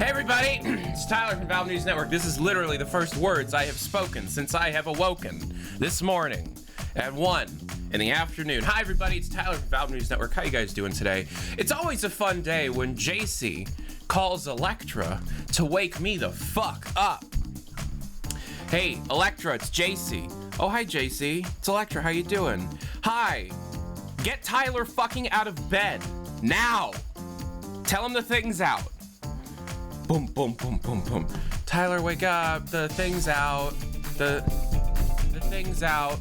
Hey everybody, it's Tyler from Valve News Network. This is literally the first words I have spoken since I have awoken this morning at 1 in the afternoon. Hi everybody, it's Tyler from Valve News Network. How you guys doing today? It's always a fun day when JC calls Electra to wake me the fuck up. Hey Electra, it's JC. Oh hi JC, it's Electra, how you doing? Hi, get Tyler fucking out of bed, now. Tell him the thing's out. Boom, boom, boom, boom, boom. Tyler, wake up. The thing's out. The thing's out.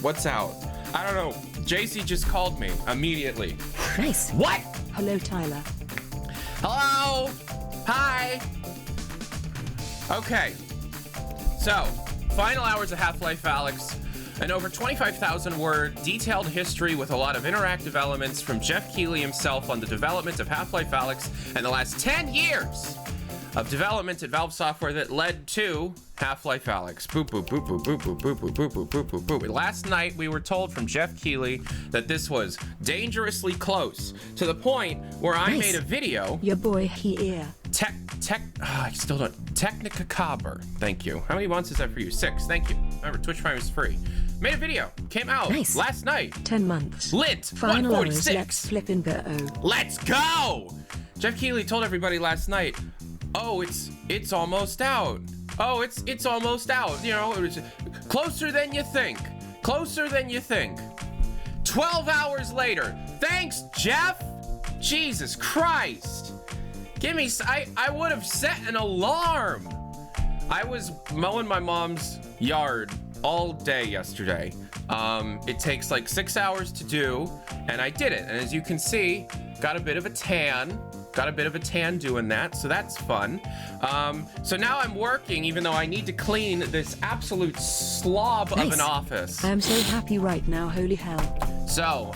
What's out? I don't know. JC just called me immediately. Nice. What? Hello, Tyler. Hello. Hi. Okay. So, final hours of Half-Life Alyx. An over 25,000 word detailed history with a lot of interactive elements from Jeff Keighley himself on the development of Half-Life Alyx and the last 10 years of development at Valve Software that led to Half-Life Alyx. Boop, boop, boop, boop, boop, boop, boop, boop, boop, boop, boop, boop. Last night we were told from Jeff Keighley that this was dangerously close to the point where I made a video. Your boy here. I still don't. Technica Cobber. Thank you. How many months is that for you? 6. Thank you. Remember, Twitch Prime is free. Made a video. Came out last night. 10 months. Lit. Final 146. hours, let's flippin' go. Let's go. Jeff Keighley told everybody last night, oh, it's almost out. Oh, it's almost out. You know, it was closer than you think. Closer than you think. 12 hours later. Thanks, Jeff. Jesus Christ. Give me, I would have set an alarm. I was mowing my mom's yard all day yesterday. It takes like 6 hours to do, and I did it. And as you can see, got a bit of a tan. Got a bit of a tan doing that, so that's fun. So now I'm working, even though I need to clean this absolute slob of an office. I am so happy right now, holy hell. So,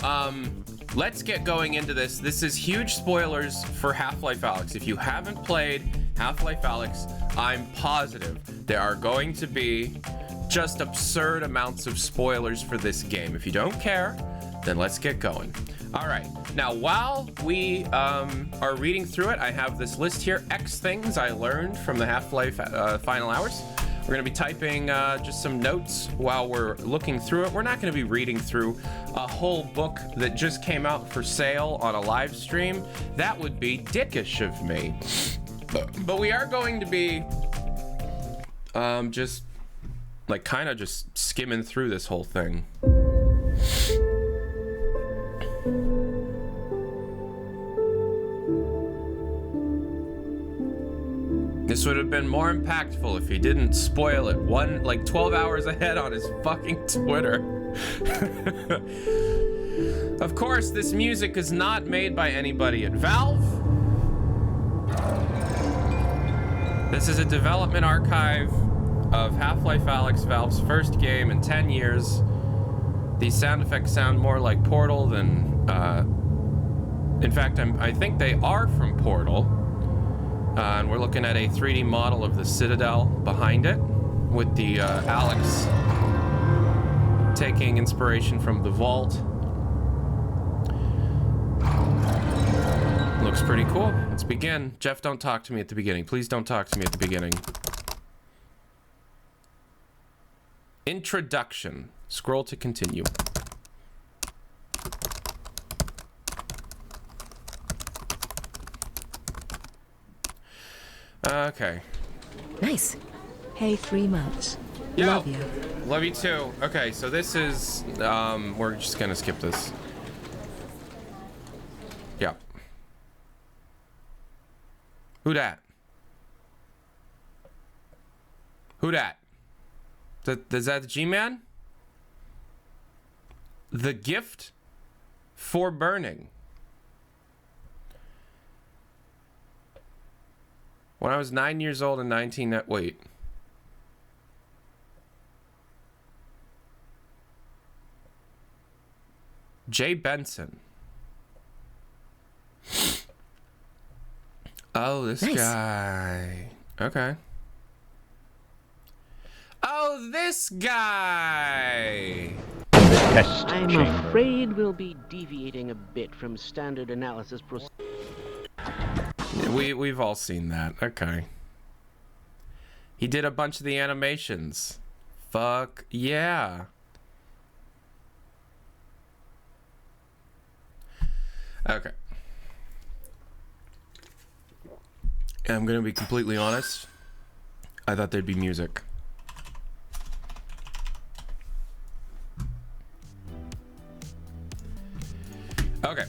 let's get going into this. This is huge spoilers for Half-Life Alyx. If you haven't played Half-Life Alyx, I'm positive there are going to be just absurd amounts of spoilers for this game. If you don't care, then let's get going. All right, now while we are reading through it, I have this list here, X things I learned from the Half-Life final hours. We're gonna be typing just some notes while we're looking through it. We're not gonna be reading through a whole book that just came out for sale on a live stream. That would be dickish of me. But we are going to be just like kind of just skimming through this whole thing. This would have been more impactful if he didn't spoil it 12 hours ahead on his fucking Twitter. Of course, this music is not made by anybody at Valve. This is a development archive of Half-Life Alyx, Valve's first game in 10 years. These sound effects sound more like Portal than, in fact, I think they are from Portal. And we're looking at a 3D model of the Citadel behind it, with the Alyx taking inspiration from the Vault. Looks pretty cool. Let's begin. Jeff, don't talk to me at the beginning. Please don't talk to me at the beginning. Introduction. Scroll to continue. Okay. Nice. Hey, 3 months. Yo. Love you. Love you too. Okay, so this is, we're just gonna skip this. Yeah. Who dat? Who dat? Is that the G-Man? The gift for burning. When I was 9 years old and 19, wait. Jay Benson. Oh, this guy. Okay. Oh, this guy. I'm afraid we'll be deviating a bit from standard analysis procedures. We've all seen that. Okay. He did a bunch of the animations. Fuck yeah. Okay. I'm gonna be completely honest. I thought there'd be music. Okay.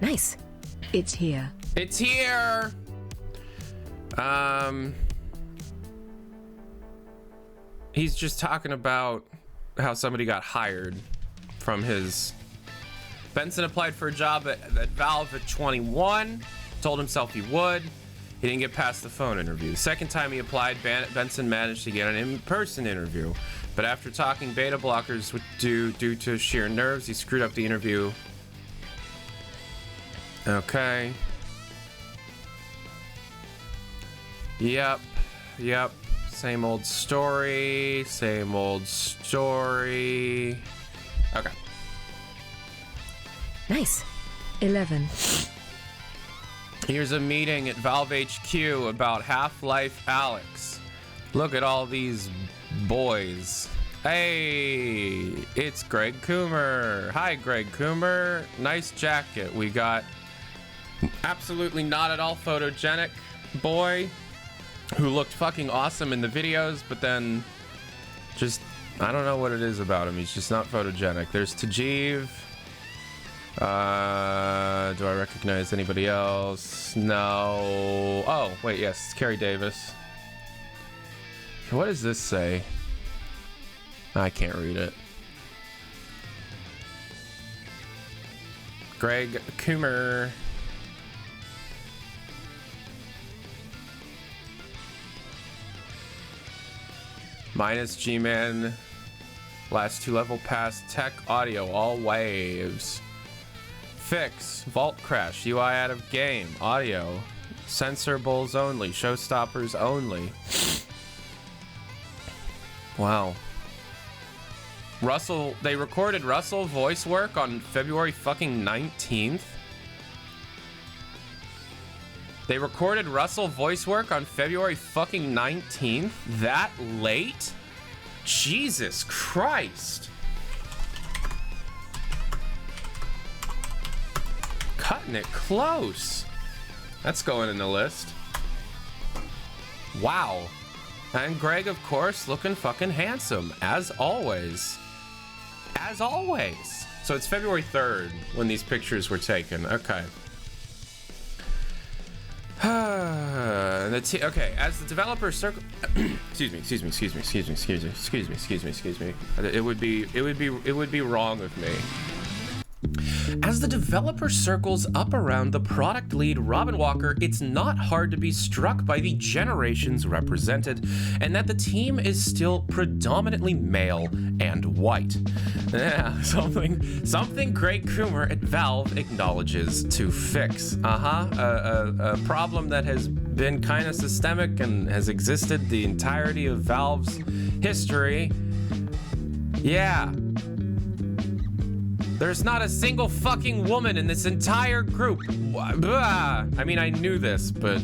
Nice. It's here. It's here. He's just talking about how somebody got hired from his... Benson applied for a job at Valve at 21, told himself he would. He didn't get past the phone interview. The second time he applied, Benson managed to get an in-person interview. But after talking beta blockers due to sheer nerves, he screwed up the interview. Okay. Yep. Same old story. Okay. Nice. 11. Here's a meeting at Valve HQ about Half-Life Alyx. Look at all these boys. Hey, it's Greg Coomer. Hi, Greg Coomer. Nice jacket. We got absolutely not at all photogenic boy who looked fucking awesome in the videos, but then just, I don't know what it is about him. He's just not photogenic. There's Tajiv. Do I recognize anybody else? No. Oh, wait, yes, it's Carrie Davis. What does this say? I can't read it. Greg Coomer. Minus G-Man. Last 2 level pass. Tech audio. All waves. Fix. Vault crash. UI out of game. Audio. Sensorables only. Showstoppers only. Wow. They recorded Russell voice work on February fucking 19th. They recorded Russell voice work on February fucking 19th? That late? Jesus Christ. Cutting it close. That's going in the list. Wow. And Greg, of course, looking fucking handsome, as always. As always. So it's February 3rd when these pictures were taken. Okay. Okay, as the developer circle... excuse me. It would be wrong of me. As the developer circles up around the product lead, Robin Walker, it's not hard to be struck by the generations represented, and that the team is still predominantly male and white. Yeah, something Greg Coomer at Valve acknowledges to fix. A problem that has been kind of systemic and has existed the entirety of Valve's history. Yeah. There's not a single fucking woman in this entire group. I mean, I knew this, but...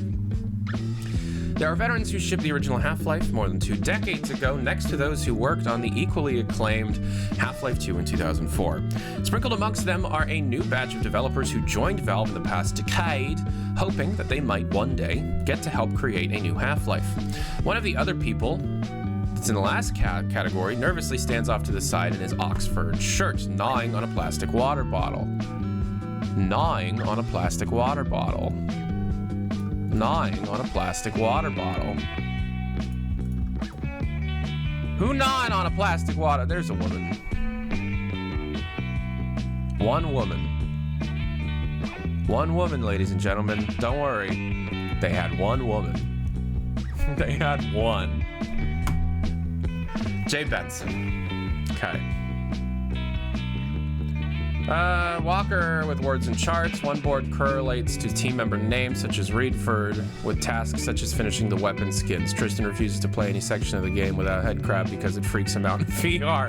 There are veterans who shipped the original Half-Life more than 2 decades ago, next to those who worked on the equally acclaimed Half-Life 2 in 2004. Sprinkled amongst them are a new batch of developers who joined Valve in the past decade, hoping that they might one day get to help create a new Half-Life. One of the other people that's in the last category nervously stands off to the side in his Oxford shirt, gnawing on a plastic water bottle. Gnawing on a plastic water bottle. Gnawing on a plastic water bottle. Who gnawing on a plastic water? There's a woman. One woman. One woman, ladies and gentlemen. Don't worry. They had one woman. They had one. Jay Benson. Okay. Walker with words and charts. One board correlates to team member names such as Reedford with tasks such as finishing the weapon skins. Tristan refuses to play any section of the game without head crab because it freaks him out in VR.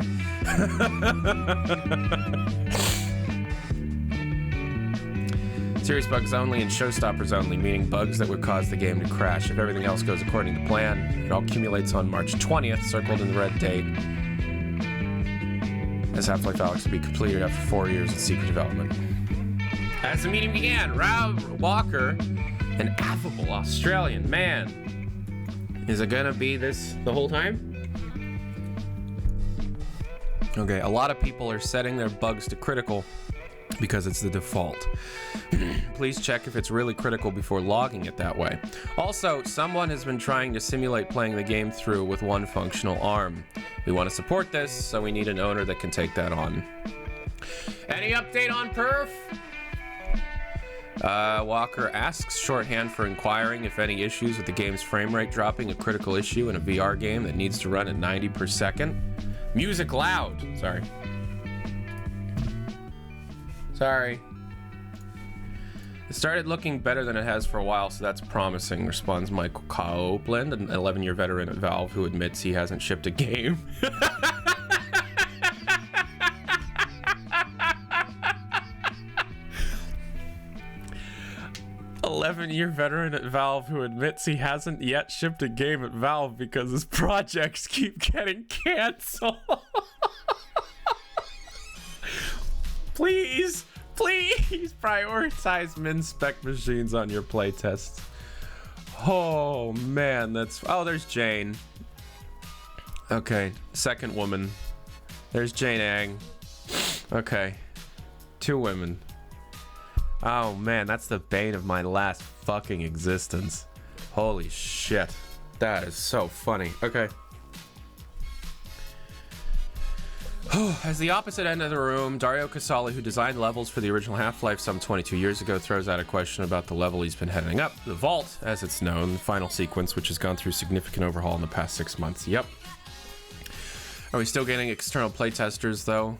Serious bugs only and showstoppers only, meaning bugs that would cause the game to crash. If everything else goes according to plan, it all accumulates on March 20th, circled in the red date, as Half-Life Alyx will be completed after 4 years of secret development. As the meeting began, Rob Walker, an affable Australian man. Is it gonna be this the whole time? Okay, a lot of people are setting their bugs to critical because it's the default. Please check if it's really critical before logging it that way. Also, someone has been trying to simulate playing the game through with one functional arm. We want to support this, so we need an owner that can take that on. Any update on perf? Walker asks, shorthand for inquiring if any issues with the game's frame rate dropping a critical issue in a VR game that needs to run at 90 per second. Music loud. Sorry. It started looking better than it has for a while, so that's promising, responds Michael Copeland, an 11-year veteran at Valve who admits he hasn't shipped a game. 11-year veteran at Valve who admits he hasn't yet shipped a game at Valve because his projects keep getting canceled. Please prioritize min-spec machines on your playtests. Oh man, there's Jane. Okay, second woman. There's Jane Ang. Okay, 2 women. Oh man, that's the bane of my last fucking existence. Holy shit. That is so funny. Okay. As the opposite end of the room, Dario Casali, who designed levels for the original Half-Life some 22 years ago, throws out a question about the level he's been heading up. The Vault, as it's known, the final sequence, which has gone through significant overhaul in the past 6 months. Yep. Are we still getting external playtesters, though?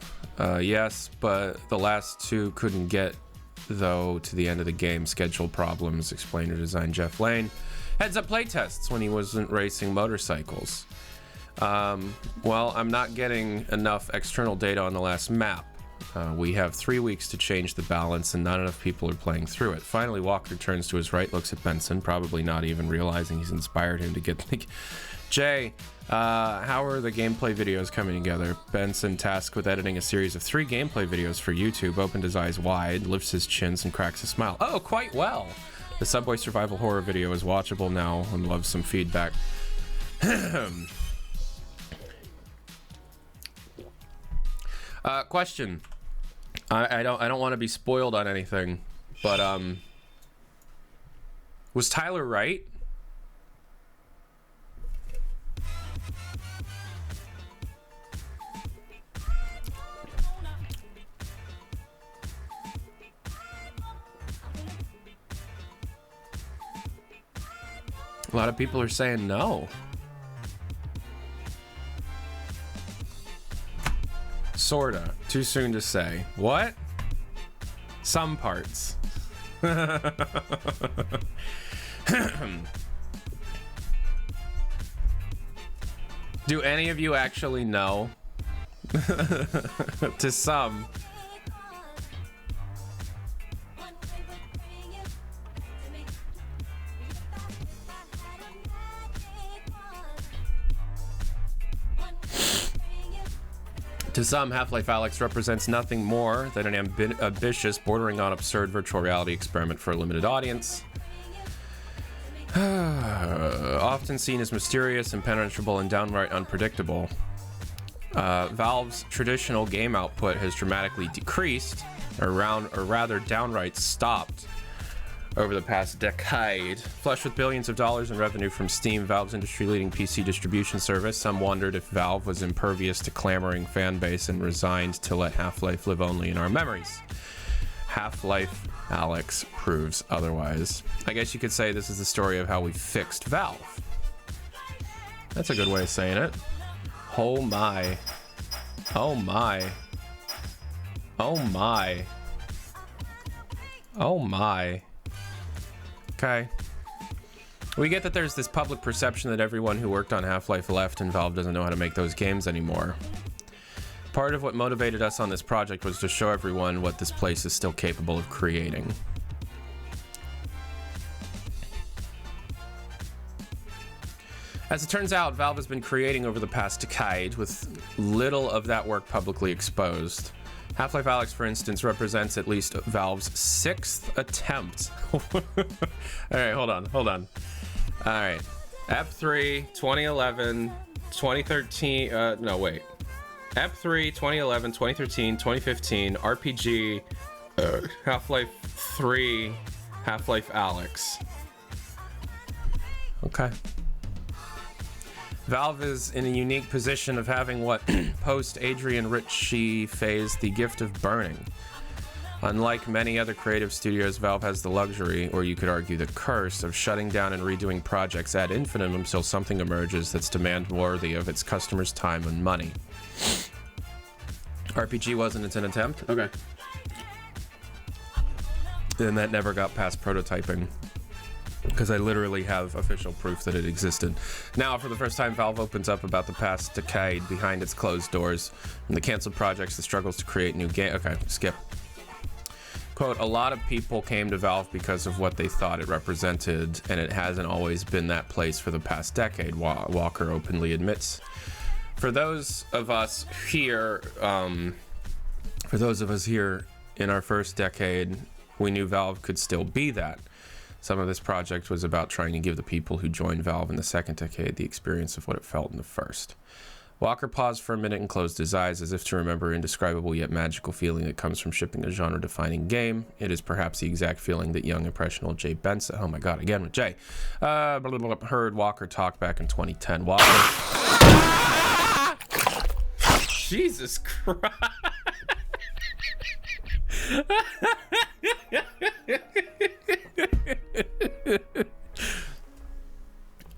Yes, but the last 2 couldn't get, though, to the end of the game. Schedule problems, explainer design Jeff Lane. Heads up playtests when he wasn't racing motorcycles. Well, I'm not getting enough external data on the last map. We have 3 weeks to change the balance and not enough people are playing through it. Finally, Walker turns to his right, looks at Benson, probably not even realizing he's inspired him to get the... Jay, how are the gameplay videos coming together? Benson, tasked with editing a series of 3 gameplay videos for YouTube, opened his eyes wide, lifts his chins, and cracks a smile. Oh, quite well. The Subway survival horror video is watchable now and loves some feedback. Question. I don't want to be spoiled on anything, but was Tyler right? A lot of people are saying no. Sorta. Too soon to say. What? Some parts. Do any of you actually know? To some. To some, Half-Life Alyx represents nothing more than an ambitious, bordering on absurd virtual reality experiment for a limited audience. Often seen as mysterious, impenetrable, and downright unpredictable, Valve's traditional game output has dramatically decreased, or rather downright stopped, over the past decade. Flush with billions of dollars in revenue from Steam, Valve's industry-leading PC distribution service, some wondered if Valve was impervious to clamoring fan base and resigned to let Half-Life live only in our memories. Half-Life Alyx proves otherwise. I guess you could say this is the story of how we fixed Valve. That's a good way of saying it. Oh my. Oh my. Oh my. Oh my. Okay. We get that there's this public perception that everyone who worked on Half-Life left and Valve doesn't know how to make those games anymore. Part of what motivated us on this project was to show everyone what this place is still capable of creating. As it turns out, Valve has been creating over the past decade with little of that work publicly exposed. Half-Life Alyx, for instance, represents at least Valve's 6th attempt. All right, hold on. All right, F3, 2011, 2013, no, wait. F3, 2011, 2013, 2015, RPG, Half-Life 3, Half-Life Alyx. Okay. Valve is in a unique position of having what post-Adrian Ritchie phase the gift of burning. Unlike many other creative studios, Valve has the luxury, or you could argue the curse, of shutting down and redoing projects ad infinitum until something emerges that's demand-worthy of its customers' time and money. RPG wasn't an attempt? Okay. Then that never got past prototyping, because I literally have official proof that it existed. Now, for the first time, Valve opens up about the past decade behind its closed doors, and the canceled projects, the struggles to create new games. Okay, skip. Quote, a lot of people came to Valve because of what they thought it represented, and it hasn't always been that place for the past decade, Walker openly admits. For those of us here in our first decade, we knew Valve could still be that. Some of this project was about trying to give the people who joined Valve in the second decade the experience of what it felt in the first. Walker paused for a minute and closed his eyes as if to remember an indescribable yet magical feeling that comes from shipping a genre-defining game. It is perhaps the exact feeling that young, impressionable Jay Benson, oh my god, again with Jay, heard Walker talk back in 2010. Walker... Jesus Christ!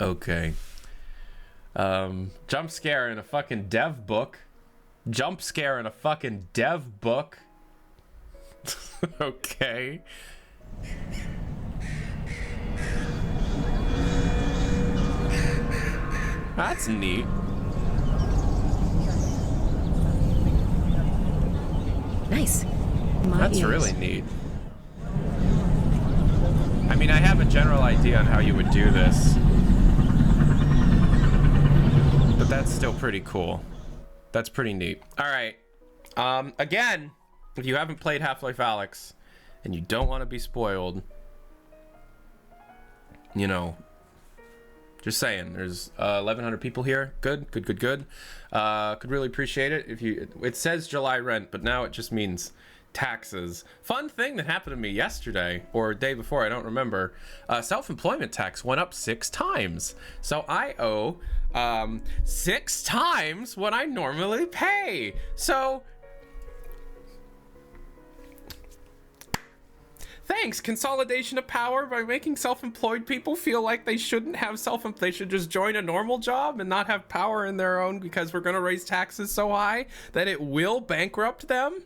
Okay. Jump scare in a fucking dev book. Jump scare in a fucking dev book. Okay. That's neat. Nice. That's really neat. I mean, I have a general idea on how you would do this, but that's still pretty cool. That's pretty neat. All right. Again, if you haven't played Half-Life Alyx and you don't want to be spoiled, you know, just saying, there's 1,100 people here. Good. Could really appreciate it if you. It says July rent, but now it just means taxes. Fun thing that happened to me yesterday or day before, I don't remember. Self-employment tax went up 6 times, so I owe 6 times what I normally pay. So thanks, consolidation of power by making self-employed people feel like they shouldn't have they should just join a normal job and not have power in their own, because we're gonna raise taxes so high that it will bankrupt them.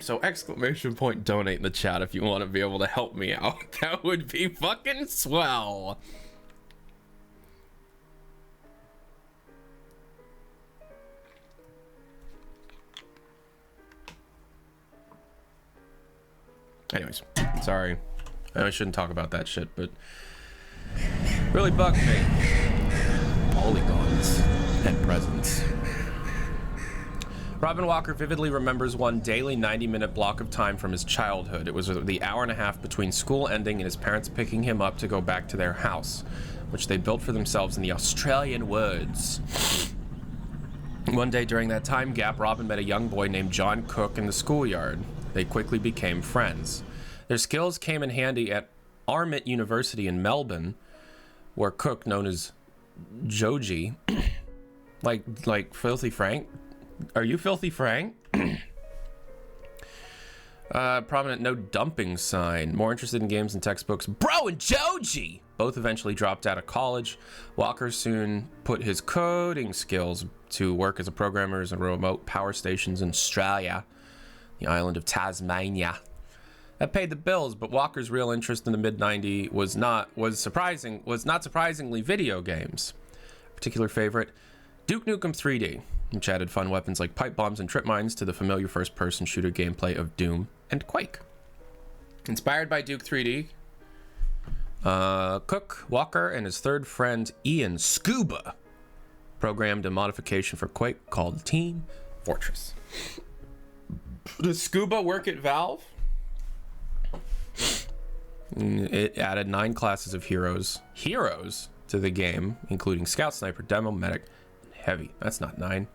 So exclamation point donate in the chat if you want to be able to help me out. That would be fucking swell. Anyways, sorry. I know I shouldn't talk about that shit, but really bugged me. Polygons and presents. Robin Walker vividly remembers one daily 90-minute block of time from his childhood. It was the hour and a half between school ending and his parents picking him up to go back to their house, which they built for themselves in the Australian woods. One day during that time gap, Robin met a young boy named John Cook in the schoolyard. They quickly became friends. Their skills came in handy at Armit University in Melbourne, where Cook, known as Joji, like Filthy Frank. Are you Filthy Frank? Prominent no dumping sign. More interested in games and textbooks. Bro and Joji! Both eventually dropped out of college. Walker soon put his coding skills to work as a programmer in remote power stations in Australia, the island of Tasmania. That paid the bills, but Walker's real interest in the mid-90s was not surprisingly video games. Particular favorite, Duke Nukem 3D, which added fun weapons like pipe bombs and trip mines to the familiar first-person shooter gameplay of Doom and Quake. Inspired by Duke 3D, Cook, Walker, and his third friend, Ian Scuba, programmed a modification for Quake called Team Fortress. Does Scuba work at Valve? It added 9 classes of heroes to the game, including Scout, Sniper, Demo, Medic, and Heavy. That's not 9.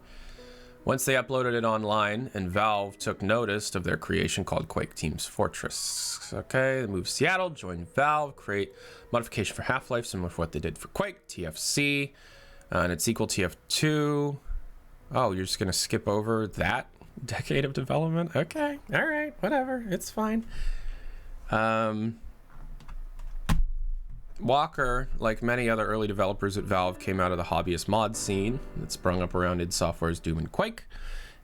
Once they uploaded it online, and Valve took notice of their creation called Quake Team's Fortress. Okay, they moved to Seattle, joined Valve, create modification for Half-Life, similar to what they did for Quake, TFC, and its sequel, TF2. Oh, you're just going to skip over that decade of development? Okay, all right, whatever, it's fine. Walker, like many other early developers at Valve, came out of the hobbyist mod scene that sprung up around id Software's Doom and Quake.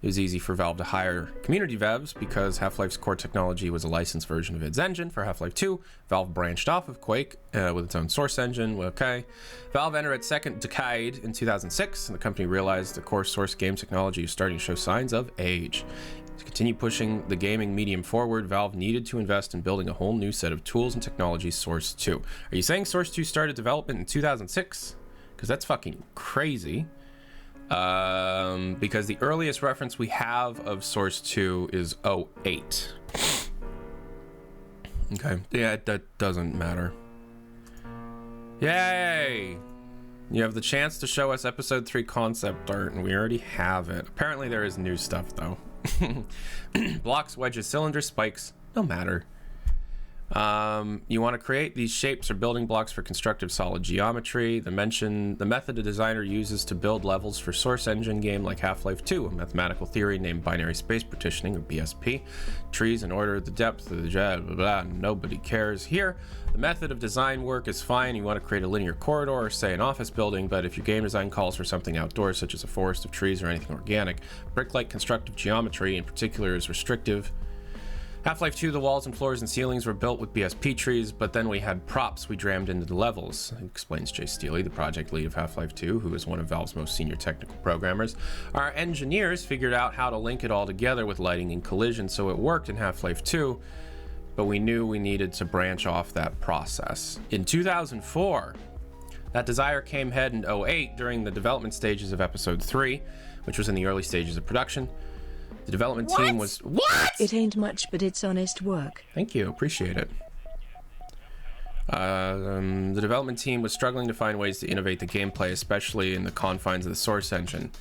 It was easy for Valve to hire community devs because Half-Life's core technology was a licensed version of its engine. For Half-Life 2, Valve branched off of Quake with its own source engine. Okay. Valve entered its second decade in 2006, and the company realized the core source game technology was starting to show signs of age. To continue pushing the gaming medium forward, Valve needed to invest in building a whole new set of tools and technologies. Source 2. Are you saying Source 2 started development in 2006? Because that's fucking crazy. Because the earliest reference we have of Source 2 is 08. Okay, yeah, that doesn't matter. Yay! You have the chance to show us episode 3 concept art, and we already have it. Apparently there is new stuff, though. Blocks, wedges, cylinders, spikes, no matter. You want to create these shapes or building blocks for constructive solid geometry. The method a designer uses to build levels for source engine game like Half-Life 2, a mathematical theory named binary space partitioning, or BSP. Trees in order, the depth of the blah, blah, blah, nobody cares here. The method of design work is fine. You want to create a linear corridor or say an office building, but if your game design calls for something outdoors, such as a forest of trees or anything organic, brick-like constructive geometry in particular is restrictive. Half-Life 2, the walls and floors and ceilings were built with BSP trees, but then we had props we jammed into the levels, explains Jay Steely, the project lead of Half-Life 2, who is one of Valve's most senior technical programmers. Our engineers figured out how to link it all together with lighting and collision, so it worked in Half-Life 2, but we knew we needed to branch off that process. In 2004, that desire came head in 08 during the development stages of Episode 3, which was in the early stages of production. The development team was... What? It ain't much, but it's honest work. Thank you. Appreciate it. The development team was struggling to find ways to innovate the gameplay, especially in the confines of the source engine.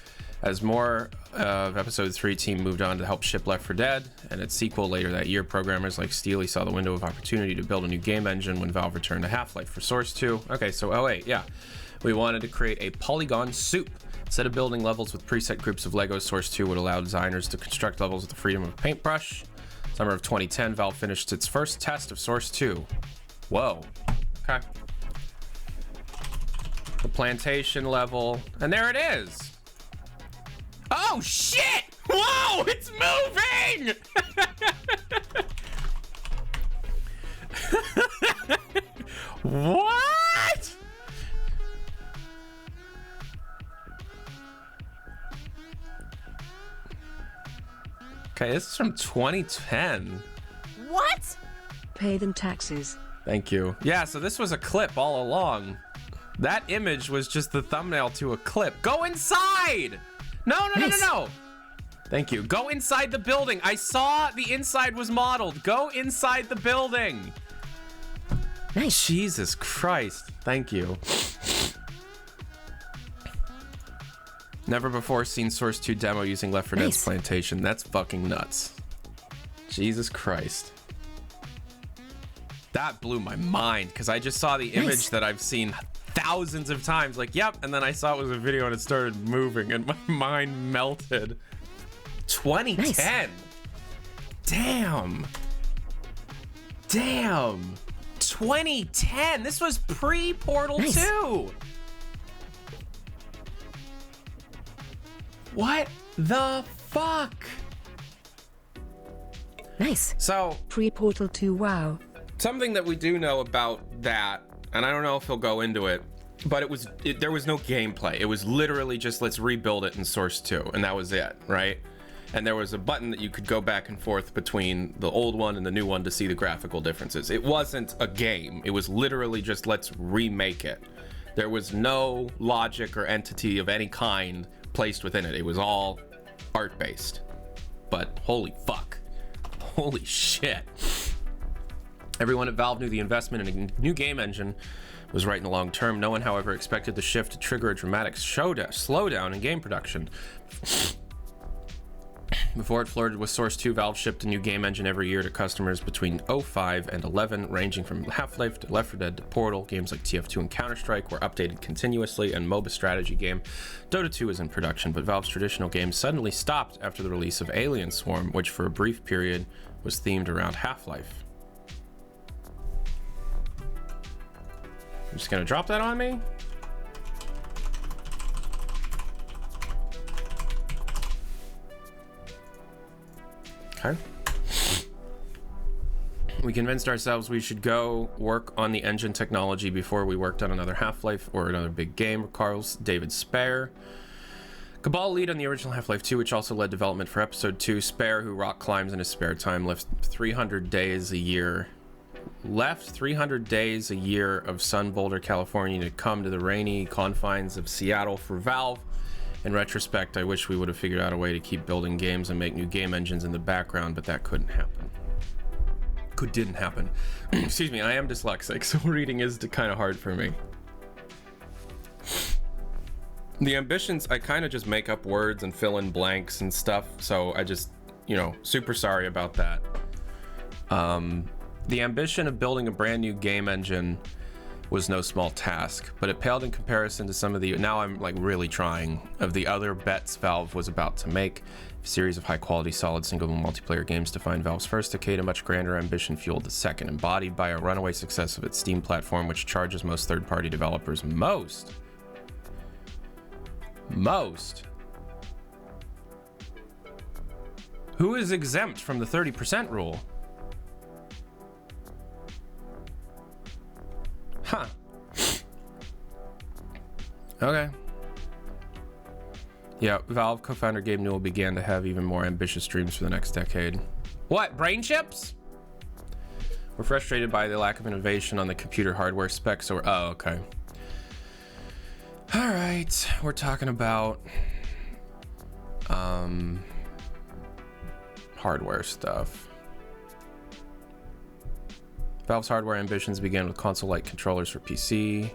As more of Episode 3 team moved on to help ship Left 4 Dead and its sequel later that year, programmers like Steely saw the window of opportunity to build a new game engine when Valve returned to Half-Life for Source 2. Okay, so 08, yeah. We wanted to create a polygon soup. Instead of building levels with preset groups of Legos, Source 2 would allow designers to construct levels with the freedom of a paintbrush. Summer of 2010, Valve finished its first test of Source 2. Whoa. Okay. The plantation level. And there it is. Oh, shit! Whoa! It's moving! What? Okay, this is from 2010. What? Pay them taxes. Thank you. Yeah, so this was a clip all along. That image was just the thumbnail to a clip. Go inside! No. Thank you. Go inside the building. I saw the inside was modeled. Go inside the building. Nice. Jesus Christ. Thank you. Never before seen Source 2 demo using Left 4 Dead's plantation. That's fucking nuts. Jesus Christ. That blew my mind because I just saw the image that I've seen thousands of times. Like, yep. And then I saw it was a video and it started moving and my mind melted. 2010. Damn. 2010. This was pre-Portal 2. What the fuck? Nice. So, Pre-Portal 2, wow. something that we do know about that, and I don't know if he'll go into it, but there was no gameplay. It was literally just let's rebuild it in Source 2, and that was it, right? and there was a button that you could go back and forth between the old one and the new one to see the graphical differences. It wasn't a game. It was literally just, let's remake it. There was no logic or entity of any kind placed within it. It was all art-based. But holy fuck. Holy shit. Everyone at Valve knew the investment in a new game engine was right in the long term. No one, however, expected the shift to trigger a dramatic slowdown in game production. Before it flirted with Source 2, Valve shipped a new game engine every year to customers between 05 and 11, ranging from Half-Life to Left 4 Dead to Portal. Games like TF2 and Counter-Strike were updated continuously, and MOBA strategy game Dota 2 is in production, but Valve's traditional games suddenly stopped after the release of Alien Swarm, which for a brief period was themed around Half-Life. I'm just gonna drop that on me? Okay. We convinced ourselves we should go work on the engine technology before we worked on another Half-Life or another big game, recalls David Spare. Cabal lead on the original Half-Life 2, which also led development for Episode 2. Spare, who rock climbs in his spare time, left 300 days a year of Sun Boulder, California to come to the rainy confines of Seattle for Valve. In retrospect, I wish we would have figured out a way to keep building games and make new game engines in the background, but that couldn't happen. Didn't happen. Excuse me, I am dyslexic, so reading is kind of hard for me. The ambitions, I kind of just make up words and fill in blanks and stuff, so I just, super sorry about that. The ambition of building a brand new game engine was no small task, but it paled in comparison to some of the, now I'm like really trying, of the other bets Valve was about to make. A series of high quality, solid single multiplayer games defined Valve's first decade. A much grander ambition fueled the second, embodied by a runaway success of its Steam platform, which charges most third-party developers most. Who is exempt from the 30% rule? Huh. Okay. Yeah, Valve co-founder Gabe Newell began to have even more ambitious dreams for the next decade. What, brain chips? We're frustrated by the lack of innovation on the computer hardware specs, or oh, okay. All right, we're talking about hardware stuff. Valve's hardware ambitions began with console-like controllers for PC.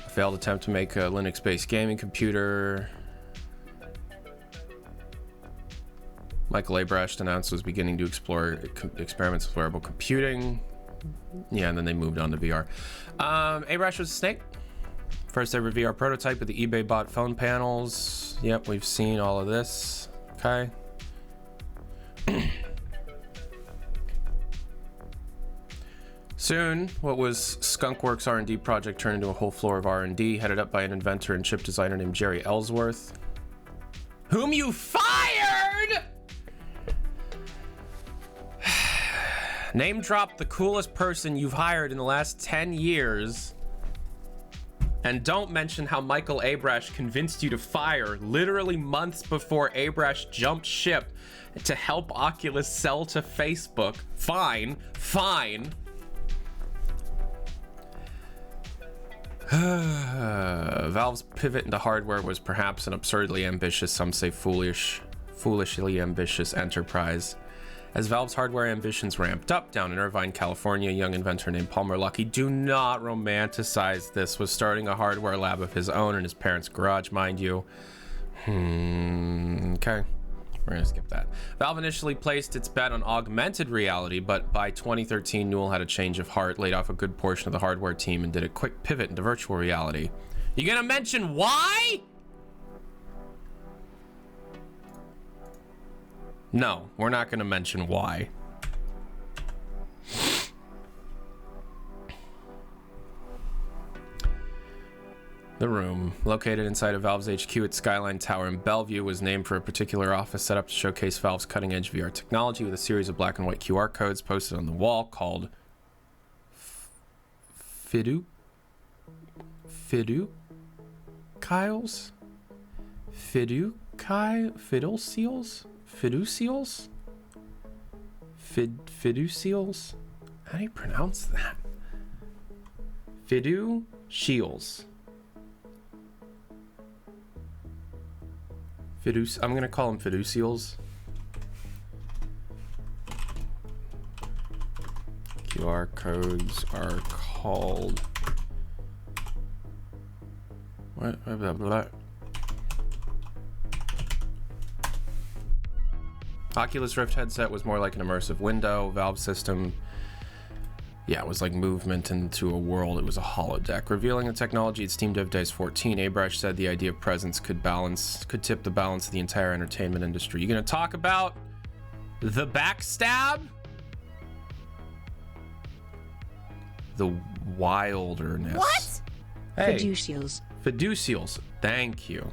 A failed attempt to make a Linux-based gaming computer. Michael Abrash announced was beginning to explore experiments with wearable computing. Yeah, and then they moved on to VR. Abrash was a snake. First ever VR prototype with the eBay bought phone panels. Yep, we've seen all of this. Okay. Soon, what was Skunkworks R&D project turned into a whole floor of R&D, headed up by an inventor and chip designer named Jerry Ellsworth, whom you fired! Name drop the coolest person you've hired in the last 10 years, and don't mention how Michael Abrash convinced you to fire literally months before Abrash jumped ship to help Oculus sell to Facebook. Fine. Valve's pivot into hardware was perhaps an absurdly ambitious, some say foolishly ambitious enterprise. As Valve's hardware ambitions ramped up down in Irvine, California, a young inventor named Palmer Luckey, do not romanticize this, was starting a hardware lab of his own in his parents' garage, mind you. Okay. We're gonna skip that. Valve initially placed its bet on augmented reality, but by 2013, Newell had a change of heart, laid off a good portion of the hardware team, and did a quick pivot into virtual reality. You gonna mention why? No, we're not gonna mention why. The room, located inside of Valve's HQ at Skyline Tower in Bellevue, was named for a particular office set up to showcase Valve's cutting-edge VR technology with a series of black and white QR codes posted on the wall called Fidu seals? Fiducials? Fiducials? How do you pronounce that? Fiducials. I'm gonna call them fiducials. QR codes are called what? Blah, blah, blah. Oculus Rift headset was more like an immersive window. Valve system, yeah, it was like movement into a world. It was a holodeck. Revealing the technology at Steam Dev Days 14, Abrash said the idea of presence could tip the balance of the entire entertainment industry. You gonna talk about the backstab? The wilderness. What? Hey. Fiducials. Fiducials. Thank you.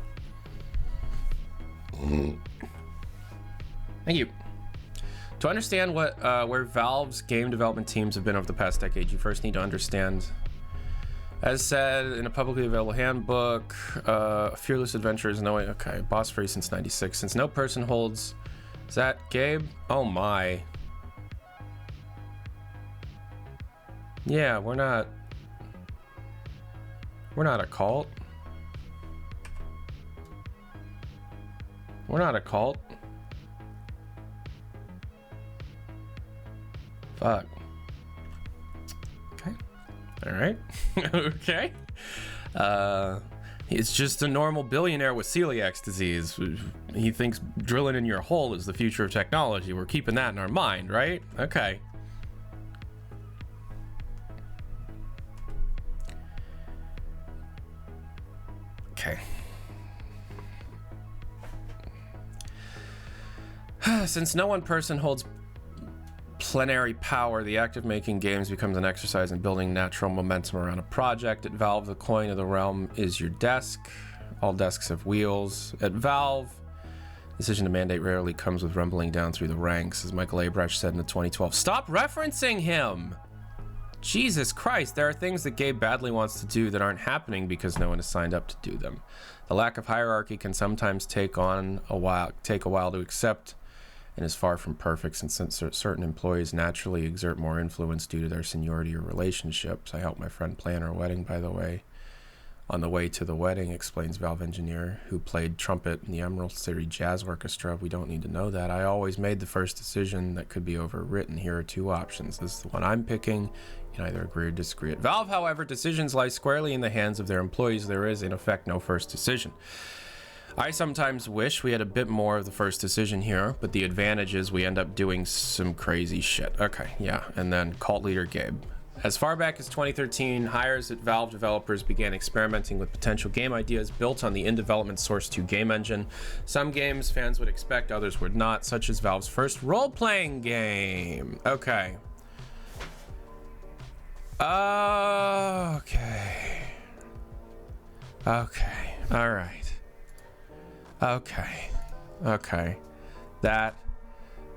Thank you. To understand where Valve's game development teams have been over the past decade, you first need to understand, as said in a publicly available handbook, Fearless Adventurers, okay, boss free since 96. Since no person holds, is that Gabe? Oh my. Yeah, we're not a cult. We're not a cult. Fuck. Okay. All right. Okay. He's just a normal billionaire with celiac disease. He thinks drilling in your hole is the future of technology. We're keeping that in our mind, right? Okay. Okay. Since no one person holds plenary power, the act of making games becomes an exercise in building natural momentum around a project. At Valve, the coin of the realm is your desk. All desks have wheels. At Valve, decision to mandate rarely comes with rumbling down through the ranks, as Michael Abrash said in the 2012. Stop referencing him! Jesus Christ, there are things that Gabe badly wants to do that aren't happening because no one has signed up to do them. The lack of hierarchy can sometimes take a while to accept, and is far from perfect, since certain employees naturally exert more influence due to their seniority or relationships. I helped my friend plan her wedding, by the way. On the way to the wedding, explains Valve engineer who played trumpet in the Emerald City Jazz Orchestra. We don't need to know that. I always made the first decision that could be overwritten. Here are two options. This is the one I'm picking. You can either agree or disagree. At Valve, however, decisions lie squarely in the hands of their employees. There is, in effect, no first decision. I sometimes wish we had a bit more of the first decision here, but the advantage is we end up doing some crazy shit. Okay, yeah, and then cult leader Gabe. As far back as 2013, hires at Valve developers began experimenting with potential game ideas built on the in-development Source 2 game engine. Some games fans would expect, others would not, such as Valve's first role-playing game. Okay. Okay. Okay. All right. Okay. Okay. That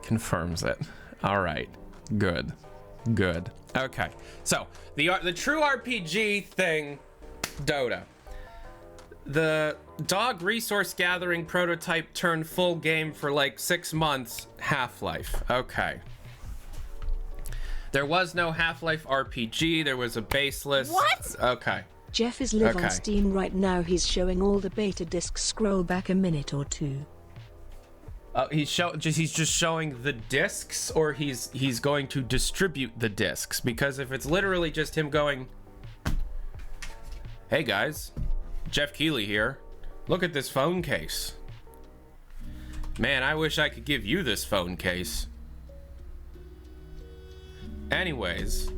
confirms it. All right. Good. Good. Okay. So, the true RPG thing, Dota. The dog resource gathering prototype turned full game for like 6 months, Half-Life. Okay. There was no Half-Life RPG. There was a baseless. What? Okay. Jeff is live on Steam right now. He's showing all the beta discs. Scroll back a minute or two. He's just showing the discs, or he's going to distribute the discs, because if it's literally just him going, hey guys, Jeff Keighley here, look at this phone case. Man, I wish I could give you this phone case. Anyways,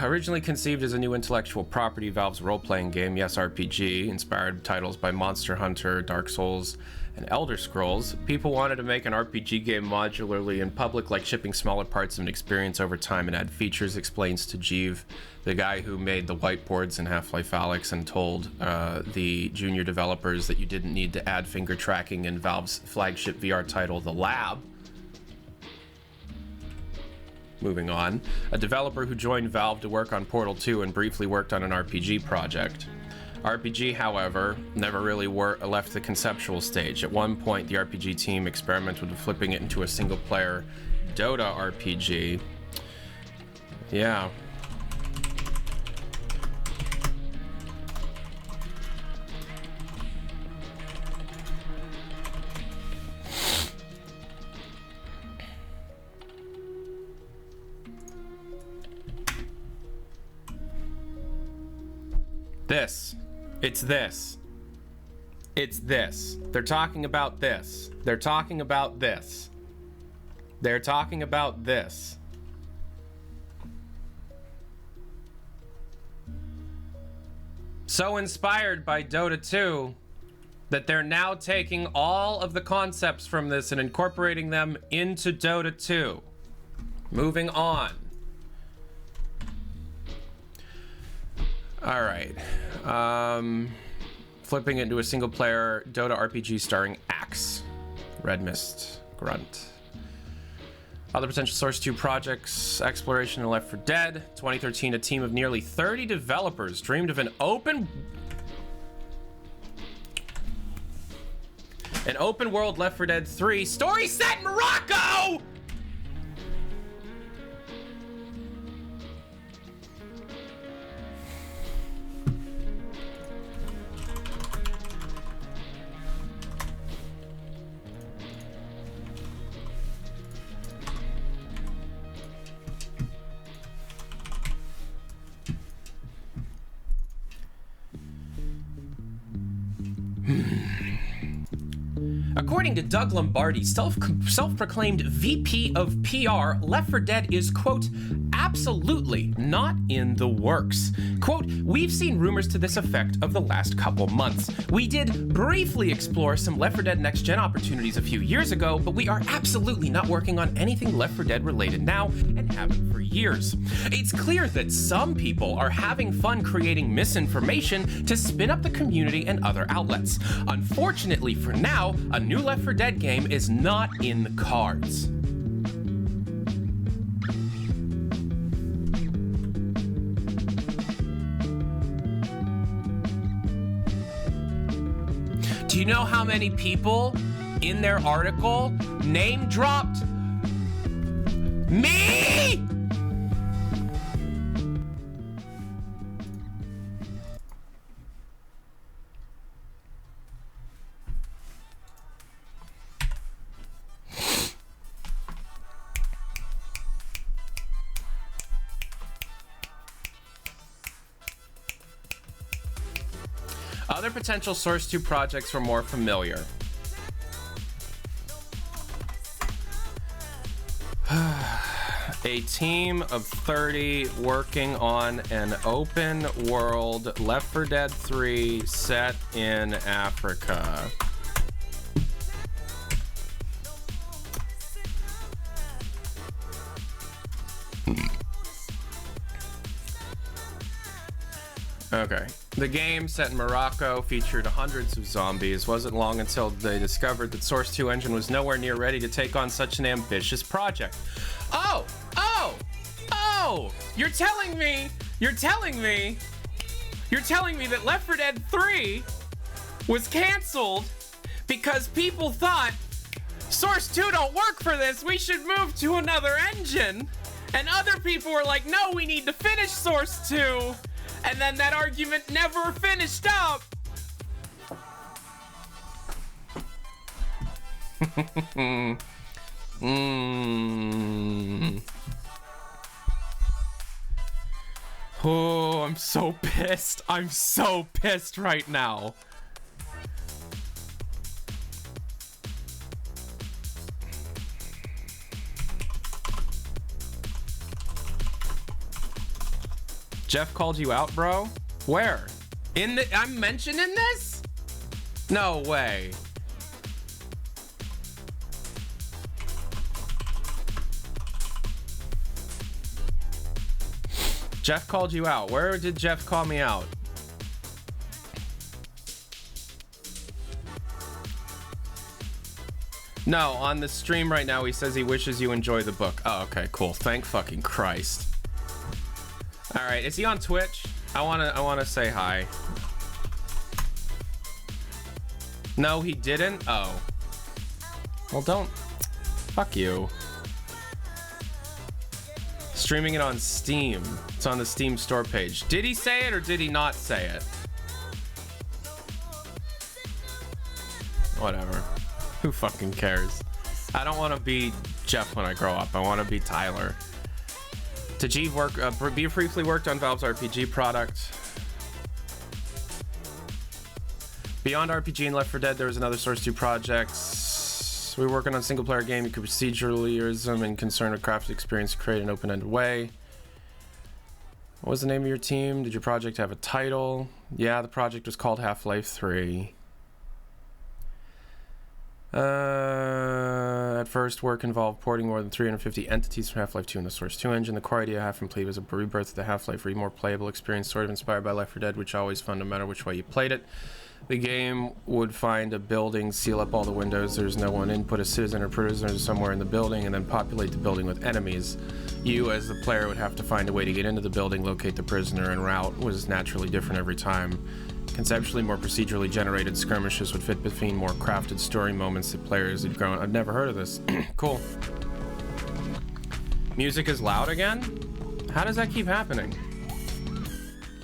originally conceived as a new intellectual property, Valve's role-playing game, yes, RPG, inspired titles by Monster Hunter, Dark Souls, and Elder Scrolls, people wanted to make an RPG game modularly in public, like shipping smaller parts of an experience over time and add features, explains to Jeev, the guy who made the whiteboards in Half-Life Alyx and told the junior developers that you didn't need to add finger tracking in Valve's flagship VR title, The Lab. Moving on, a developer who joined Valve to work on Portal 2 and briefly worked on an RPG project. RPG, however, never really left the conceptual stage. At one point, the RPG team experimented with flipping it into a single-player Dota RPG. Yeah. This. It's this. It's this. They're talking about this. They're talking about this. They're talking about this. So inspired by Dota 2 that they're now taking all of the concepts from this and incorporating them into Dota 2. Moving on. All right. Flipping it into a single player Dota RPG starring Axe. Red Mist. Grunt. Other potential Source 2 projects, exploration in Left 4 Dead. 2013, a team of nearly 30 developers dreamed of an open world Left 4 Dead 3 story set in Morocco! According to Doug Lombardi, self-proclaimed VP of PR, Left 4 Dead is, quote, absolutely not in the works. Quote, we've seen rumors to this effect of the last couple months. We did briefly explore some Left 4 Dead Next Gen opportunities a few years ago, but we are absolutely not working on anything Left 4 Dead related now and haven't for years. It's clear that some people are having fun creating misinformation to spin up the community and other outlets. Unfortunately for now, a new Left 4 Dead game is not in the cards. Do you know how many people in their article name dropped me? Other potential Source 2 projects were more familiar. A team of 30 working on an open world Left 4 Dead 3 set in Africa. Okay. The game, set in Morocco, featured hundreds of zombies. Wasn't long until they discovered that Source 2 engine was nowhere near ready to take on such an ambitious project. Oh! You're telling me that Left 4 Dead 3 was canceled because people thought Source 2 don't work for this, we should move to another engine. And other people were like, no, we need to finish Source 2. And then that argument never finished up. Oh, I'm so pissed. I'm so pissed right now. Jeff called you out, bro? Where? I'm mentioned in this? No way. Jeff called you out. Where did Jeff call me out? No, on the stream right now, he says he wishes you enjoy the book. Oh, okay, cool. Thank fucking Christ. All right, is he on Twitch? I wanna say hi. No, he didn't? Oh. Well, don't. Fuck you. Streaming it on Steam. It's on the Steam store page. Did he say it or did he not say it? Whatever. Who fucking cares? I don't want to be Jeff when I grow up. I want to be Tyler. Tajib briefly worked on Valve's RPG product. Beyond RPG and Left 4 Dead, there was another Source 2 projects. We were working on a single-player game. You could proceduralism and concern a crafted experience to create an open-ended way. What was the name of your team? Did your project have a title? Yeah, the project was called Half-Life 3. At first, work involved porting more than 350 entities from Half-Life 2 in the Source 2 engine. The core idea half complete was a rebirth of the Half-Life 3, more playable experience, sort of inspired by Left 4 Dead, which always fun no matter which way you played it. The game would find a building, seal up all the windows, there's no one in, put a citizen or prisoner somewhere in the building, and then populate the building with enemies. You, as the player, would have to find a way to get into the building, locate the prisoner, and route was naturally different every time. Conceptually, more procedurally generated skirmishes would fit between more crafted story moments that players had grown. I've never heard of this. Cool. Music is loud again? How does that keep happening?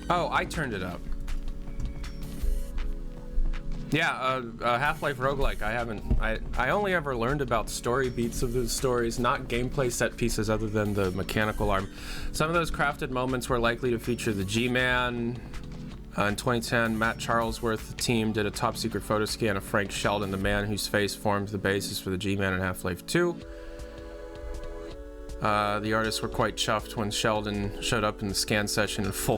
Oh, I turned it up. Yeah, Half-Life roguelike. I only ever learned about story beats of the stories, not gameplay set pieces other than the mechanical arm. Some of those crafted moments were likely to feature the G-Man. In 2010, Matt Charlesworth's team did a top-secret photo scan of Frank Sheldon, the man whose face formed the basis for the G-Man in Half-Life 2. The artists were quite chuffed when Sheldon showed up in the scan session in full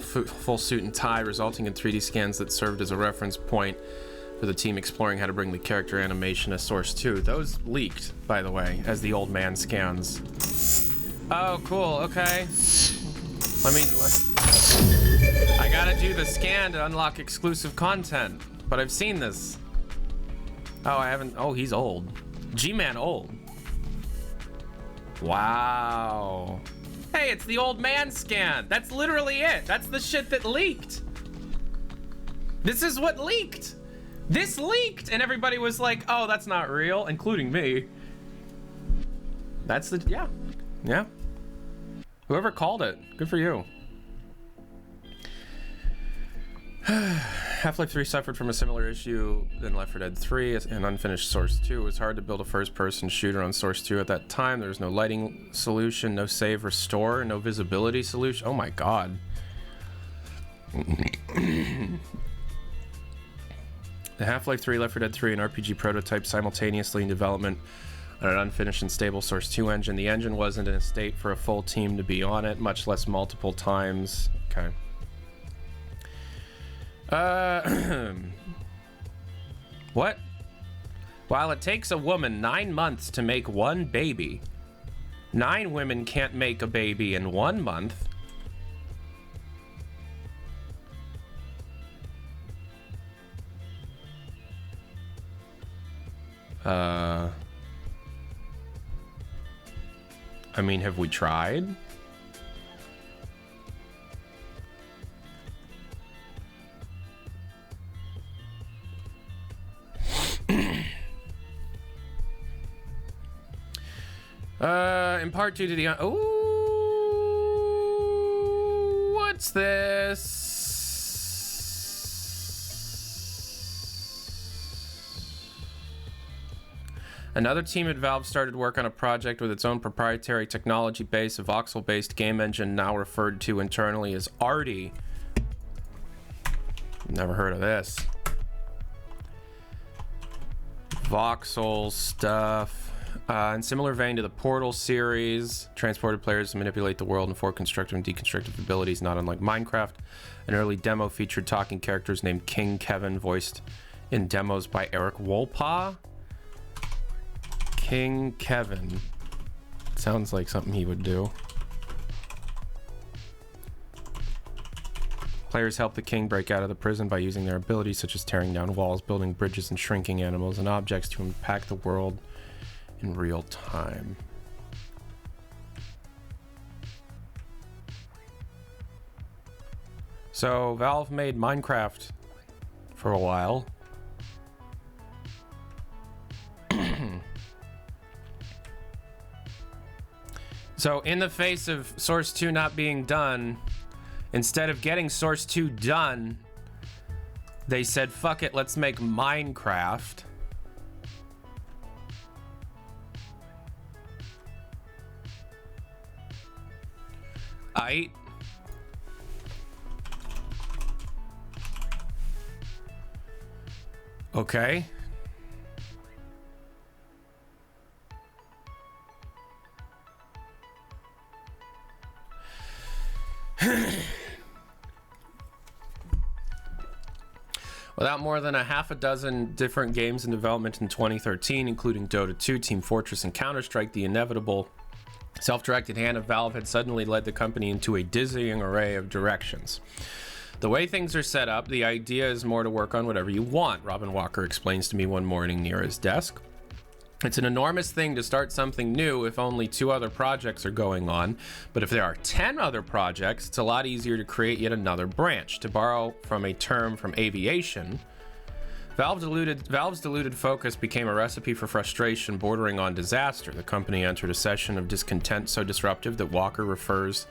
suit and tie, resulting in 3D scans that served as a reference point for the team exploring how to bring the character animation to Source 2. Those leaked, by the way, as the old man scans. Oh, cool, okay. I gotta do the scan to unlock exclusive content, but I've seen this. Oh, I haven't, oh, he's old. G-Man old. Wow. Hey, it's the old man scan. That's literally it. That's the shit that leaked. This is what leaked. This leaked, and everybody was like, oh, that's not real, including me. That's the, yeah. Whoever called it, good for you. Half-Life 3 suffered from a similar issue than Left 4 Dead 3 and unfinished Source 2. It was hard to build a first-person shooter on Source 2 at that time. There was no lighting solution, no save restore, no visibility solution. Oh my god. The Half-Life 3, Left 4 Dead 3, and RPG prototype simultaneously in development on an unfinished and stable Source 2 engine. The engine wasn't in a state for a full team to be on it, much less multiple times. Okay. What? While it takes a woman 9 months to make one baby, 9 women can't make a baby in 1 month. I mean, have we tried? In part due to the what's this? Another team at Valve started work on a project with its own proprietary technology base, a voxel-based game engine now referred to internally as Arty. Never heard of this. Voxel stuff. In similar vein to the Portal series, transported players to manipulate the world and for constructive and deconstructive abilities, not unlike Minecraft. An early demo featured talking characters named King Kevin, voiced in demos by Eric Wolpaw. King Kevin. Sounds like something he would do. Players help the king break out of the prison by using their abilities such as tearing down walls, building bridges, and shrinking animals and objects to impact the world in real time. So Valve made Minecraft for a while. So in the face of Source 2 not being done, instead of getting Source 2 done, they said, fuck it, let's make Minecraft. Aight. Okay. Without more than a half a dozen different games in development in 2013, including Dota 2, Team Fortress, and Counter-Strike, the inevitable self-directed hand of Valve had suddenly led the company into a dizzying array of directions. The way things are set up, the idea is more to work on whatever you want, Robin Walker explains to me one morning near his desk. It's an enormous thing to start something new if only 2 other projects are going on, but if there are 10 other projects, it's a lot easier to create yet another branch. To borrow from a term from aviation, Valve's diluted focus became a recipe for frustration bordering on disaster. The company entered a session of discontent so disruptive that Walker refers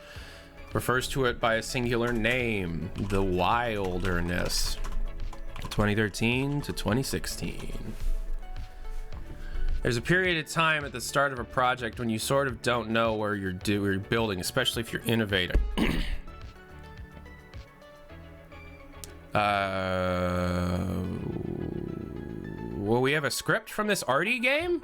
to it by a singular name, the wilderness. 2013 to 2016. There's a period of time at the start of a project when you sort of don't know where you're building, especially if you're innovating. Well, we have a script from this arty game?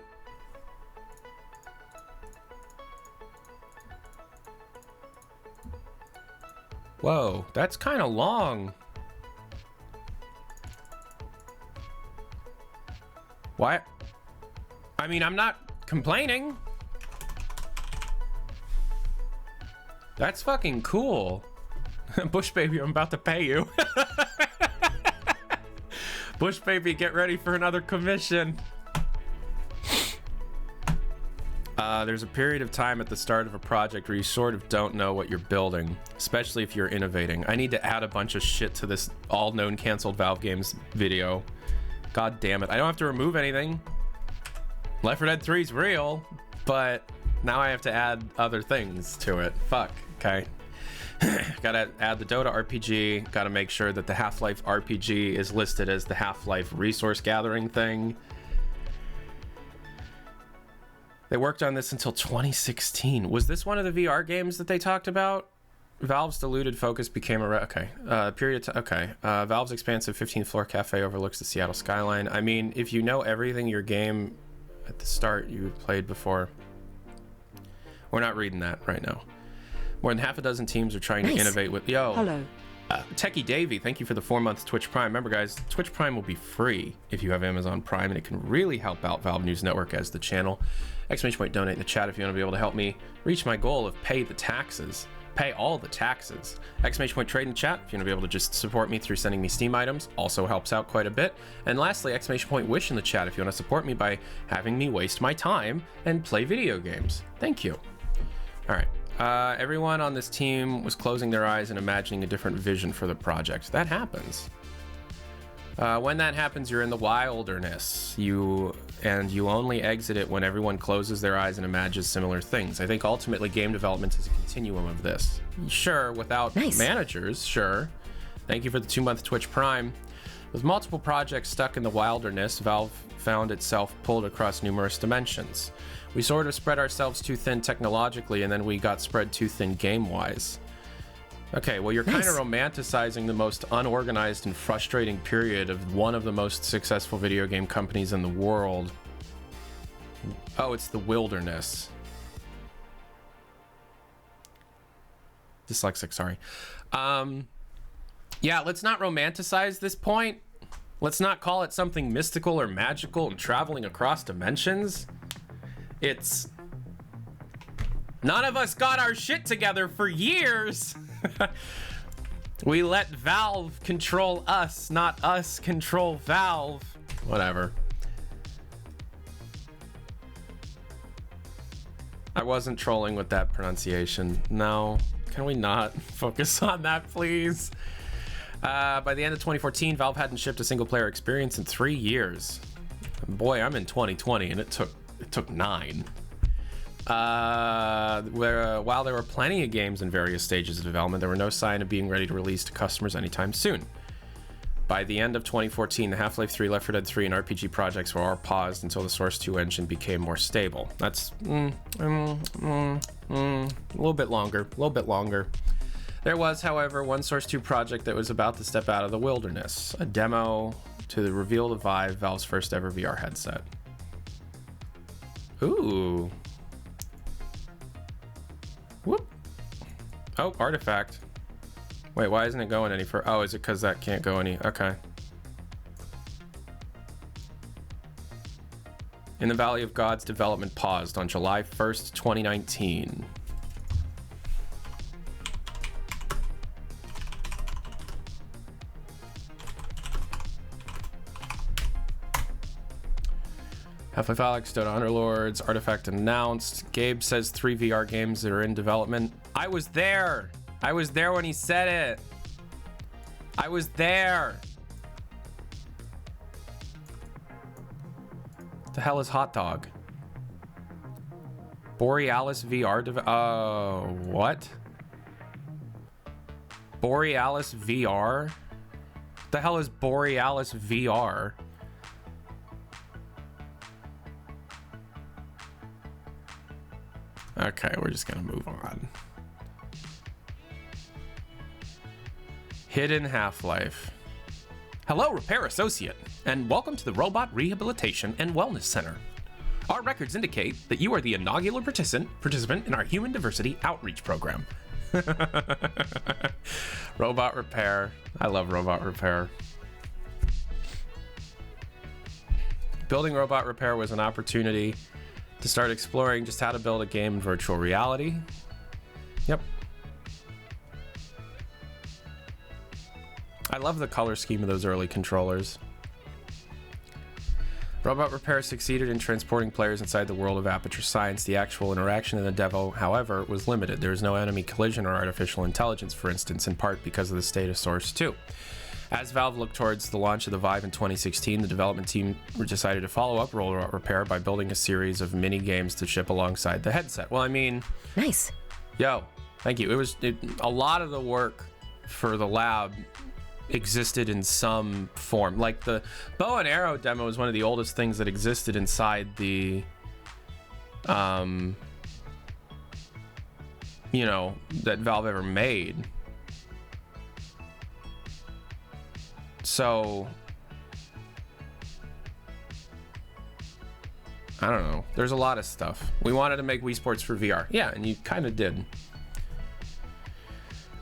Whoa, that's kind of long. What? I mean, I'm not complaining. That's fucking cool. Bush Baby, I'm about to pay you. Bush Baby, get ready for another commission. There's a period of time at the start of a project where you sort of don't know what you're building, especially if you're innovating. I need to add a bunch of shit to this all known canceled Valve games video. God damn it. I don't have to remove anything. Left 4 Dead 3 is real, but now I have to add other things to it. Fuck. Okay. Gotta add the Dota RPG. Gotta make sure that the Half-Life RPG is listed as the Half-Life resource gathering thing. They worked on this until 2016. Was this one of the VR games that they talked about? Valve's diluted focus became Valve's expansive 15th floor cafe overlooks the Seattle skyline. I mean, if you know everything your game at the start you played before. We're not reading that right now. More than half a dozen teams are trying to innovate with... Yo. Hello. Techie Davey, thank you for the 4 months Twitch Prime. Remember, guys, Twitch Prime will be free if you have Amazon Prime, and it can really help out Valve News Network as the channel. Exclamation point donate in the chat if you want to be able to help me reach my goal of pay all the taxes. Exclamation point trade in chat if you want to be able to just support me through sending me Steam items. Also helps out quite a bit. And lastly, exclamation point wish in the chat if you want to support me by having me waste my time and play video games. Thank you. All right. Everyone on this team was closing their eyes and imagining a different vision for the project. That happens. When that happens, you're in the wilderness. You only exit it when everyone closes their eyes and imagines similar things. I think ultimately game development is a continuum of this. Sure, without managers, sure. Thank you for the 2-month Twitch Prime. With multiple projects stuck in the wilderness, Valve found itself pulled across numerous dimensions. We sort of spread ourselves too thin technologically, and then we got spread too thin game-wise. Okay, well, you're kind of romanticizing the most unorganized and frustrating period of one of the most successful video game companies in the world. Oh, it's the wilderness. Dyslexic, sorry. Yeah, let's not romanticize this point. Let's not call it something mystical or magical and traveling across dimensions. It's... None of us got our shit together for years. We let Valve control us, not us control Valve. Whatever. I wasn't trolling with that pronunciation. No. Can we not focus on that, please? By the end of 2014, Valve hadn't shipped a single-player experience in 3 years. Boy, I'm in 2020, and it took 9. While there were plenty of games in various stages of development, there were no sign of being ready to release to customers anytime soon. By the end of 2014, the Half-Life 3, Left 4 Dead 3, and RPG projects were all paused until the Source 2 engine became more stable. That's a little bit longer. There was, however, one Source 2 project that was about to step out of the wilderness, a demo to reveal the Vive, Valve's first ever VR headset. Ooh. Whoop. Oh, artifact. Wait, why isn't it going any further? Oh, is it because that can't go any? Okay. In the Valley of Gods, development paused on July 1st, 2019. Half-Life Alyx, Dota Underlords, Artifact announced. Gabe says 3 VR games that are in development. I was there. I was there when he said it. I was there. What the hell is hot dog? Borealis VR what? Borealis VR? What the hell is Borealis VR? Okay, we're just gonna move on. Hidden Half-Life. Hello, Repair Associate, and welcome to the Robot Rehabilitation and Wellness Center. Our records indicate that you are the inaugural participant in our Human Diversity Outreach Program. Robot Repair. I love Robot Repair. Building Robot Repair was an opportunity to start exploring just how to build a game in virtual reality. Yep. I love the color scheme of those early controllers. Robot Repair succeeded in transporting players inside the world of Aperture Science. The actual interaction in the demo, however, was limited. There was no enemy collision or artificial intelligence, for instance, in part because of the state of Source 2. As Valve looked towards the launch of the Vive in 2016, the development team decided to follow up Robot Repair by building a series of mini games to ship alongside the headset. Well, I mean... Nice. Yo, thank you. A lot of the work for the lab existed in some form. Like the bow and arrow demo is one of the oldest things that existed inside the that Valve ever made. So I don't know, there's a lot of stuff. We wanted to make Wii Sports for VR, yeah, and you kind of did.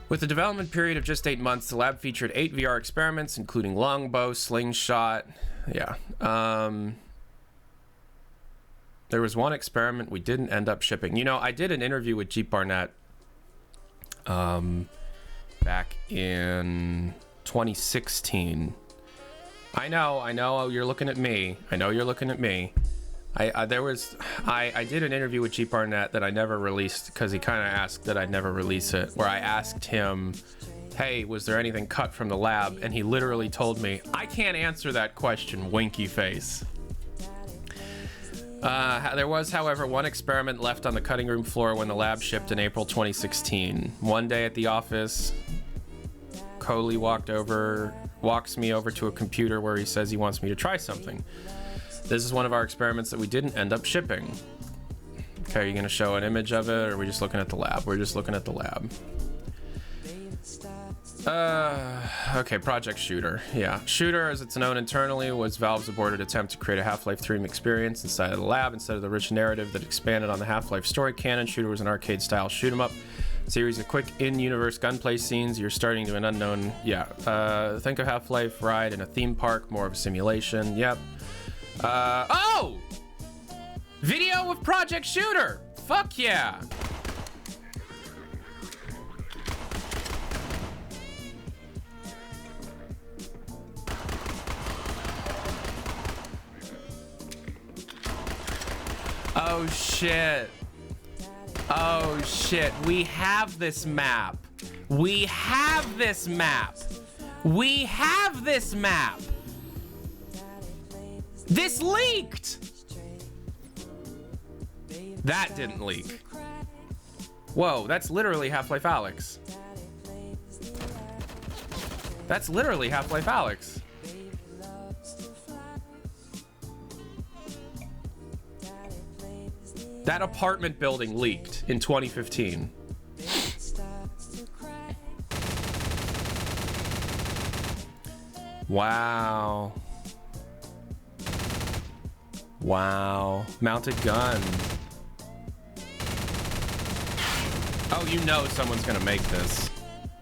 With the development period of just 8 months, the lab featured 8 VR experiments, including longbow, slingshot. Yeah. There was one experiment we didn't end up shipping. You know, I did an interview with Jeep Barnett back in 2016. I know, you're looking at me. I know you're looking at me. I did an interview with Jeep Barnett that I never released because he kind of asked that I'd never release it, where I asked him, hey, was there anything cut from the lab? And he literally told me, I can't answer that question, winky face. There was, however, one experiment left on the cutting room floor when the lab shipped in April 2016. One day at the office, Coley walks me over to a computer where he says he wants me to try something. This is one of our experiments that we didn't end up shipping. Okay, are you gonna show an image of it, or are we just looking at the lab? We're just looking at the lab. Okay, Project Shooter. Yeah, Shooter, as it's known internally, was Valve's aborted attempt to create a Half-Life 3 experience inside of the lab. Instead of the rich narrative that expanded on the Half-Life story canon, Shooter was an arcade-style shoot-'em-up series of quick in-universe gunplay scenes. You're starting to an unknown... Yeah, think of Half-Life ride in a theme park, more of a simulation. Yep. Oh! Video of Project Shooter! Fuck yeah! Oh shit. Oh shit. We have this map. We have this map. We have this map. This leaked! That didn't leak. Whoa, that's literally Half-Life Alyx. That's literally Half-Life Alyx. That apartment building leaked in 2015. Wow. Wow. Mounted gun. Oh, you know someone's gonna make this.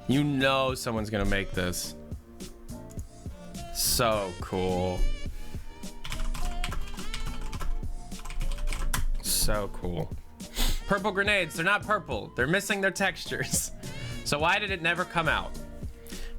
You know someone's gonna make this. So cool. So cool. Purple grenades, they're not purple. They're missing their textures. So why did it never come out?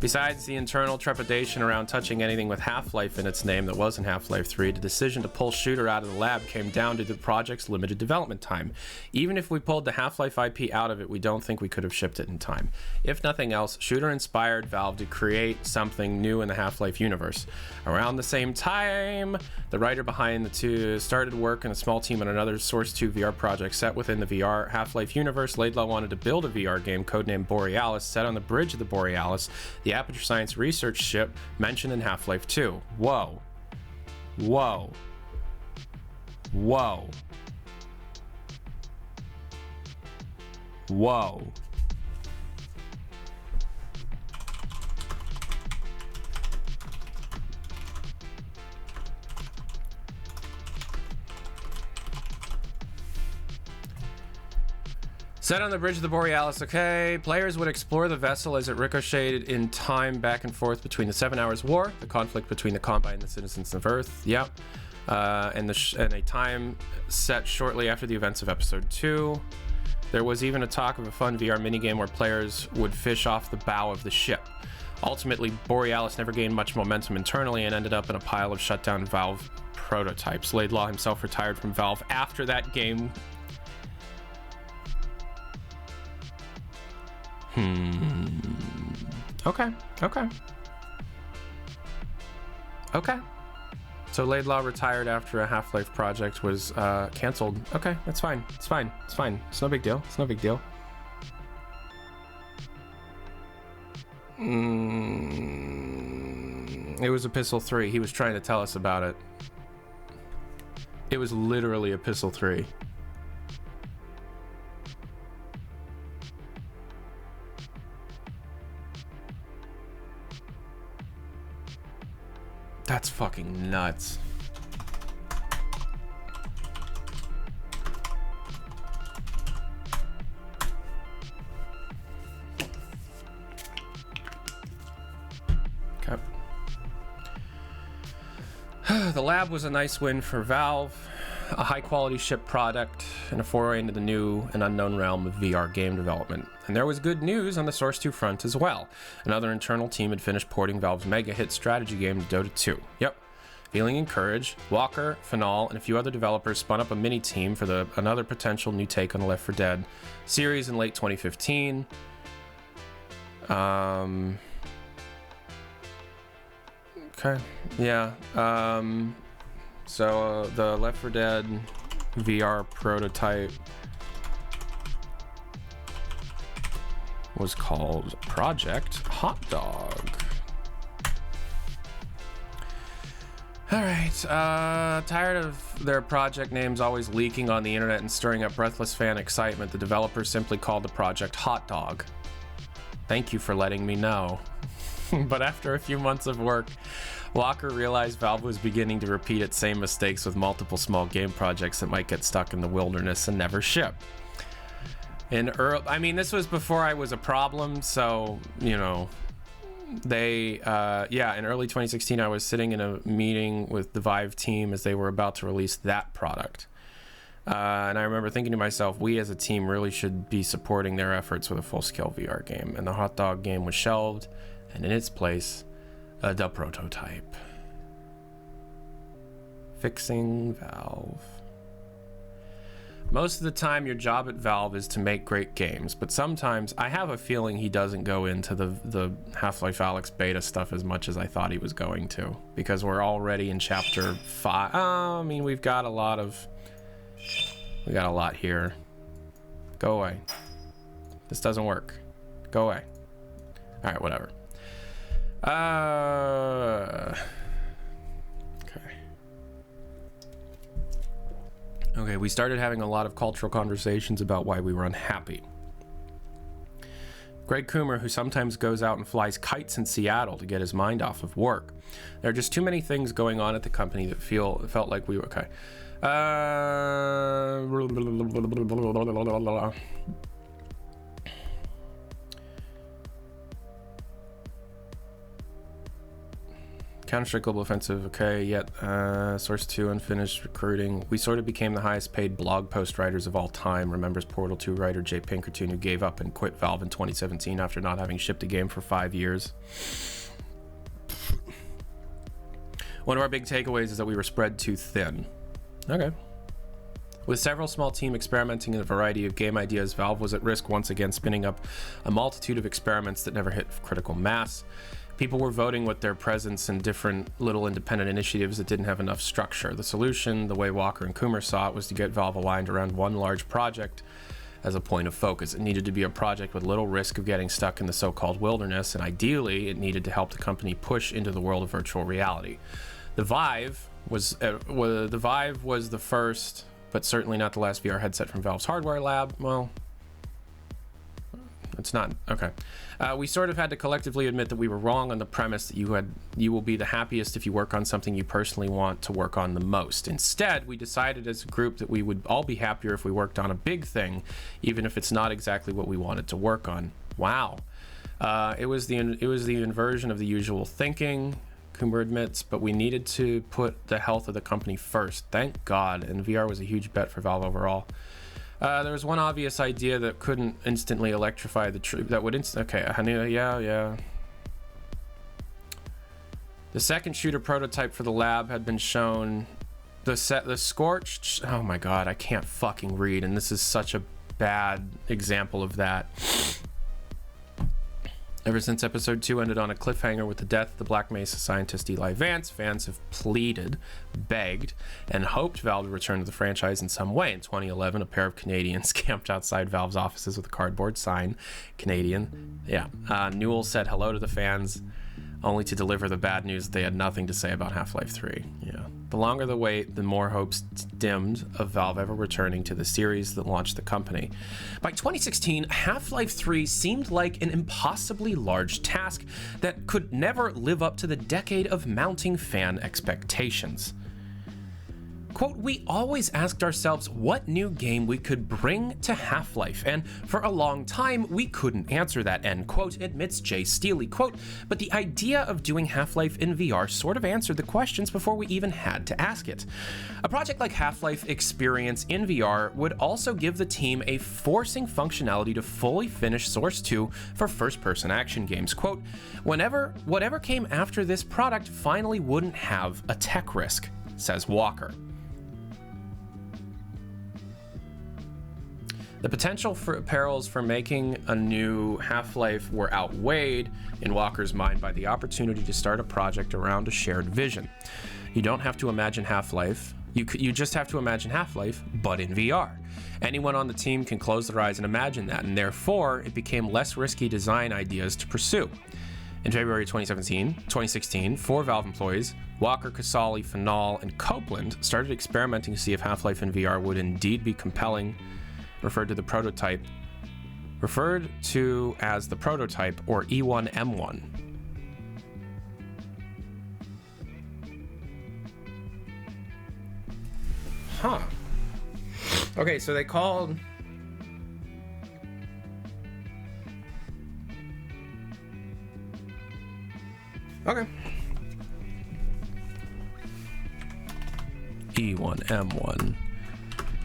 Besides the internal trepidation around touching anything with Half-Life in its name that wasn't Half-Life 3, the decision to pull Shooter out of the lab came down to the project's limited development time. Even if we pulled the Half-Life IP out of it, we don't think we could have shipped it in time. If nothing else, Shooter inspired Valve to create something new in the Half-Life universe. Around the same time, the writer behind the two started work in a small team on another Source 2 VR project set within the VR Half-Life universe. Laidlaw wanted to build a VR game codenamed Borealis set on the bridge of the Borealis, the Aperture Science research ship mentioned in Half-Life 2. Whoa. Whoa. Whoa. Whoa. Set on the bridge of the Borealis, okay. Players would explore the vessel as it ricocheted in time back and forth between the 7 Hours War, the conflict between the Combine and the citizens of Earth, yep. And a time set shortly after the events of Episode 2. There was even a talk of a fun VR minigame where players would fish off the bow of the ship. Ultimately, Borealis never gained much momentum internally and ended up in a pile of shutdown Valve prototypes. Laidlaw himself retired from Valve after that game. Okay. So Laidlaw retired after a Half-Life project was canceled. Okay, that's fine. It's fine. It's no big deal. It was Epistle 3. He was trying to tell us about it. It was literally Epistle 3. That's fucking nuts. Okay. The lab was a nice win for Valve, a high-quality ship product, and a foray into the new and unknown realm of VR game development. And there was good news on the Source 2 front as well. Another internal team had finished porting Valve's mega-hit strategy game to Dota 2. Yep. Feeling encouraged, Walker, Fanal, and a few other developers spun up a mini-team for another potential new take on the Left 4 Dead series in late 2015. Okay, yeah. So the Left 4 Dead VR prototype was called Project Hot Dog. All right, tired of their project names always leaking on the internet and stirring up breathless fan excitement, the developers simply called the project Hot Dog. Thank you for letting me know. But after a few months of work, Walker realized Valve was beginning to repeat its same mistakes with multiple small game projects that might get stuck in the wilderness and never ship. This was before I was a problem, so, you know, in early 2016, I was sitting in a meeting with the Vive team as they were about to release that product. And I remember thinking to myself, we as a team really should be supporting their efforts with a full-scale VR game. And the Hot Dog game was shelved, and in its place, the prototype. Fixing Valve. Most of the time, your job at Valve is to make great games, but sometimes I have a feeling he doesn't go into the Half-Life Alyx beta stuff as much as I thought he was going to, because we're already in chapter 5. We've got a lot of We got a lot here. Go away. This doesn't work. Go away. All right, whatever. Okay. Okay, we started having a lot of cultural conversations about why we were unhappy. Greg Coomer, who sometimes goes out and flies kites in Seattle to get his mind off of work. There are just too many things going on at the company that felt like we were okay. Counter-Strike Global Offensive, okay, yet Source 2 unfinished recruiting. We sort of became the highest paid blog post writers of all time. Remembers Portal 2 writer Jay Pinkerton, who gave up and quit Valve in 2017 after not having shipped a game for 5 years. One of our big takeaways is that we were spread too thin. Okay. With several small teams experimenting in a variety of game ideas, Valve was at risk once again spinning up a multitude of experiments that never hit critical mass. People were voting with their presence in different little independent initiatives that didn't have enough structure. The solution, the way Walker and Coomer saw it, was to get Valve aligned around one large project as a point of focus. It needed to be a project with little risk of getting stuck in the so-called wilderness, and ideally, it needed to help the company push into the world of virtual reality. The Vive was the first, but certainly not the last VR headset from Valve's hardware lab. Well, it's not. Okay. We sort of had to collectively admit that we were wrong on the premise that you will be the happiest if you work on something you personally want to work on the most. Instead, we decided as a group that we would all be happier if we worked on a big thing, even if it's not exactly what we wanted to work on. Wow. It was the inversion of the usual thinking, Coomer admits, but we needed to put the health of the company first. Thank God. And VR was a huge bet for Valve overall. There was one obvious idea that couldn't instantly electrify the troop. That would okay, yeah. The second shooter prototype for the lab had been shown. The Scorched. Oh my God, I can't fucking read, and this is such a bad example of that. Ever since episode 2 ended on a cliffhanger with the death of the Black Mesa scientist Eli Vance, fans have pleaded, begged, and hoped Valve to return to the franchise in some way. In 2011, a pair of Canadians camped outside Valve's offices with a cardboard sign, Canadian. Yeah. Newell said hello to the fans, only to deliver the bad news that they had nothing to say about Half-Life 3. Yeah. The longer the wait, the more hopes dimmed of Valve ever returning to the series that launched the company. By 2016, Half-Life 3 seemed like an impossibly large task that could never live up to the decade of mounting fan expectations. Quote, we always asked ourselves what new game we could bring to Half-Life, and for a long time, we couldn't answer that, end quote, admits Jay Steely, quote, but the idea of doing Half-Life in VR sort of answered the questions before we even had to ask it. A project like Half-Life Experience in VR would also give the team a forcing functionality to fully finish Source 2 for first-person action games, quote, whatever came after this product finally wouldn't have a tech risk, says Walker. The potential perils for making a new Half-Life were outweighed in Walker's mind by the opportunity to start a project around a shared vision. You don't have to imagine Half-Life. You just have to imagine Half-Life, but in VR. Anyone on the team can close their eyes and imagine that, and therefore it became less risky design ideas to pursue. In February 2016, 4 Valve employees, Walker, Casali, Fanal, and Copeland, started experimenting to see if Half-Life in VR would indeed be compelling, referred to as the prototype, or E1M1. Huh. Okay, so they called... Okay. E1M1.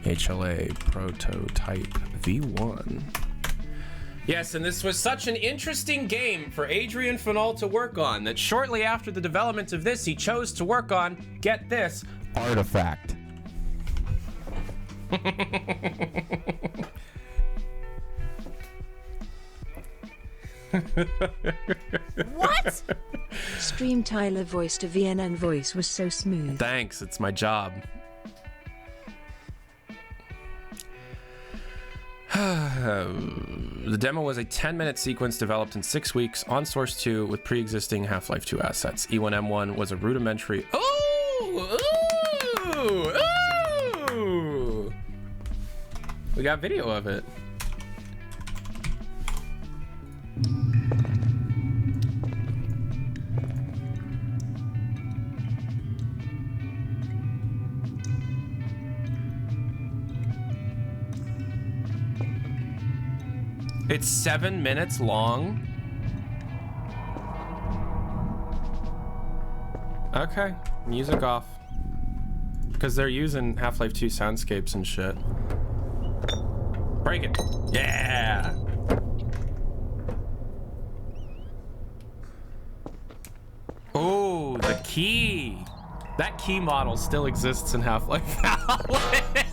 HLA prototype V1. Yes, and this was such an interesting game for Adrian Fanal to work on that shortly after the development of this, he chose to work on, get this, Artifact. What? Stream Tyler voice to VNN voice was so smooth. Thanks, it's my job. The demo was a 10-minute sequence developed in 6 weeks on Source 2 with pre-existing Half-Life 2 assets. E1M1 was a rudimentary... Ooh! Ooh! Ooh! We got video of it. It's 7 minutes long. Okay, music off. Because they're using Half-Life 2 soundscapes and shit. Break it. Yeah! Oh, the key. That key model still exists in Half-Life Alyx.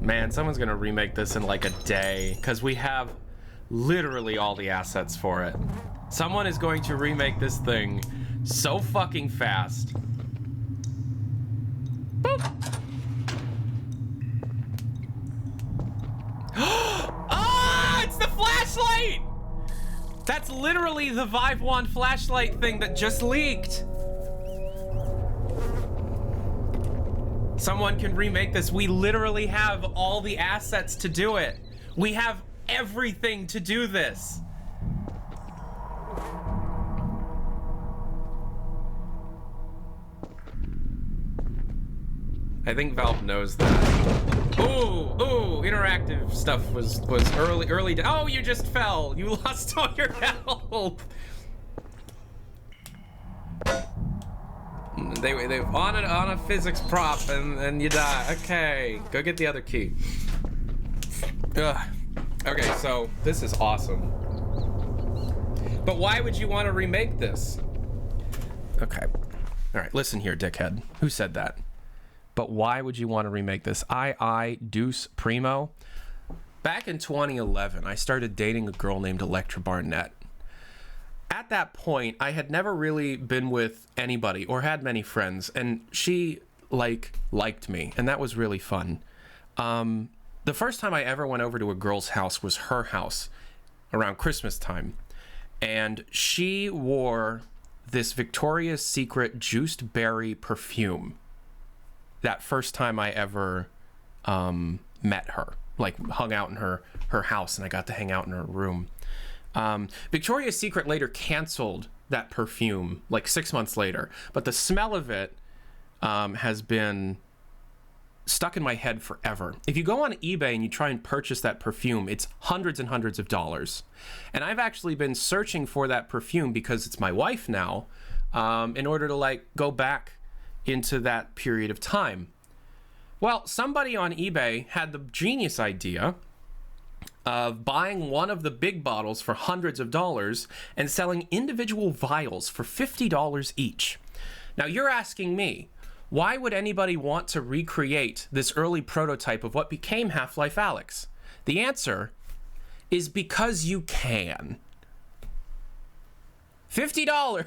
Man, someone's gonna remake this in like a day because we have literally all the assets for it. Someone is going to remake this thing so fucking fast. Boop. Ah, it's the flashlight! That's literally the Vive Wand flashlight thing that just leaked. Someone can remake this. We literally have all the assets to do it. We have everything to do this. I think Valve knows that. Ooh, interactive stuff was early. Oh, you just fell. You lost all your health. They on a physics prop and you die. Okay, go get the other key. Ugh. Okay, so this is awesome. But why would you want to remake this? Okay. All right, listen here, dickhead. Who said that? But why would you want to remake this? Deuce Primo. Back in 2011, I started dating a girl named Electra Barnett. At that point, I had never really been with anybody or had many friends, and she liked me, and that was really fun. The first time I ever went over to a girl's house was her house around Christmas time, and she wore this Victoria's Secret juiced berry perfume. That first time I ever met her, like hung out in her house, and I got to hang out in her room. Victoria's Secret later canceled that perfume like 6 months later, but the smell of it has been stuck in my head forever. If you go on eBay and you try and purchase that perfume, it's hundreds and hundreds of dollars. And I've actually been searching for that perfume because it's my wife now, in order to like go back into that period of time. Well, somebody on eBay had the genius idea of buying one of the big bottles for hundreds of dollars and selling individual vials for $50 each. Now you're asking me, why would anybody want to recreate this early prototype of what became Half-Life Alyx? The answer is because you can. $50.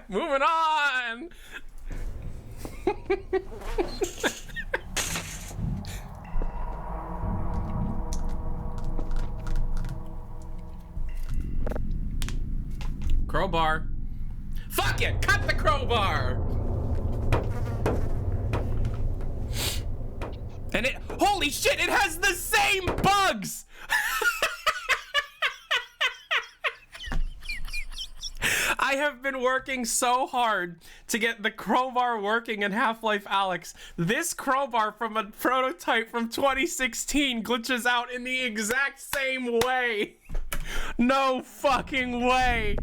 Moving on. Crowbar. Fuck it! Cut the crowbar! And it... Holy shit! It has the same bugs! I have been working so hard to get the crowbar working in Half-Life Alyx. This crowbar from a prototype from 2016 glitches out in the exact same way. No fucking way.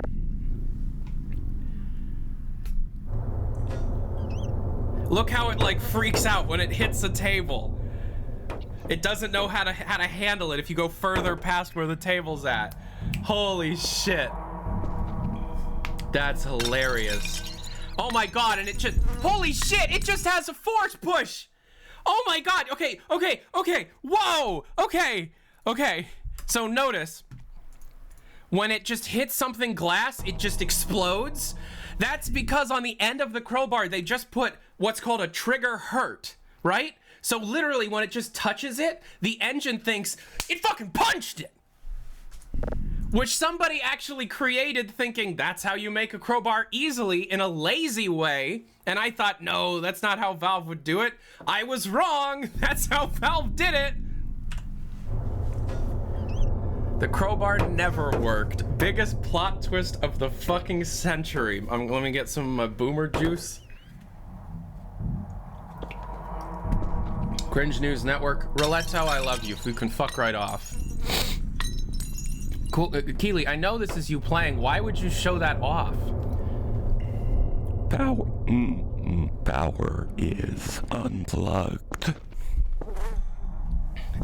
Look how it like freaks out when it hits the table. It doesn't know how to handle it if you go further past where the table's at. Holy shit. That's hilarious. Oh my god, and it just... Holy shit, it just has a force push! Oh my god, okay. Whoa! Okay. So notice, when it just hits something glass, it just explodes. That's because on the end of the crowbar, they just put what's called a trigger hurt, right? So literally when it just touches it, the engine thinks it fucking punched it. Which somebody actually created thinking that's how you make a crowbar easily in a lazy way. And I thought, no, that's not how Valve would do it. I was wrong. That's how Valve did it. The crowbar never worked. Biggest plot twist of the fucking century. Let me get some boomer juice. Cringe News Network. Roletto, I love you. If we can fuck right off. Cool, Keely, I know this is you playing. Why would you show that off? Power is unplugged.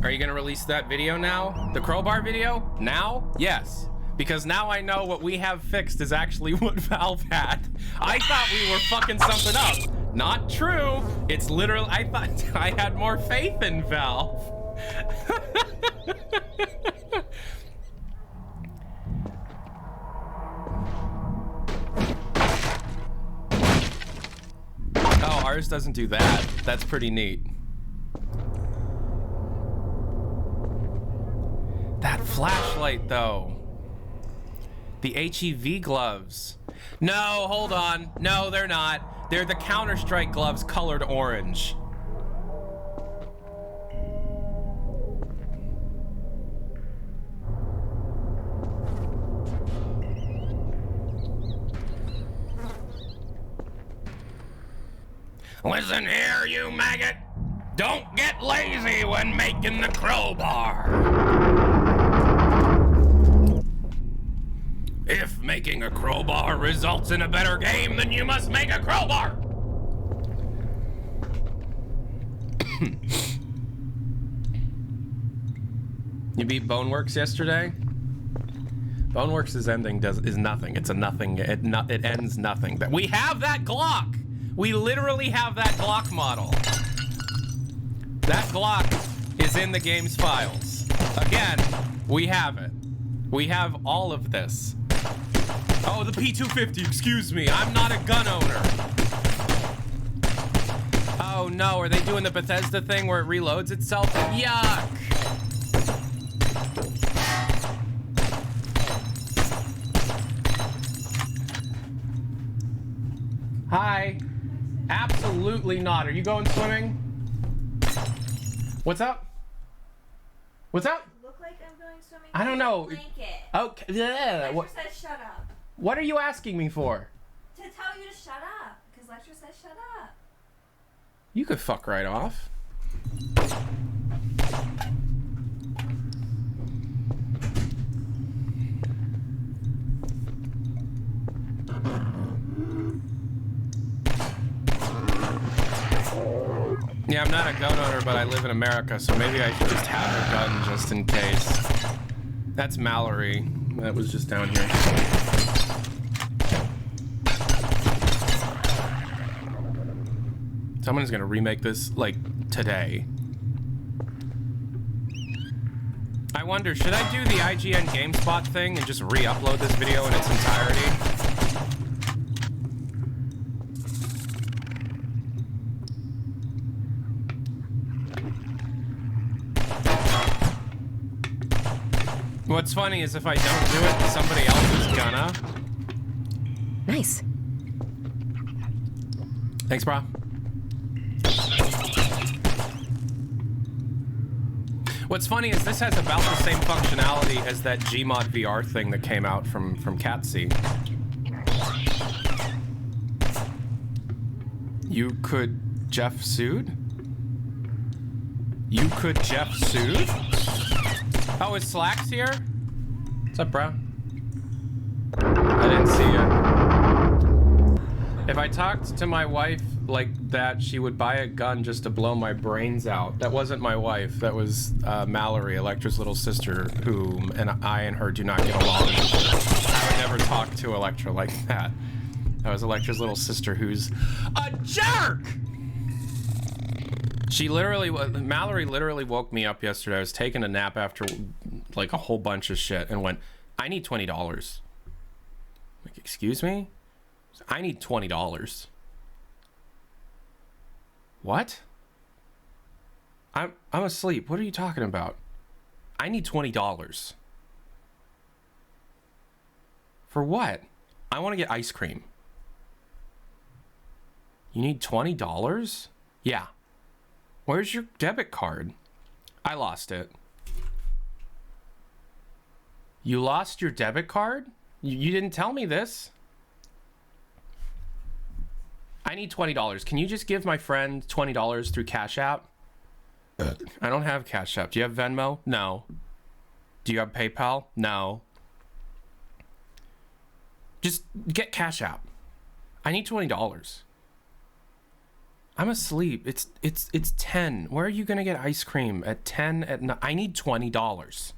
Are you gonna release that video now? The crowbar video? Now? Yes. Because now I know what we have fixed is actually what Valve had. I thought we were fucking something up. Not true. It's literally, I thought I had more faith in Valve. Oh, ours doesn't do that. That's pretty neat. That flashlight, though. The HEV gloves. No, hold on. No, they're not. They're the Counter-Strike gloves colored orange. Listen here, you maggot. Don't get lazy when making the crowbar. If making a crowbar results in a better game, then you must make a crowbar. You beat Boneworks yesterday? Boneworks' ending is nothing. It's a nothing. It ends nothing. But we have that Glock. We literally have that Glock model. That Glock is in the game's files. Again, we have it. We have all of this. Oh, the P250, excuse me. I'm not a gun owner. Oh no, are they doing the Bethesda thing where it reloads itself? Yuck. Hi. Absolutely not. Are you going swimming? What's up? What's up? Look like I'm going swimming. I don't know. Blanket. Okay. Yeah. Lecture says shut up. What are you asking me for? To tell you to shut up, because lecture says shut up. You could fuck right off. Yeah, I'm not a gun owner, but I live in America, so maybe I should just have a gun just in case. That's Mallory. That was just down here. Someone's gonna remake this, like, today. I wonder, should I do the IGN GameSpot thing and just re-upload this video in its entirety? What's funny is if I don't do it, somebody else is gonna. Nice. Thanks, bro. What's funny is this has about the same functionality as that Gmod VR thing that came out from Catsy. You could Jeff Sued? You could Jeff Sued? Oh, is Slacks here? What's up, bro? I didn't see you. If I talked to my wife like that, she would buy a gun just to blow my brains out. That wasn't my wife. That was Mallory, Electra's little sister, whom I and her do not get along. I would never talk to Electra like that. That was Electra's little sister, who's a jerk! Mallory literally woke me up yesterday. I was taking a nap after like a whole bunch of shit and went, I need $20. Like, excuse me? I need $20. What? I'm asleep. What are you talking about? I need $20. For what? I want to get ice cream. You need $20? Yeah. Where's your debit card? I lost it. You lost your debit card? You didn't tell me this. I need $20. Can you just give my friend $20 through Cash App? I don't have Cash App. Do you have Venmo? No. Do you have PayPal? No. Just get Cash App. I need $20. I'm asleep. It's 10. Where are you gonna get ice cream at 10 at night? I need $20.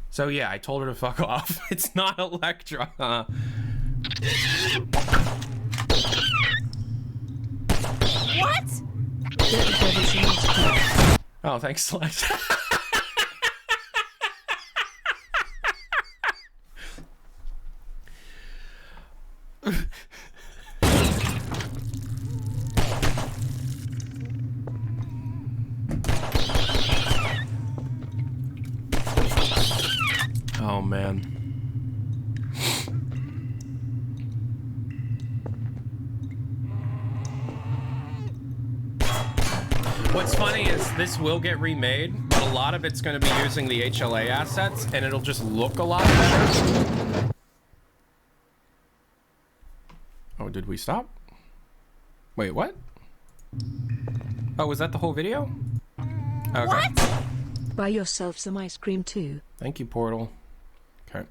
So yeah, I told her to fuck off. It's not Electra. What? Oh, thanks, Select. Oh, man. What's funny is this will get remade, but a lot of it's going to be using the HLA assets, and it'll just look a lot better. Oh, did we stop? Wait, what? Oh, was that the whole video? Okay. What? Buy yourself some ice cream too. Thank you, Portal. Okay.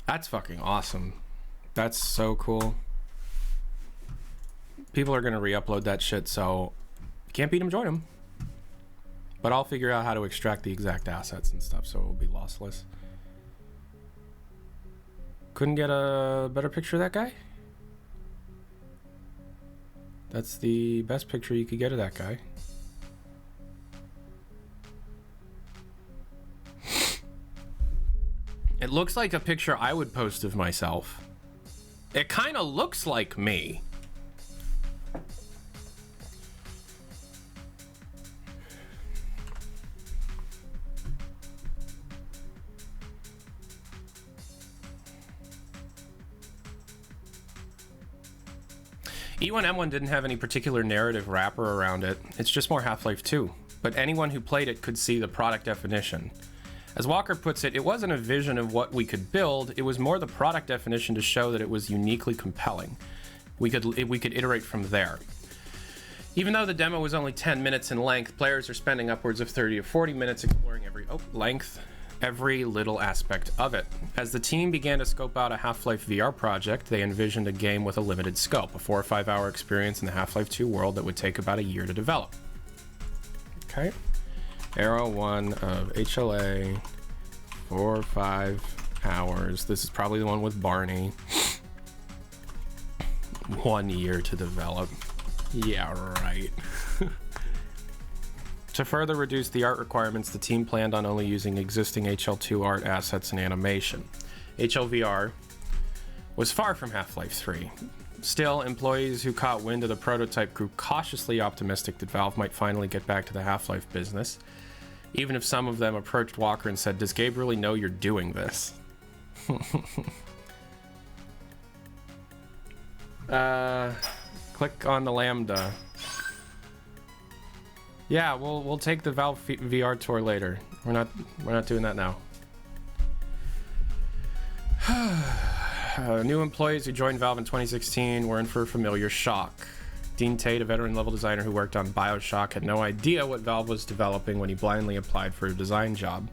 That's fucking awesome. That's so cool. People are gonna re-upload that shit, so you can't beat them, join them. But I'll figure out how to extract the exact assets and stuff, so it will be lossless. Couldn't get a better picture of that guy? That's the best picture you could get of that guy. It looks like a picture I would post of myself. It kind of looks like me. E1M1 didn't have any particular narrative wrapper around it. It's just more Half-Life 2. But anyone who played it could see the product definition. As Walker puts it, it wasn't a vision of what we could build, it was more the product definition to show that it was uniquely compelling. We could iterate from there. Even though the demo was only 10 minutes in length, players are spending upwards of 30 to 40 minutes exploring every little aspect of it. As the team began to scope out a Half-Life VR project, they envisioned a game with a limited scope, a 4 or 5 hour experience in the Half-Life 2 world that would take about a year to develop. Okay. Arrow 1 of HLA, 4 or 5 hours. This is probably the one with Barney. 1 year to develop. Yeah, right. To further reduce the art requirements, the team planned on only using existing HL2 art assets and animation. HLVR was far from Half-Life 3. Still, employees who caught wind of the prototype grew cautiously optimistic that Valve might finally get back to the Half-Life business, even if some of them approached Walker and said, "Does Gabe really know you're doing this?" Click on the Lambda. Yeah, we'll take the Valve VR tour later. We're not doing that now. New employees who joined Valve in 2016 were in for a familiar shock. Dean Tate, a veteran level designer who worked on BioShock, had no idea what Valve was developing when he blindly applied for a design job.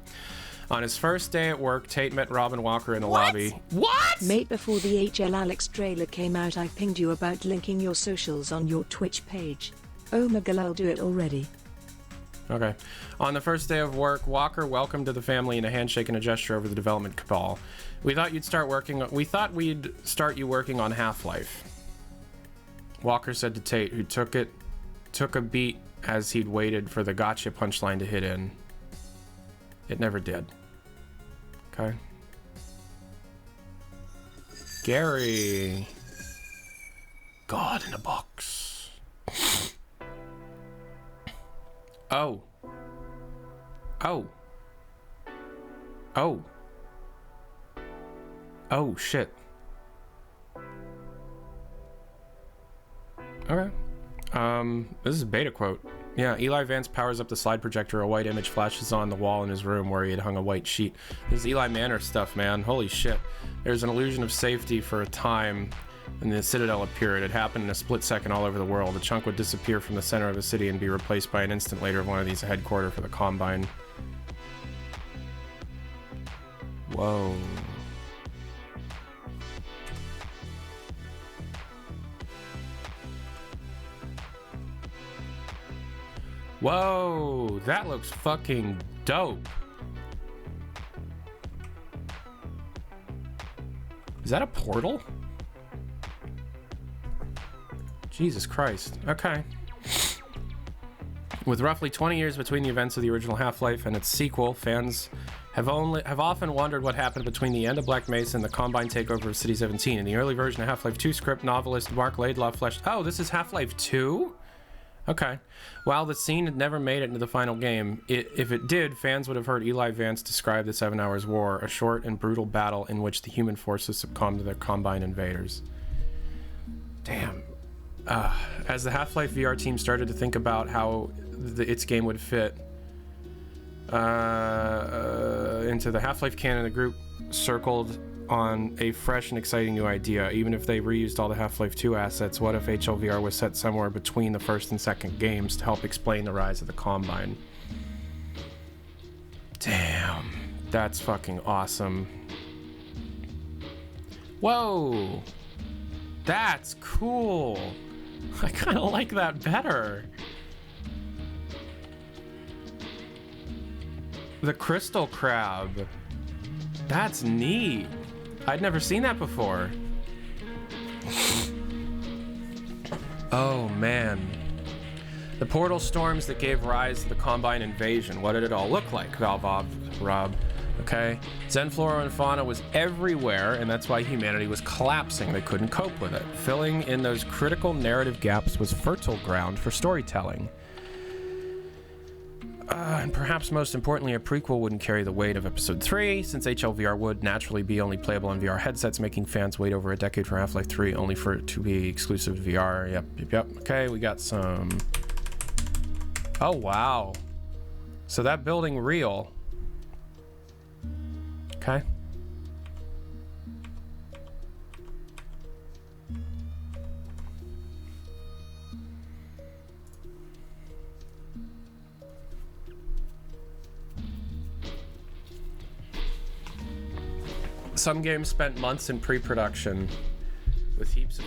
On his first day at work, Tate met Robin Walker in a lobby. What? Mate, before the HL Alyx trailer came out, I pinged you about linking your socials on your Twitch page. Oh my god, I'll do it already. Okay. On the first day of work, Walker welcomed to the family in a handshake and a gesture over the development cabal. We thought we'd start you working on Half-Life. Walker said to Tate, who took a beat as he'd waited for the gotcha punchline to hit in. It never did. Okay. Gary. God in a box. Oh. Oh. Oh. Oh, shit. Okay. This is a beta quote. Yeah, Eli Vance powers up the slide projector. A white image flashes on the wall in his room where he had hung a white sheet. This is Eli Manor stuff, man. Holy shit. There's an illusion of safety for a time, and the Citadel appeared. It happened in a split second all over the world. A chunk would disappear from the center of the city and be replaced by an instant later of one of these headquarters for the Combine. Whoa. Whoa, that looks fucking dope. Is that a portal? Jesus Christ. Okay. With roughly 20 years between the events of the original Half-Life and its sequel, fans have often wondered what happened between the end of Black Mesa and the Combine takeover of City 17. In the early version of Half-Life 2 script, novelist Mark Laidlaw fleshed... Oh, this is Half-Life 2? Okay. While the scene had never made it into the final game, if it did, fans would have heard Eli Vance describe the 7 Hours War, a short and brutal battle in which the human forces succumbed to the Combine invaders. Damn. As the Half-Life VR team started to think about how its game would fit into the Half-Life canon, the group circled on a fresh and exciting new idea. Even if they reused all the Half-Life 2 assets, what if HLVR was set somewhere between the first and second games to help explain the rise of the Combine? Damn, that's fucking awesome. Whoa, that's cool. I kind of like that better. The crystal crab. That's neat. I'd never seen that before. Oh, man. The portal storms that gave rise to the Combine invasion. What did it all look like? Rob. Okay. Zen flora and fauna was everywhere, and that's why humanity was collapsing. They couldn't cope with it. Filling in those critical narrative gaps was fertile ground for storytelling. And perhaps most importantly, a prequel wouldn't carry the weight of Episode 3, since HLVR would naturally be only playable on VR headsets, making fans wait over a decade for Half-Life 3, only for it to be exclusive to VR. Yep. Okay, we got some... Oh, wow. So that building real. Okay. Some games spent months in pre-production with heaps of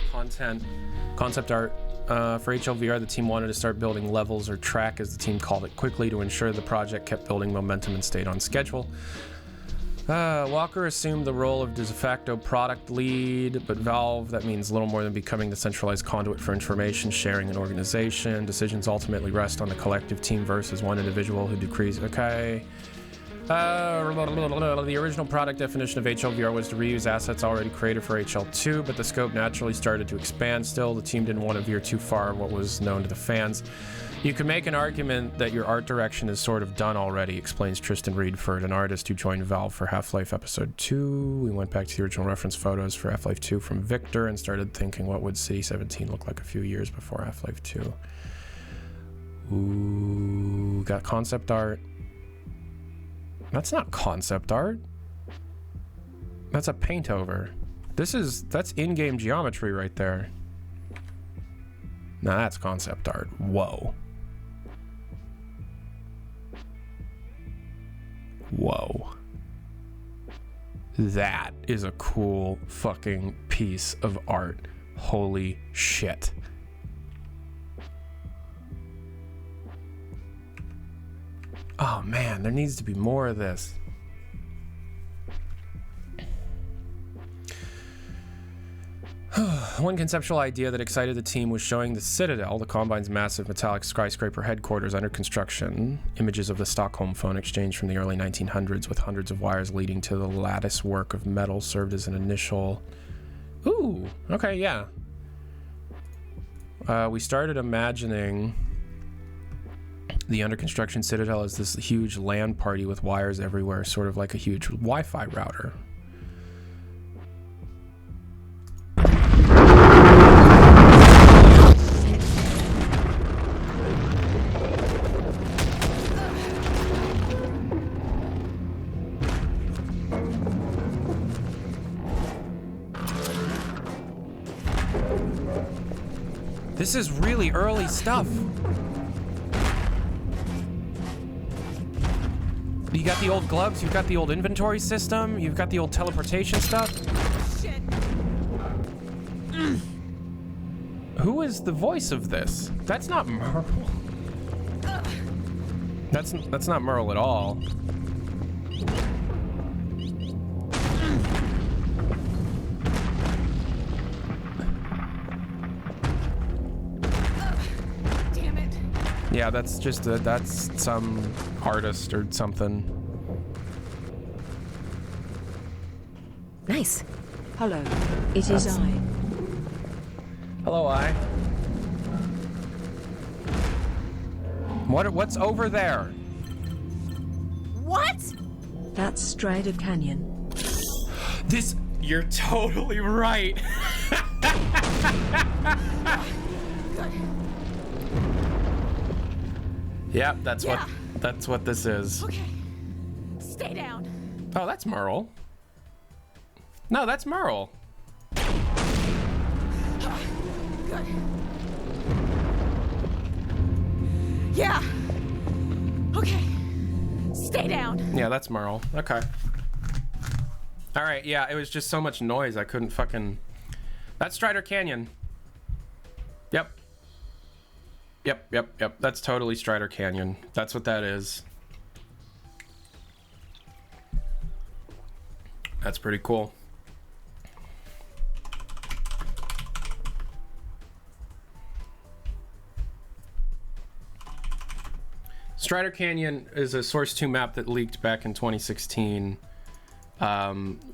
concept art. For HLVR, the team wanted to start building levels, or track as the team called it, quickly to ensure the project kept building momentum and stayed on schedule. Walker assumed the role of de facto product lead, but Valve, that means little more than becoming the centralized conduit for information sharing and organization. Decisions ultimately rest on the collective team versus one individual who decrees. Okay. The original product definition of HLVR was to reuse assets already created for HL2, but the scope naturally started to expand still. The team didn't want to veer too far what was known to the fans. You can make an argument that your art direction is sort of done already, explains Tristan Reedford, an artist who joined Valve for Half-Life Episode 2. We went back to the original reference photos for Half-Life 2 from Victor and started thinking, what would City 17 look like a few years before Half-Life 2? Ooh, got concept art. That's not concept art. That's a paint over. That's in-game geometry right there. Now that's concept art. Whoa. Whoa. That is a cool fucking piece of art. Holy shit. Oh man, there needs to be more of this. One conceptual idea that excited the team was showing the Citadel, the Combine's massive metallic skyscraper headquarters under construction. Images of the Stockholm phone exchange from the early 1900s with hundreds of wires leading to the lattice work of metal served as an initial... Ooh, okay, yeah. We started imagining the under construction Citadel as this huge LAN party with wires everywhere, sort of like a huge Wi-Fi router. This is really early stuff. You got the old gloves, you've got the old inventory system, you've got the old teleportation stuff. Shit. Who is the voice of this? That's not Merle. That's not Merle at all. Damn it. Yeah, that's just that's some artist or something. Nice. Hello, it is I. Hello, I. What's over there? What? That's Strider Canyon. This, you're totally right. Good. Yep, that's Yeah. what this is. Okay. Stay down. Oh, that's Merle. No, that's Merle. Good. Yeah. Okay. Stay down. Yeah, that's Merle. Okay. All right, yeah, it was just so much noise I couldn't fucking... That's Strider Canyon. Yep. Yep. That's totally Strider Canyon. That's what that is. That's pretty cool. Strider Canyon is a Source 2 map that leaked back in 2016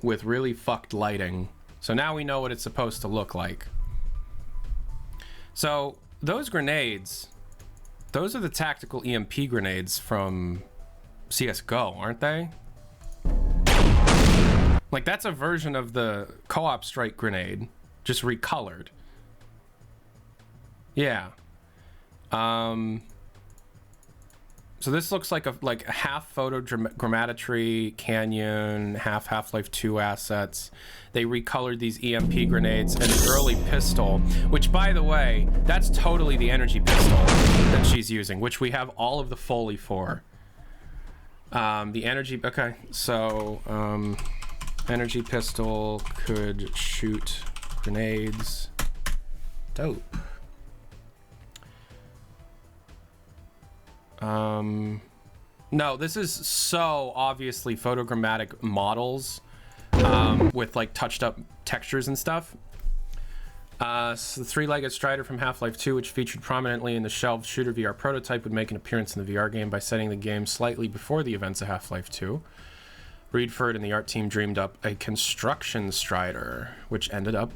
with really fucked lighting. So now we know what it's supposed to look like. So those grenades, those are the tactical EMP grenades from CSGO, aren't they? Like, that's a version of the co-op strike grenade, just recolored. Yeah. So this looks like a half photogrammetry Canyon, half Half-Life 2 assets. They recolored these EMP grenades and the early pistol, which, by the way, that's totally the energy pistol that she's using, which we have all of the Foley for. The energy, okay, so energy pistol could shoot grenades. Dope. No, this is so obviously photogrammetric models with like touched up textures and stuff. So the three-legged Strider from Half-Life 2, which featured prominently in the shelved shooter VR prototype, would make an appearance in the VR game by setting the game slightly before the events of Half-Life 2. Reedford and the art team dreamed up a construction Strider, which ended up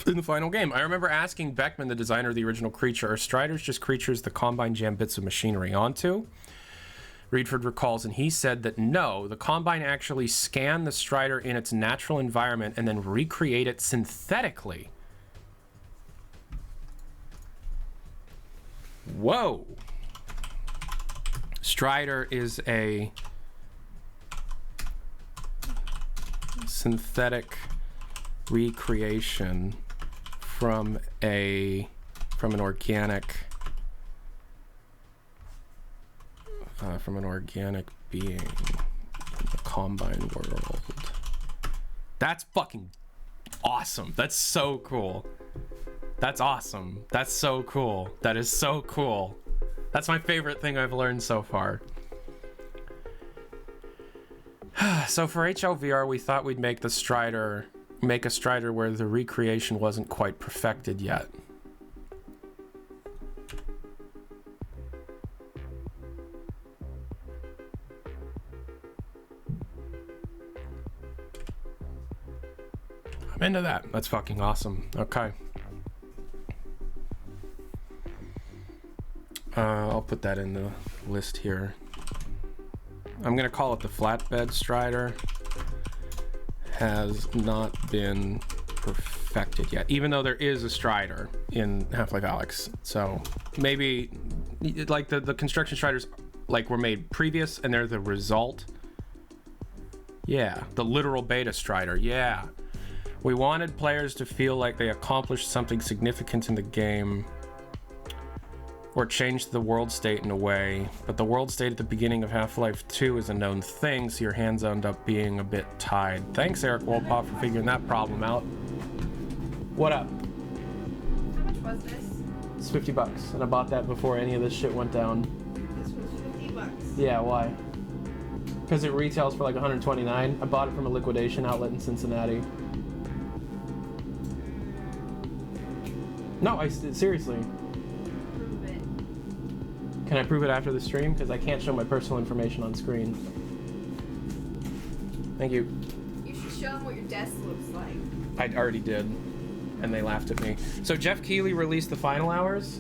in the final game. I remember asking Beckman, the designer of the original creature, are Striders just creatures the Combine jam bits of machinery onto? Reedford recalls, and he said that no, the Combine actually scanned the Strider in its natural environment and then recreate it synthetically. Whoa. Strider is a synthetic recreation from an organic being in the Combine world. That's fucking awesome. That's so cool. That's awesome. That's so cool. That is so cool. That's my favorite thing I've learned so far. So for HLVR, we thought we'd make the Strider make a Strider where the recreation wasn't quite perfected yet. I'm into that. That's fucking awesome. Okay. I'll put that in the list here. I'm gonna call it the flatbed Strider. Has not been perfected yet, even though there is a Strider in Half-Life Alyx. So maybe like the construction Striders like were made previous and they're the result. Yeah, the literal beta Strider. Yeah. We wanted players to feel like they accomplished something significant in the game or changed the world state in a way, but the world state at the beginning of Half-Life 2 is a known thing, so your hands end up being a bit tied. Thanks, Eric Wolpop, for figuring that problem out. What up? How much was this? It's $50, and I bought that before any of this shit went down. This was $50. Yeah, why? Because it retails for like $129. I bought it from a liquidation outlet in Cincinnati. No, seriously. Can I prove it after the stream? Because I can't show my personal information on screen. Thank you. You should show them what your desk looks like. I already did, and they laughed at me. So Jeff Keighley released the final hours,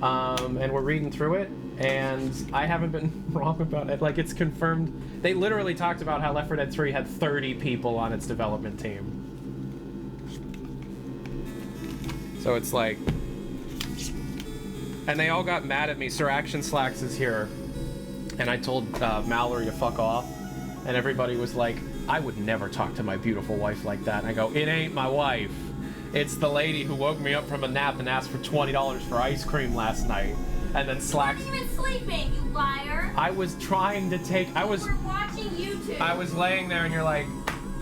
and we're reading through it, and I haven't been wrong about it. Like, it's confirmed. They literally talked about how Left 4 Dead 3 had 30 people on its development team. So it's like... And they all got mad at me. Sir Action Slacks is here. And I told Mallory to fuck off. And everybody was like, I would never talk to my beautiful wife like that. And I go, it ain't my wife. It's the lady who woke me up from a nap and asked for $20 for ice cream last night. And then Slacks... You weren't even sleeping, you liar. I was trying to take... You were watching YouTube. I was laying there and you're like,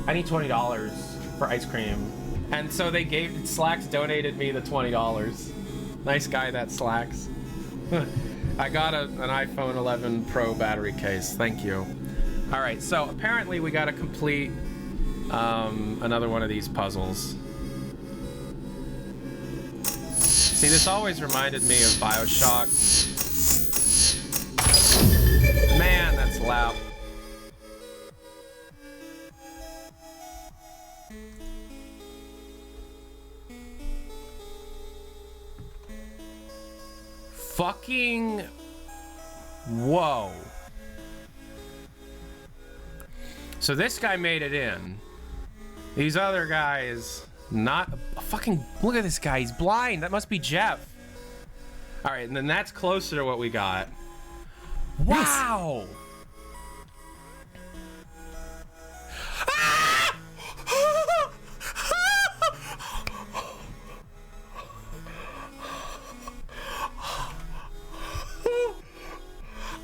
I need $20 for ice cream. And so they gave... Slacks donated me the $20. Nice guy, that Slacks. I got an iPhone 11 Pro battery case. Thank you. All right, so apparently we got to complete another one of these puzzles. See, this always reminded me of BioShock. Man, that's loud. Fucking whoa. So this guy made it in. These other guys not fucking look at this guy, he's blind. That must be Jeff. All right, and then that's closer to what we got. Wow. Ah!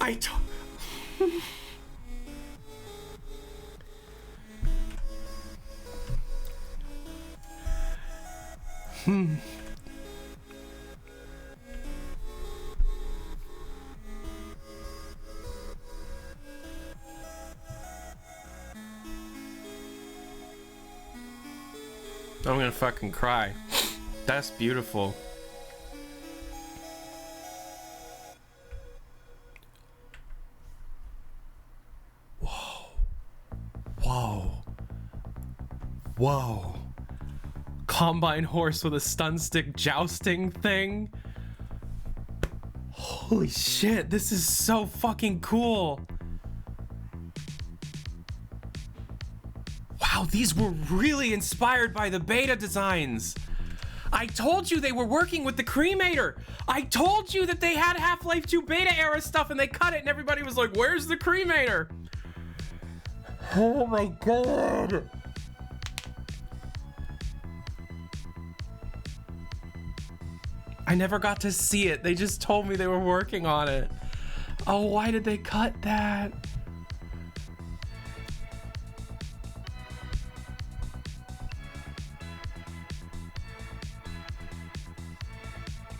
I don't... I'm gonna fucking cry. That's beautiful. Whoa. Combine horse with a stun stick jousting thing. Holy shit, this is so fucking cool. Wow, these were really inspired by the beta designs. I told you they were working with the cremator. I told you that they had Half-Life 2 beta era stuff and they cut it and everybody was like, where's the cremator? Oh my god. I never got to see it. They just told me they were working on it. Oh, why did they cut that?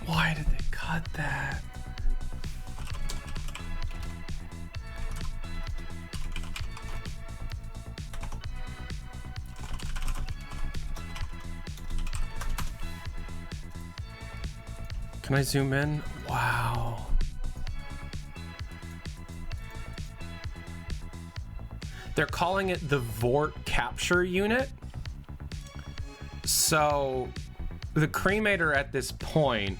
Why did they cut that? Can I zoom in? Wow. They're calling it the Vort Capture Unit. So the cremator at this point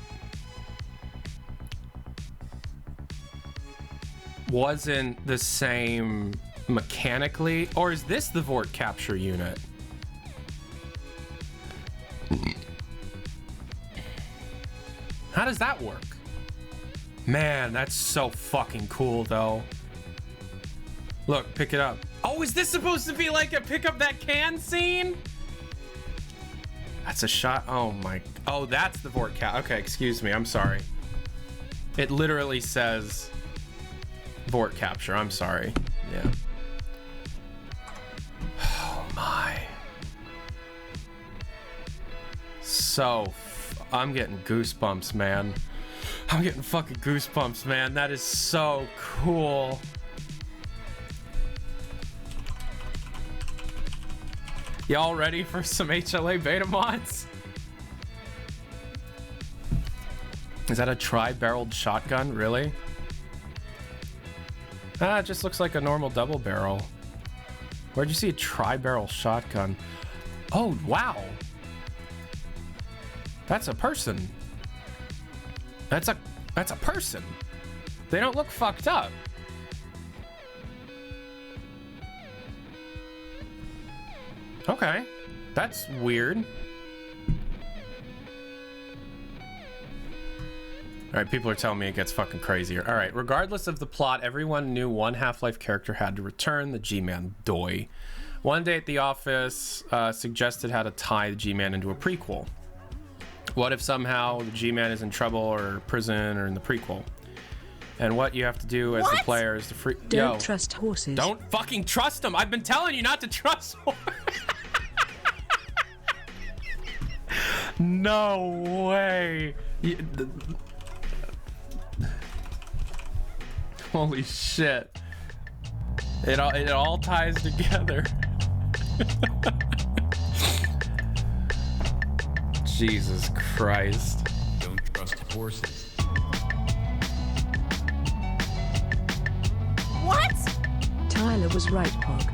wasn't the same mechanically, or is this the Vort Capture Unit? How does that work? Man, that's so fucking cool though. Look, pick it up. Oh, is this supposed to be like a pick up that can scene? That's a shot. Oh my. Oh, that's the Vort Cap. Okay, excuse me. I'm sorry. It literally says Vort Capture. I'm sorry. Yeah. Oh my. So, I'm getting goosebumps, man. I'm getting fucking goosebumps, man. That is so cool. Y'all ready for some HLA beta mods? Is that a tri-barreled shotgun? Really? Ah, it just looks like a normal double barrel. Where'd you see a tri-barrel shotgun? Oh, wow. That's a person. That's a person. They don't look fucked up. Okay, that's weird. All right, people are telling me it gets fucking crazier. All right, regardless of the plot, everyone knew one Half-Life character had to return, the G-Man Doi. One day at the office, suggested how to tie the G-Man into a prequel. What if somehow the G-Man is in trouble or prison or in the prequel? And what you have to do as the player is to Don't trust horses. Don't fucking trust them. I've been telling you not to trust horses. No way. Holy shit. It all ties together. Jesus Christ. Don't trust horses. What? Tyler was right, Pog.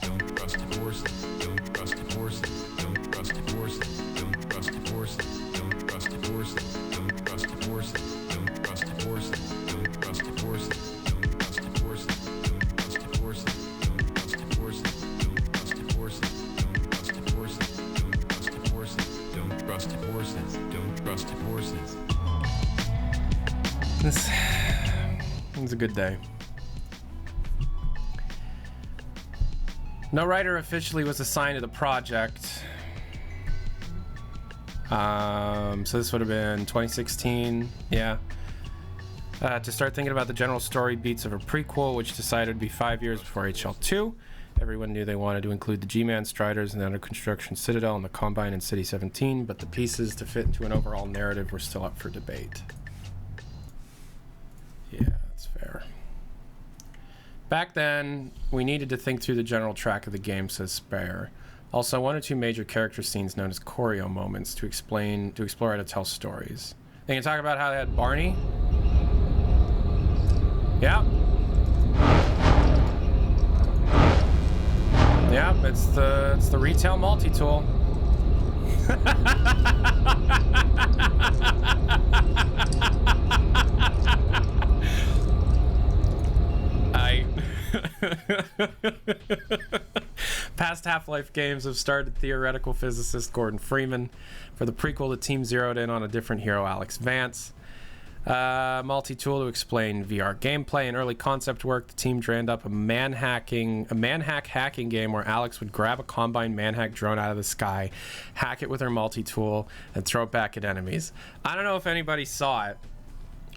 Don't trust horses. Don't trust horses. Don't trust horses. Don't trust horses. Don't trust horses. Don't trust horses. Don't trust horses. Don't trust horses. Don't trust horses. Don't trust horses. Don't trust horses. Don't trust horses. Don't trust horses. Don't trust horses. Don't trust horses. Don't trust horses. This was a good day. No writer officially was assigned to the project. So this would have been 2016. Yeah. To start thinking about the general story beats of a prequel, which decided to be 5 years before HL2. Everyone knew they wanted to include the G-Man, Striders, and the under construction Citadel and the Combine in City 17, but the pieces to fit into an overall narrative were still up for debate. Yeah, that's fair. Back then, we needed to think through the general track of the game, says Spare. Also, one or two major character scenes known as choreo moments to explore how to tell stories. They can talk about how they had Barney. Yeah. Yeah, it's the retail multi-tool. Past Half-Life games have started theoretical physicist Gordon Freeman. For the prequel, the team zeroed in on a different hero, Alyx Vance. Multi-tool to explain VR gameplay and early concept work. The team dreamed up a manhack hacking game where Alyx would grab a Combine manhack drone out of the sky, hack it with her multi-tool, and throw it back at enemies. I don't know if anybody saw it,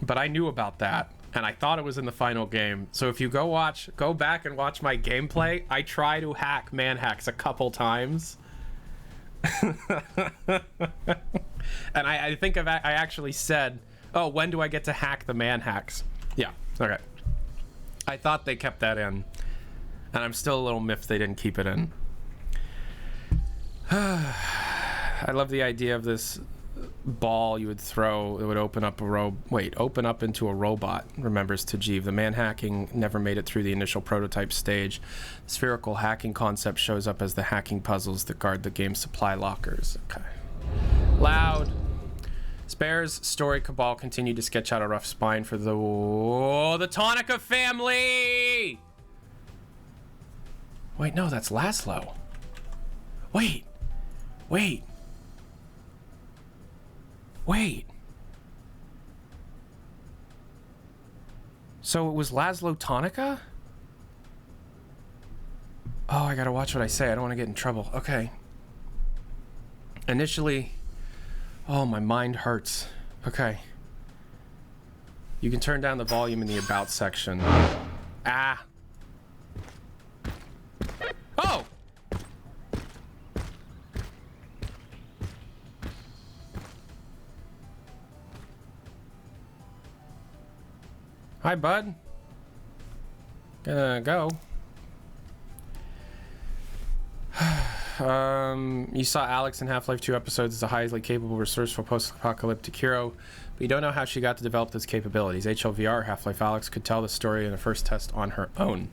but I knew about that. And I thought it was in the final game. So if you go back and watch my gameplay, I try to hack manhacks a couple times. And I think I actually said, oh, when do I get to hack the man hacks? Yeah, okay. I thought they kept that in. And I'm still a little miffed they didn't keep it in. I love the idea of this ball you would throw. It would open up open up into a robot, remembers Tajiv. The man hacking never made it through the initial prototype stage. The spherical hacking concept shows up as the hacking puzzles that guard the game's supply lockers. Okay. Loud. Spare's story Cabal continued to sketch out a rough spine for the Tonica family! Wait, no, that's Laszlo. Wait. So it was Laszlo Tonica? Oh, I gotta watch what I say. I don't want to get in trouble. Okay. Initially... Oh, my mind hurts. Okay. You can turn down the volume in the About section. Ah. Oh! Hi, bud. Gonna go. You saw Alyx in Half-Life 2 episodes as a highly capable, resourceful post-apocalyptic hero, but you don't know how she got to develop those capabilities. HLVR Half-Life Alyx could tell the story in the first test on her own.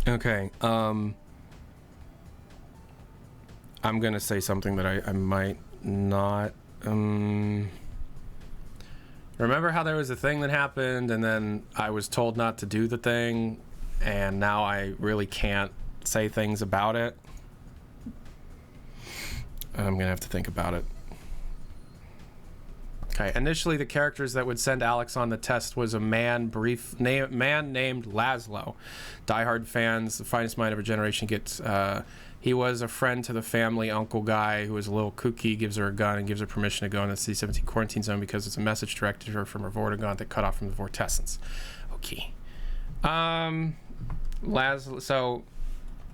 Okay, I'm gonna say something that I might not, remember how there was a thing that happened and then I was told not to do the thing and now I really can't say things about it? I'm gonna have to think about it. Okay, initially the characters that would send Alyx on the test was a man named Laszlo. Die-hard fans, the finest mind of a generation, gets he was a friend to the family uncle guy who was a little kooky, gives her a gun and gives her permission to go in the C-17 quarantine zone because it's a message directed to her from her Vortigaunt that cut off from the Vortessence. Okay.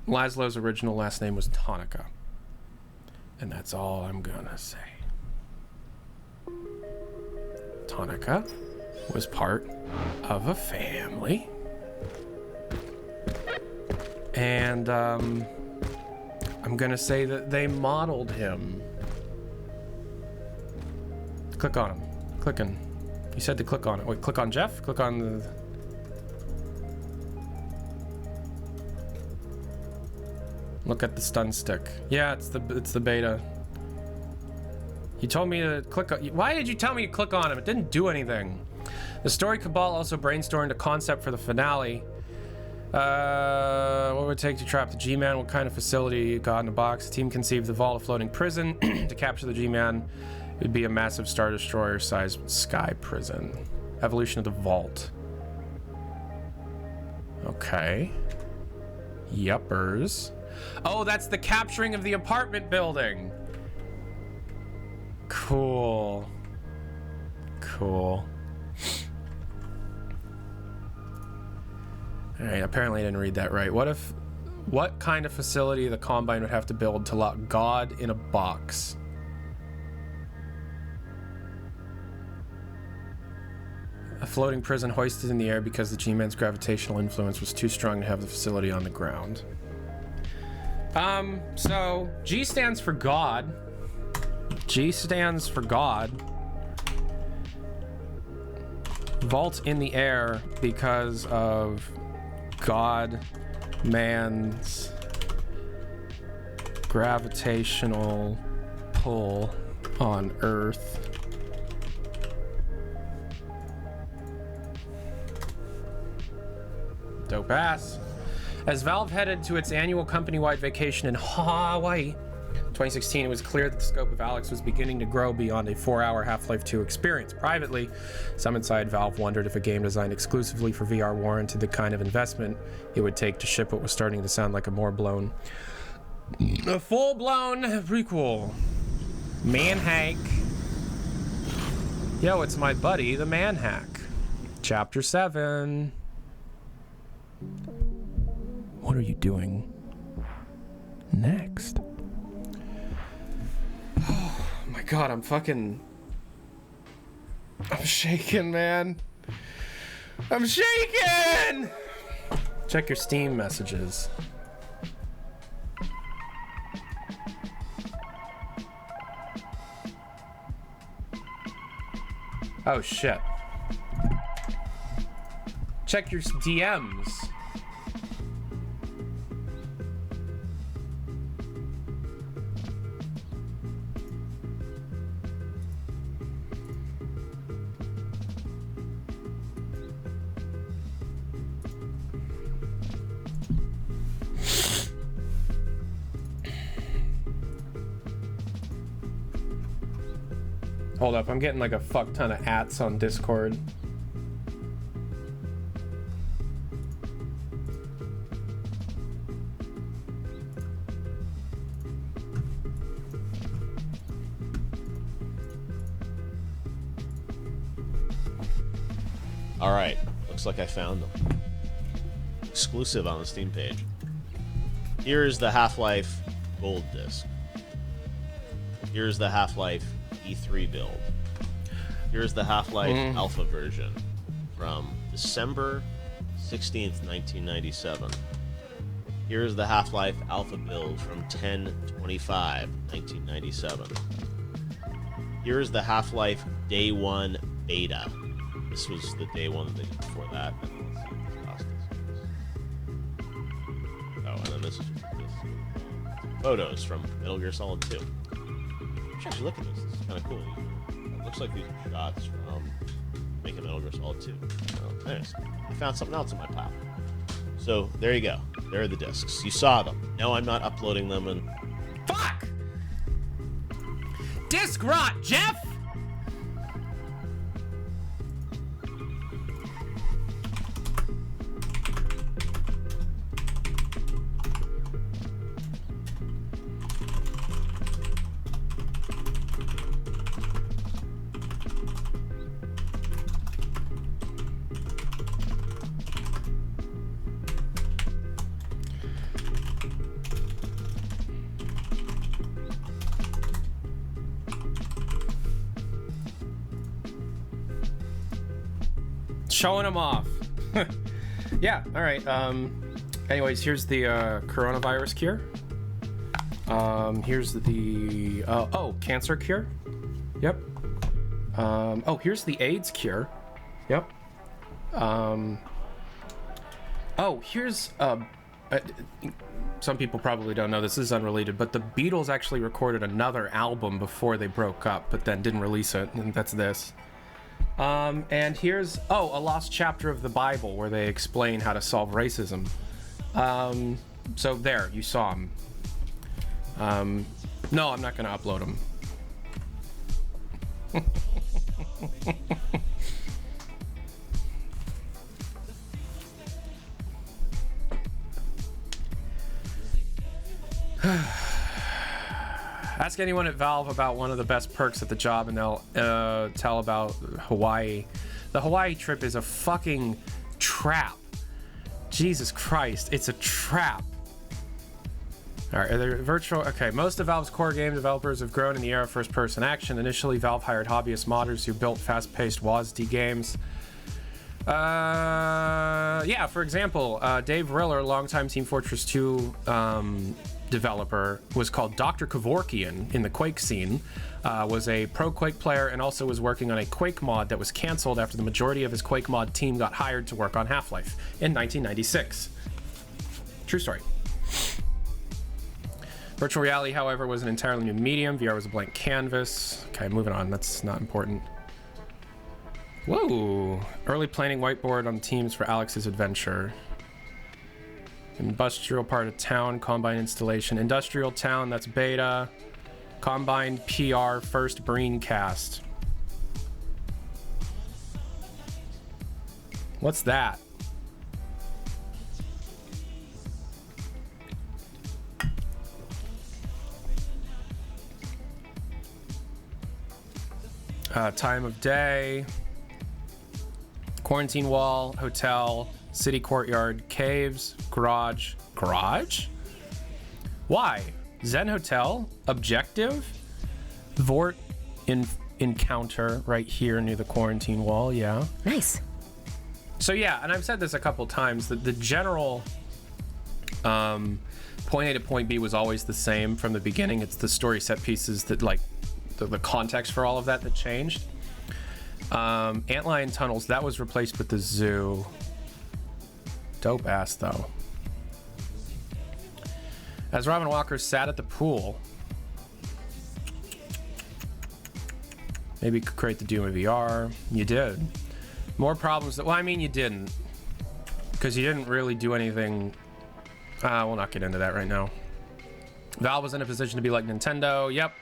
Laszlo's original last name was Tonica. And that's all I'm gonna say. Tonica was part of a family. And, I'm gonna say that they modeled him. Click on him. Clicking. You said to click on it. Wait, click on Jeff? Click on the... Look at the stun stick. Yeah, it's the beta. You told me to click on... Why did you tell me to click on him? It didn't do anything. The story Cabal also brainstormed a concept for the finale. What would it take to trap the G-Man? What kind of facility got in the box? The team conceived the vault, a floating prison. To capture the G-Man, it would be a massive Star Destroyer-sized sky prison. Evolution of the vault. Okay. Yuppers. Oh, that's the capturing of the apartment building. Cool. Cool. Alright, apparently I didn't read that right. What kind of facility the Combine would have to build to lock God in a box? A floating prison hoisted in the air because the G-Man's gravitational influence was too strong to have the facility on the ground. So G stands for God. G stands for God. Vault in the air because of God man's gravitational pull on Earth. Dope ass. As Valve headed to its annual company-wide vacation in Hawaii 2016, it was clear that the scope of Alyx was beginning to grow beyond a 4-hour Half-Life 2 experience. Privately, some inside Valve wondered if a game designed exclusively for VR warranted the kind of investment it would take to ship what was starting to sound like a full-blown prequel. Manhack. Yo, it's my buddy, the Manhack. Chapter 7. What are you doing next? God, I'm shaking, man. I'm shaking! Check your Steam messages. Oh, shit. Check your DMs. Hold up, I'm getting like a fuck ton of ats on Discord. All right, looks like I found them. Exclusive on the Steam page. Here's the Half-Life Gold disc. Here's the Half-Life E3 build. Here's the Half-Life Alpha version from December 16th, 1997. Here's the Half-Life Alpha build from 10/25, 1997. Here's the Half-Life Day 1 beta. This was the Day 1 that they did before that. And let's see what the cost is. Oh, and then this is photos from Metal Gear Solid 2. Actually, look at this. This is kind of cool. It looks like these are shots from making Metal Gear Solid 2. Oh, anyways, I found something else in my pile. So there you go. There are the discs. You saw them. No, I'm not uploading them. And Fuck! Disc rot, Jeff! Showing them off. Yeah, all right. Anyways, here's the coronavirus cure. Here's the cancer cure. Yep. Here's the AIDS cure. Yep. Here's some people probably don't know this is unrelated, but the Beatles actually recorded another album before they broke up, but then didn't release it, and that's this. And here's, a lost chapter of the Bible where they explain how to solve racism. So there, you saw them. No, I'm not going to upload them. Ask anyone at Valve about one of the best perks at the job and they'll tell about Hawaii. The Hawaii trip is a fucking trap. Jesus Christ, it's a trap. Alright, are there virtual... Okay, most of Valve's core game developers have grown in the era of first-person action. Initially, Valve hired hobbyist modders who built fast-paced WASD games. Yeah, for example, Dave Riller, longtime Team Fortress 2 developer, was called Dr. Kevorkian in the Quake scene, was a pro Quake player and also was working on a Quake mod that was canceled after the majority of his Quake mod team got hired to work on Half-Life in 1996. True story. Virtual reality, however, was an entirely new medium. VR was a blank canvas. Okay, moving on. That's not important. Whoa! Early planning whiteboard on teams for Alyx's adventure. Industrial part of town, Combine installation. Industrial town, that's beta. Combine PR, first Breencast. What's that? Time of day. Quarantine wall, hotel, city courtyard, caves, garage. Garage? Why? Zen Hotel? Objective? Vort encounter right here near the quarantine wall. Yeah. Nice. So yeah, and I've said this a couple times, that the general point A to point B was always the same from the beginning. It's the story set pieces that, like, the context for all of that changed. Antlion tunnels, that was replaced with the zoo. Dope ass though. As Robin Walker sat at the pool, maybe you could create the Doom of VR. You did. More problems that, well, I mean, you didn't, because you didn't really do anything. We'll not get into that right now. Valve was in a position to be like Nintendo. Yep.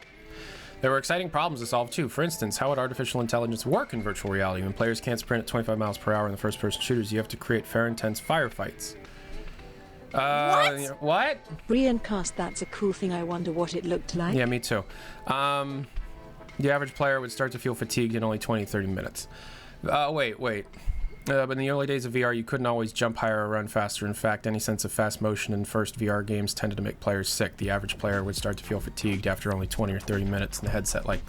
There were exciting problems to solve too. For instance, how would artificial intelligence work in virtual reality? When players can't sprint at 25 miles per hour in the first-person shooters, you have to create fair, intense firefights. What? Brian cast, that's a cool thing. I wonder what it looked like. Yeah, me too. The average player would start to feel fatigued in only 20-30 minutes. Wait. But in the early days of VR, you couldn't always jump higher or run faster. In fact, any sense of fast motion in first VR games tended to make players sick. The average player would start to feel fatigued after only 20 or 30 minutes in the headset, like...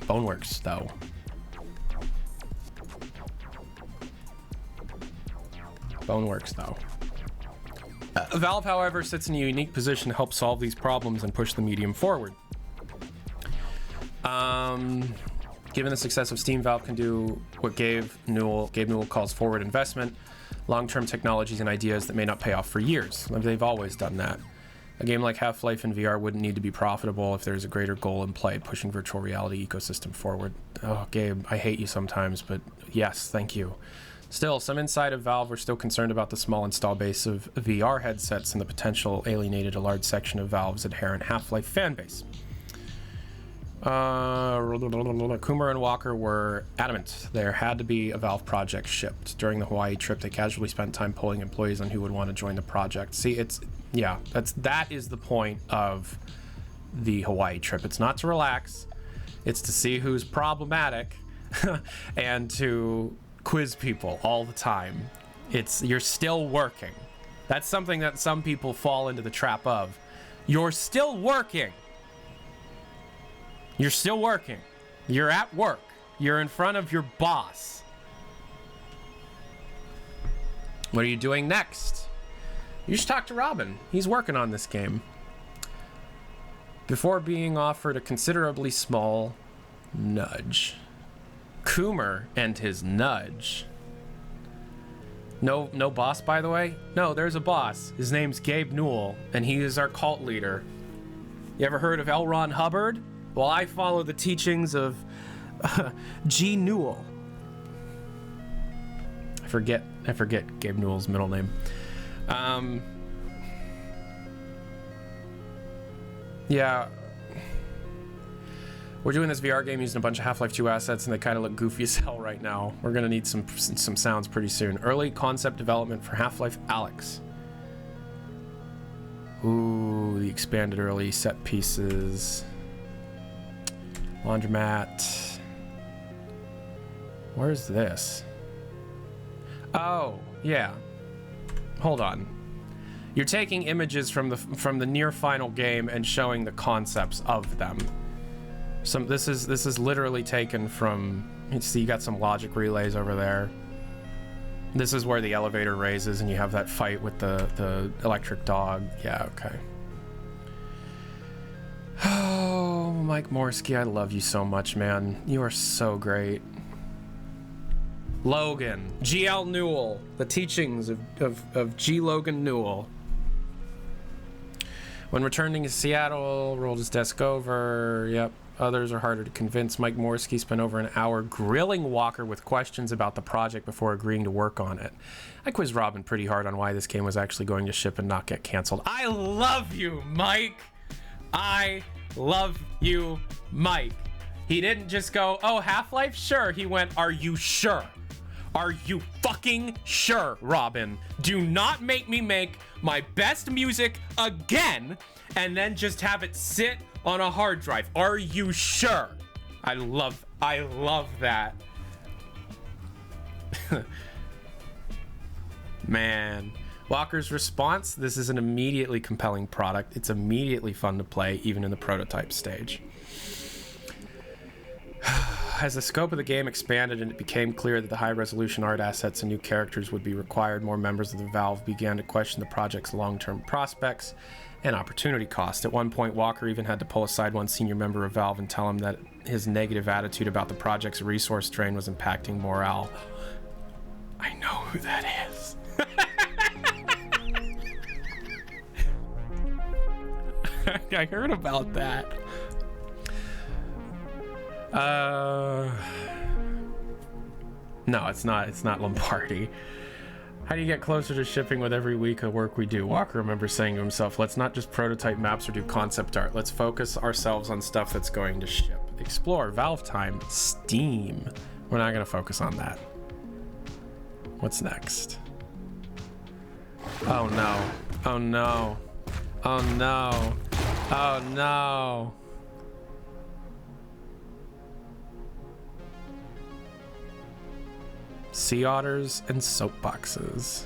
Boneworks, though. Valve, however, sits in a unique position to help solve these problems and push the medium forward. Given the success of Steam, Valve can do what Gabe Newell calls forward investment, long-term technologies and ideas that may not pay off for years. They've always done that. A game like Half-Life in VR wouldn't need to be profitable if there's a greater goal in play, pushing virtual reality ecosystem forward. Oh, Gabe, I hate you sometimes, but yes, thank you. Still, some inside of Valve were still concerned about the small install base of VR headsets and the potential alienated a large section of Valve's adherent Half-Life fanbase. Coomer and Walker were adamant there had to be a Valve project shipped. During the Hawaii trip, they casually spent time polling employees on who would want to join the project. See, that is the point of the Hawaii trip. It's not to relax, it's to see who's problematic and to quiz people all the time. You're still working. That's something that some people fall into the trap of. You're still working. You're still working. You're at work. You're in front of your boss. What are you doing next? You should talk to Robin. He's working on this game. Before being offered a considerably small nudge. Coomer and his nudge. No boss, by the way? No, there's a boss. His name's Gabe Newell, and he is our cult leader. You ever heard of L. Ron Hubbard? Well, I follow the teachings of G. Newell. I forget Gabe Newell's middle name. Yeah. We're doing this VR game using a bunch of Half-Life 2 assets, and they kind of look goofy as hell right now. We're gonna need some sounds pretty soon. Early concept development for Half-Life Alyx. Ooh, the expanded early set pieces. Laundromat. Where's this? Oh, yeah. Hold on. You're taking images from the near final game and showing the concepts of them. This is literally taken from. You see, you got some logic relays over there. This is where the elevator raises, and you have that fight with the electric dog. Yeah, okay. Oh, Mike Morsky, I love you so much, man. You are so great. Logan. G.L. Newell. The teachings of G. Logan Newell. When returning to Seattle, rolled his desk over. Yep. Others are harder to convince. Mike Morsky spent over an hour grilling Walker with questions about the project before agreeing to work on it. I quizzed Robin pretty hard on why this game was actually going to ship and not get canceled. I love you, Mike! I love you, Mike. He didn't just go, oh, Half-Life? Sure. He went, are you sure? Are you fucking sure, Robin? Do not make me make my best music again and then just have it sit on a hard drive. Are you sure? I love that. Man. Walker's response: this is an immediately compelling product. It's immediately fun to play, even in the prototype stage. As the scope of the game expanded and it became clear that the high-resolution art assets and new characters would be required, more members of the Valve began to question the project's long-term prospects and opportunity cost. At one point, Walker even had to pull aside one senior member of Valve and tell him that his negative attitude about the project's resource drain was impacting morale. I know who that is. I heard about that. No, it's not Lombardi. How do you get closer to shipping with every week of work we do? Walker remembers saying to himself, let's not just prototype maps or do concept art. Let's focus ourselves on stuff that's going to ship. Explore, Valve time, Steam. We're not going to focus on that. What's next? Oh no. Oh no. Oh no. Oh no. Sea otters and soapboxes.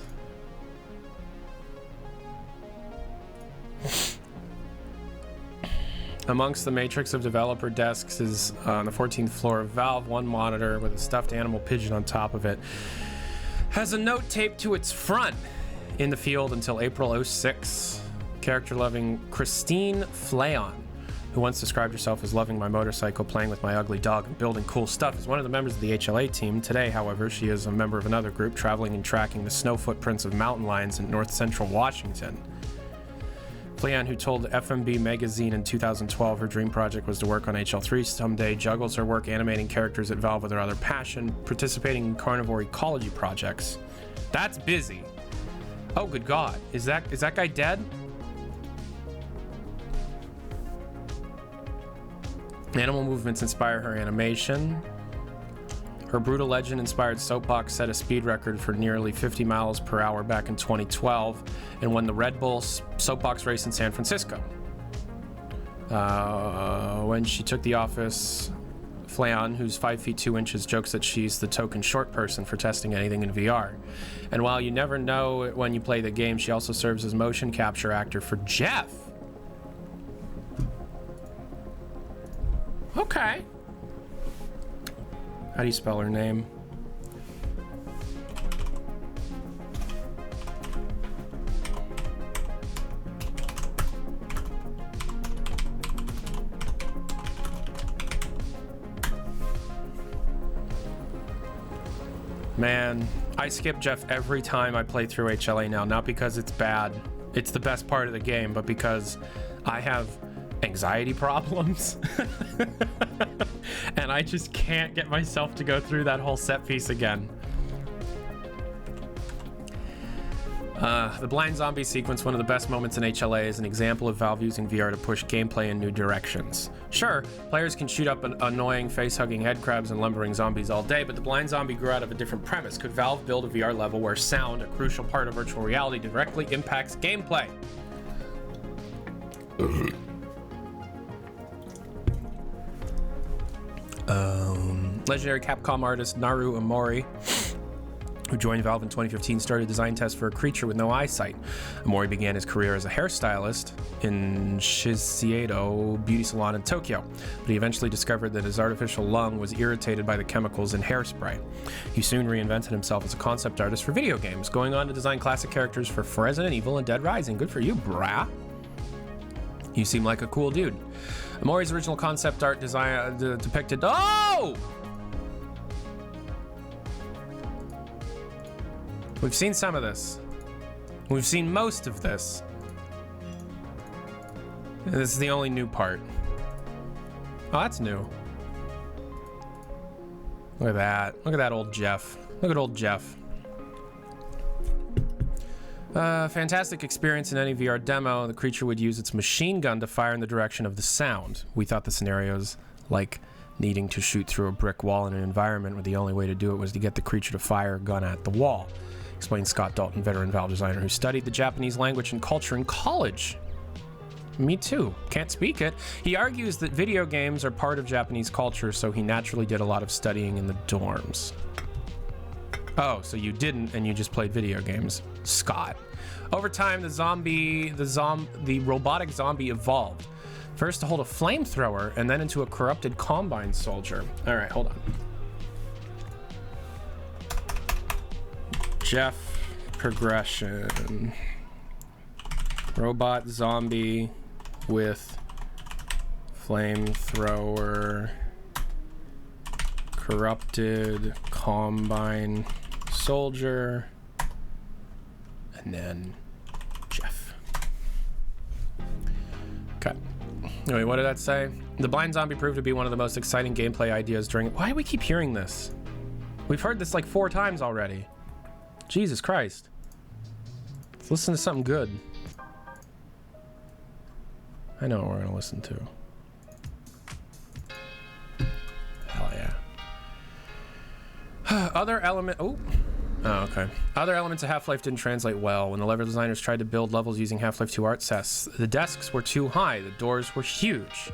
Amongst the matrix of developer desks is on the 14th floor of Valve, one monitor with a stuffed animal pigeon on top of it has a note taped to its front. In the field until April 06. Character-loving Christine Flayon, who once described herself as loving my motorcycle, playing with my ugly dog, and building cool stuff, is one of the members of the HLA team. Today, however, she is a member of another group traveling and tracking the snow footprints of mountain lions in north central Washington. Flayon, who told FMB magazine in 2012 her dream project was to work on HL3 someday, juggles her work animating characters at Valve with her other passion, participating in carnivore ecology projects. That's busy. Oh, good God. Is that guy dead? Animal movements inspire her animation. Her Brutal Legend-inspired soapbox set a speed record for nearly 50 miles per hour back in 2012 and won the Red Bull soapbox race in San Francisco. When she took the office, Flayon, who's 5 feet 2 inches, jokes that she's the token short person for testing anything in VR. And while you never know it when you play the game, she also serves as motion capture actor for Jeff. Okay. How do you spell her name? Man, I skip Jeff every time I play through HLA now, not because it's bad. It's the best part of the game, but because I have anxiety problems. And I just can't get myself to go through that whole set piece again. The blind zombie sequence, one of the best moments in HLA, is an example of Valve using VR to push gameplay in new directions. Sure, players can shoot up annoying face-hugging headcrabs and lumbering zombies all day, but the blind zombie grew out of a different premise. Could Valve build a VR level where sound, a crucial part of virtual reality, directly impacts gameplay? Legendary Capcom artist Naru Omori, who joined Valve in 2015, started design tests for a creature with no eyesight. Omori began his career as a hairstylist in Shiseido beauty salon in Tokyo, but he eventually discovered that his artificial lung was irritated by the chemicals in hairspray. He soon reinvented himself as a concept artist for video games, going on to design classic characters for Resident Evil and Dead Rising. Good for you, brah. You seem like a cool dude. Omori's original concept art design depicted... Oh! We've seen some of this. We've seen most of this. This is the only new part. Oh, that's new. Look at that. Look at that old Jeff. Look at old Jeff. Fantastic experience in any VR demo. The creature would use its machine gun to fire in the direction of the sound. We thought the scenarios, like needing to shoot through a brick wall in an environment where the only way to do it was to get the creature to fire a gun at the wall, explained Scott Dalton, veteran Valve designer who studied the Japanese language and culture in college. Me too. Can't speak it. He argues that video games are part of Japanese culture, so he naturally did a lot of studying in the dorms. Oh, so you didn't, and you just played video games, Scott. Over time, the robotic zombie evolved. First to hold a flamethrower, and then into a corrupted Combine soldier. All right, hold on. Jeff progression. Robot zombie with flamethrower, corrupted Combine soldier, and then Jeff. Okay. Anyway, what did that say? The blind zombie proved to be one of the most exciting gameplay ideas during... Why do we keep hearing this? We've heard this like 4 times already. Jesus Christ. Let's listen to something good. I know what we're gonna listen to. Hell yeah. Other element... Oh, okay. Other elements of Half-Life didn't translate well. When the level designers tried to build levels using Half-Life 2 art sets, the desks were too high, the doors were huge.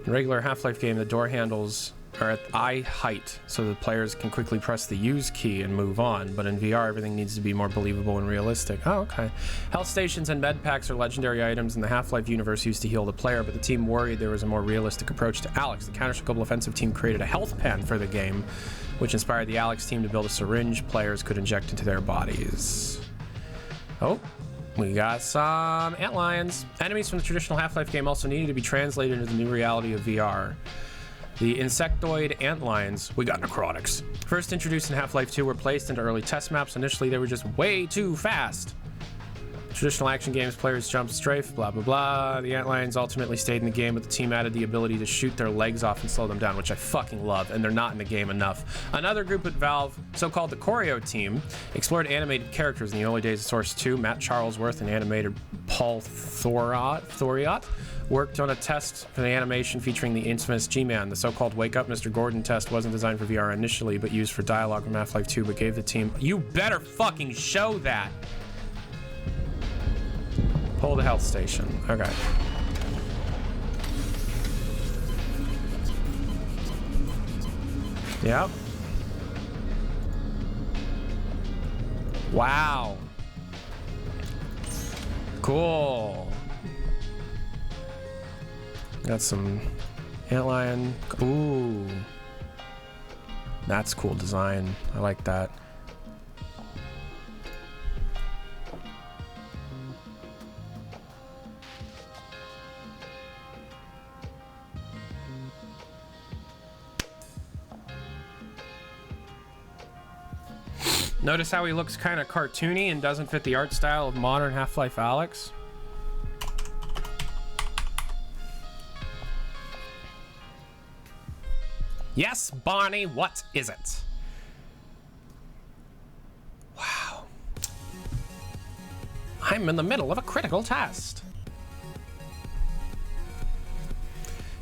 In a regular Half-Life game, the door handles are at eye height, so the players can quickly press the use key and move on, but in VR, everything needs to be more believable and realistic. Oh, okay. Health stations and med packs are legendary items in the Half-Life universe used to heal the player, but the team worried there was a more realistic approach to Alyx. The Counter-Strike Offensive team created a health pen for the game, which inspired the Alyx team to build a syringe players could inject into their bodies. Oh, we got some antlions. Enemies from the traditional Half-Life game also needed to be translated into the new reality of VR. The insectoid antlions, we got necrotics. First introduced in Half-Life 2 were placed into early test maps. Initially, they were just way too fast. Traditional action games, players jump, strafe, blah, blah, blah. The antlions ultimately stayed in the game, but the team added the ability to shoot their legs off and slow them down, which I fucking love, and they're not in the game enough. Another group at Valve, so-called the Choreo team, explored animated characters in the early days of Source 2. Matt Charlesworth and animator Paul Thoriot worked on a test for the animation featuring the infamous G-Man. The so-called Wake Up Mr. Gordon test wasn't designed for VR initially, but used for dialogue from Half-Life 2, but gave the team... You better fucking show that! Pull the health station. Okay. Yep. Wow. Cool. Got some antlion. Ooh. That's cool design. I like that. Notice how he looks kind of cartoony and doesn't fit the art style of modern Half-Life Alyx? Yes, Barney, what is it? Wow. I'm in the middle of a critical test.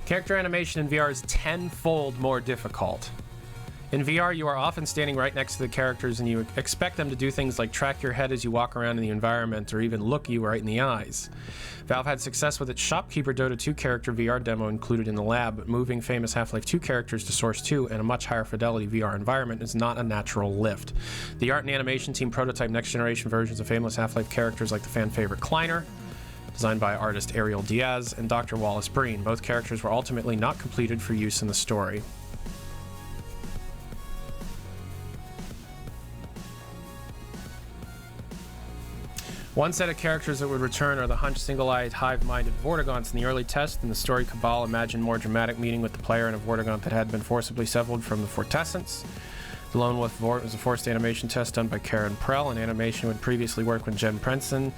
Character animation in VR is 10-fold more difficult. In VR, you are often standing right next to the characters and you expect them to do things like track your head as you walk around in the environment or even look you right in the eyes. Valve had success with its Shopkeeper Dota 2 character VR demo included in the lab, but moving famous Half-Life 2 characters to Source 2 and a much higher fidelity VR environment is not a natural lift. The art and animation team prototyped next-generation versions of famous Half-Life characters like the fan-favorite Kleiner, designed by artist Ariel Diaz, and Dr. Wallace Breen. Both characters were ultimately not completed for use in the story. One set of characters that would return are the hunched, single-eyed, hive-minded Vortigons in the early test. In the story, Cabal imagined more dramatic meeting with the player and a Vortigaunt that had been forcibly severed from the Fortessence. The Lone Wolf Vort was a forced animation test done by Karen Prell, and animation would previously work with Jen Prenson.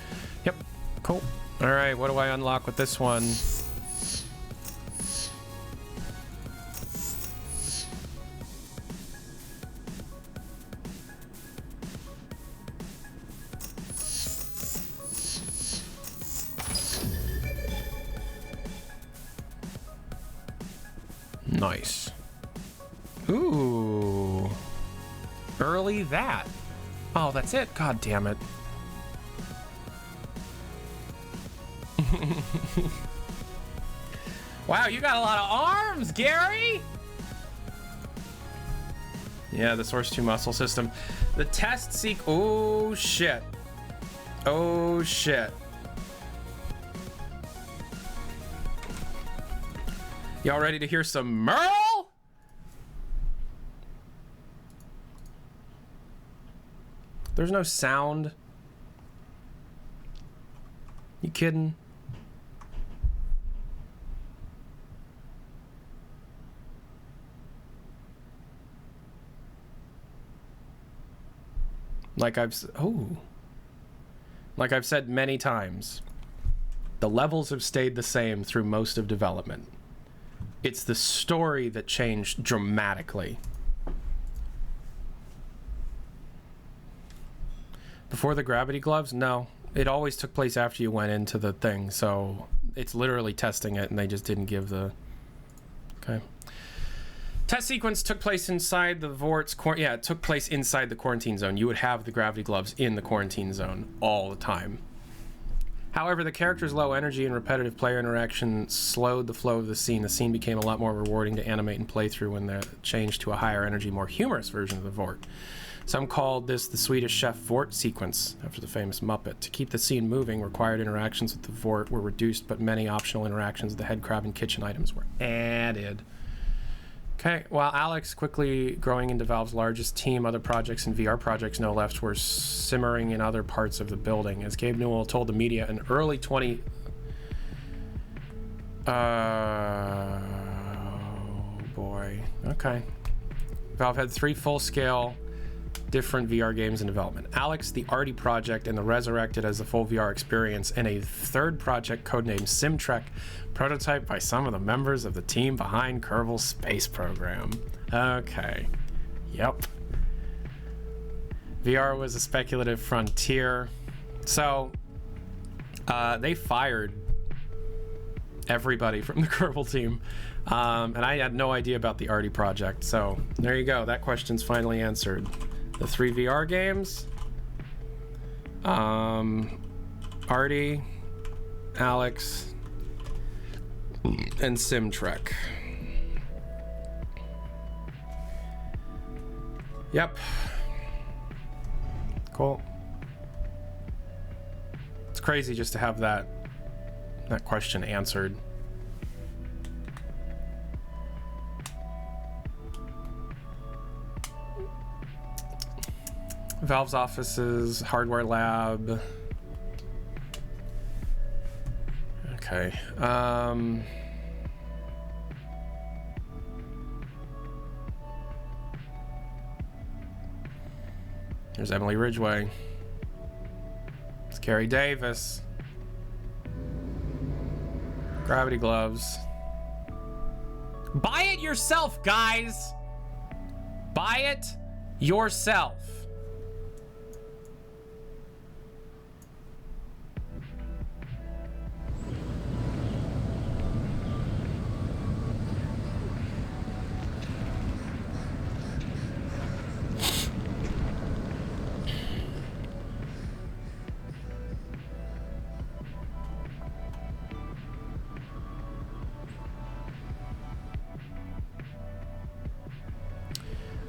Yep, cool. Alright, what do I unlock with this one? Nice. Ooh. Early that. Oh, that's it? God damn it. Wow, you got a lot of arms, Gary! Yeah, the Source 2 muscle system. The test oh shit. Oh shit. Y'all ready to hear some Merle? There's no sound. You kidding? Like I've said many times, the levels have stayed the same through most of development. It's the story that changed dramatically. Before the gravity gloves? No. It always took place after you went into the thing, so it's literally testing it, and they just didn't give the... Okay. Test sequence took place inside the Vort's... Yeah, it took place inside the quarantine zone. You would have the gravity gloves in the quarantine zone all the time. However, the character's low energy and repetitive player interaction slowed the flow of the scene. The scene became a lot more rewarding to animate and play through when they changed to a higher energy, more humorous version of the Vort. Some called this the Swedish Chef Vort sequence, after the famous Muppet. To keep the scene moving, required interactions with the Vort were reduced, but many optional interactions with the head crab and kitchen items were added. Okay, while Alyx quickly growing into Valve's largest team, other projects and VR projects no less were simmering in other parts of the building. As Gabe Newell told the media in early oh boy, okay. Valve had 3 full-scale different VR games in development. Alyx, the Arty project, and the Resurrected as a full VR experience, and a 3rd project codenamed SimTrek, prototyped by some of the members of the team behind Kerbal's space program. Okay. Yep. VR was a speculative frontier. So, they fired everybody from the Kerbal team. And I had no idea about the Arty project. So, there you go. That question's finally answered. The 3 VR games, Arty, Alyx, and SimTrek. Yep. Cool. It's crazy just to have that question answered. Valve's offices, hardware lab. Okay. There's Emily Ridgway. It's Carrie Davis. Gravity gloves. Buy it yourself, guys! Buy it yourself.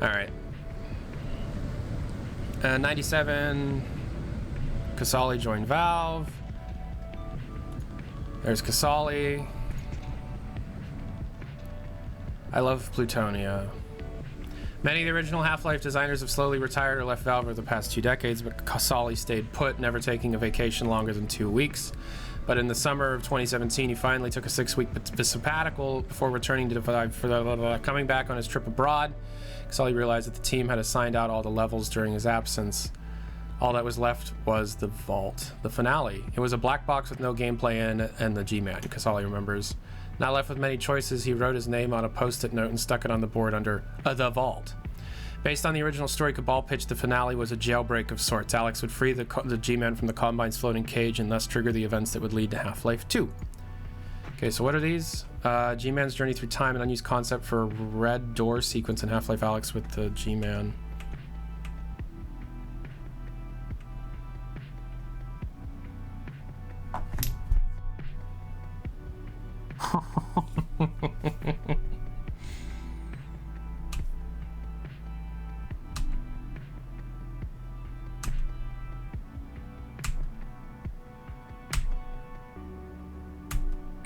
All right. 97. Casali joined Valve. There's Casali. I love Plutonia. Many of the original Half-Life designers have slowly retired or left Valve over the past 2 decades, but Casali stayed put, never taking a vacation longer than 2 weeks. But in the summer of 2017, he finally took a 6-week sabbatical before returning to Valve for coming back on his trip abroad. Casali realized that the team had assigned out all the levels during his absence. All that was left was the Vault, the finale. It was a black box with no gameplay in and the G-Man, Casali remembers. Not left with many choices, he wrote his name on a post-it note and stuck it on the board under The Vault. Based on the original story, Cabal pitched the finale was a jailbreak of sorts. Alyx would free the G-Man from the Combine's floating cage and thus trigger the events that would lead to Half-Life 2. Okay, so what are these? G-Man's journey through time, an unused concept for a red door sequence in Half-Life Alyx with the G-Man.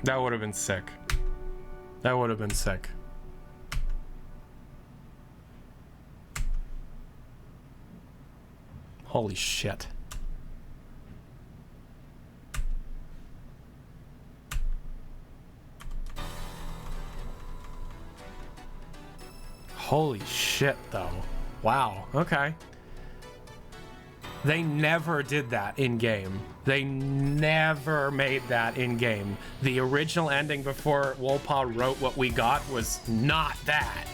That would have been sick. That would have been sick. Holy shit. Holy shit, though. Wow. Okay. They never did that in-game. They never made that in-game. The original ending before Wolpaw wrote what we got was not that.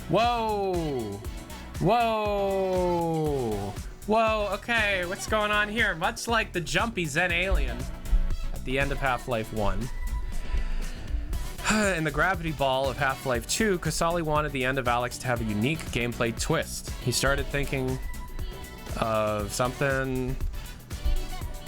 Whoa! Whoa! Whoa, okay, what's going on here? Much like the jumpy Zen alien at the end of Half-Life 1. In the gravity ball of Half-Life 2, Casali wanted the end of Alyx to have a unique gameplay twist. He started thinking of something.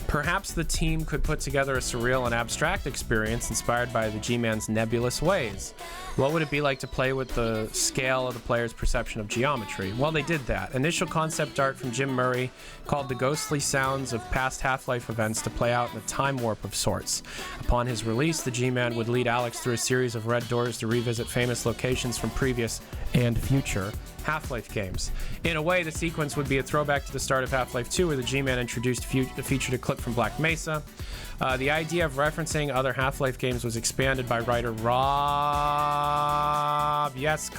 Perhaps the team could put together a surreal and abstract experience inspired by the G-Man's nebulous ways. What would it be like to play with the scale of the player's perception of geometry? Well, they did that. Initial concept art from Jim Murray called the ghostly sounds of past Half-Life events to play out in a time warp of sorts. Upon his release, the G-Man would lead Alyx through a series of red doors to revisit famous locations from previous and future Half-Life games. In a way, the sequence would be a throwback to the start of Half-Life 2, where the G-Man introduced a featured clip from Black Mesa. The idea of referencing other Half-Life games was expanded by writer Rob Yescom.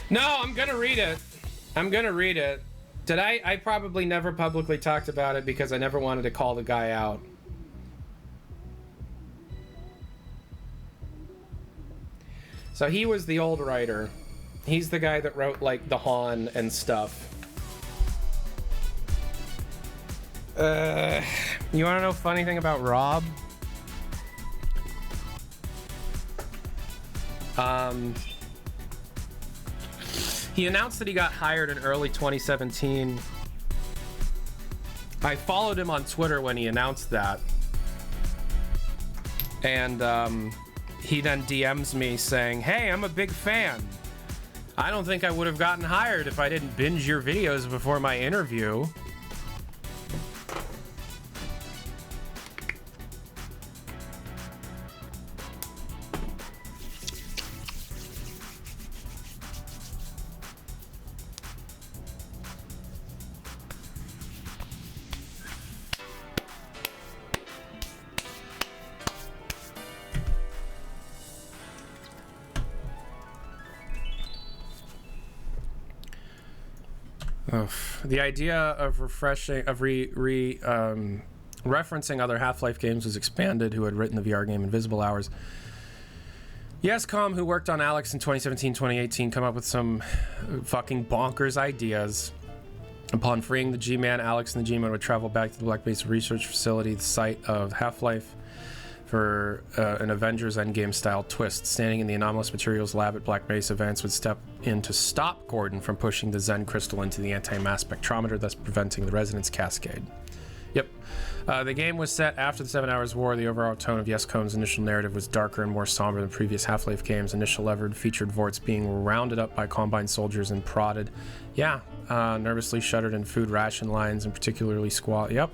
No, I'm gonna read it. I'm gonna read it. Did I probably never publicly talked about it because I never wanted to call the guy out. So he was the old writer. He's the guy that wrote like the Han and stuff. You wanna know a funny thing about Rob? He announced that he got hired in early 2017. I followed him on Twitter when he announced that. And he then DMs me saying, "Hey, I'm a big fan. I don't think I would have gotten hired if I didn't binge your videos before my interview." The idea of referencing other Half-Life games was expanded. Who had written the VR game Invisible Hours? Yescom, who worked on Alyx in 2017-2018, come up with some fucking bonkers ideas. Upon freeing the G-Man, Alyx and the G-Man would travel back to the Black Mesa research facility, the site of Half-Life, for an Avengers Endgame-style twist. Standing in the anomalous materials lab at Black Mesa, Vance would step in to stop Gordon from pushing the Zen crystal into the anti-mass spectrometer, thus preventing the resonance cascade. Yep. The game was set after the 7 Hours War. The overall tone of Yescom's initial narrative was darker and more somber than previous Half-Life games. Initial levered featured Vorts being rounded up by Combine soldiers and prodded. Yeah, nervously shuddered in food ration lines and particularly squat. Yep.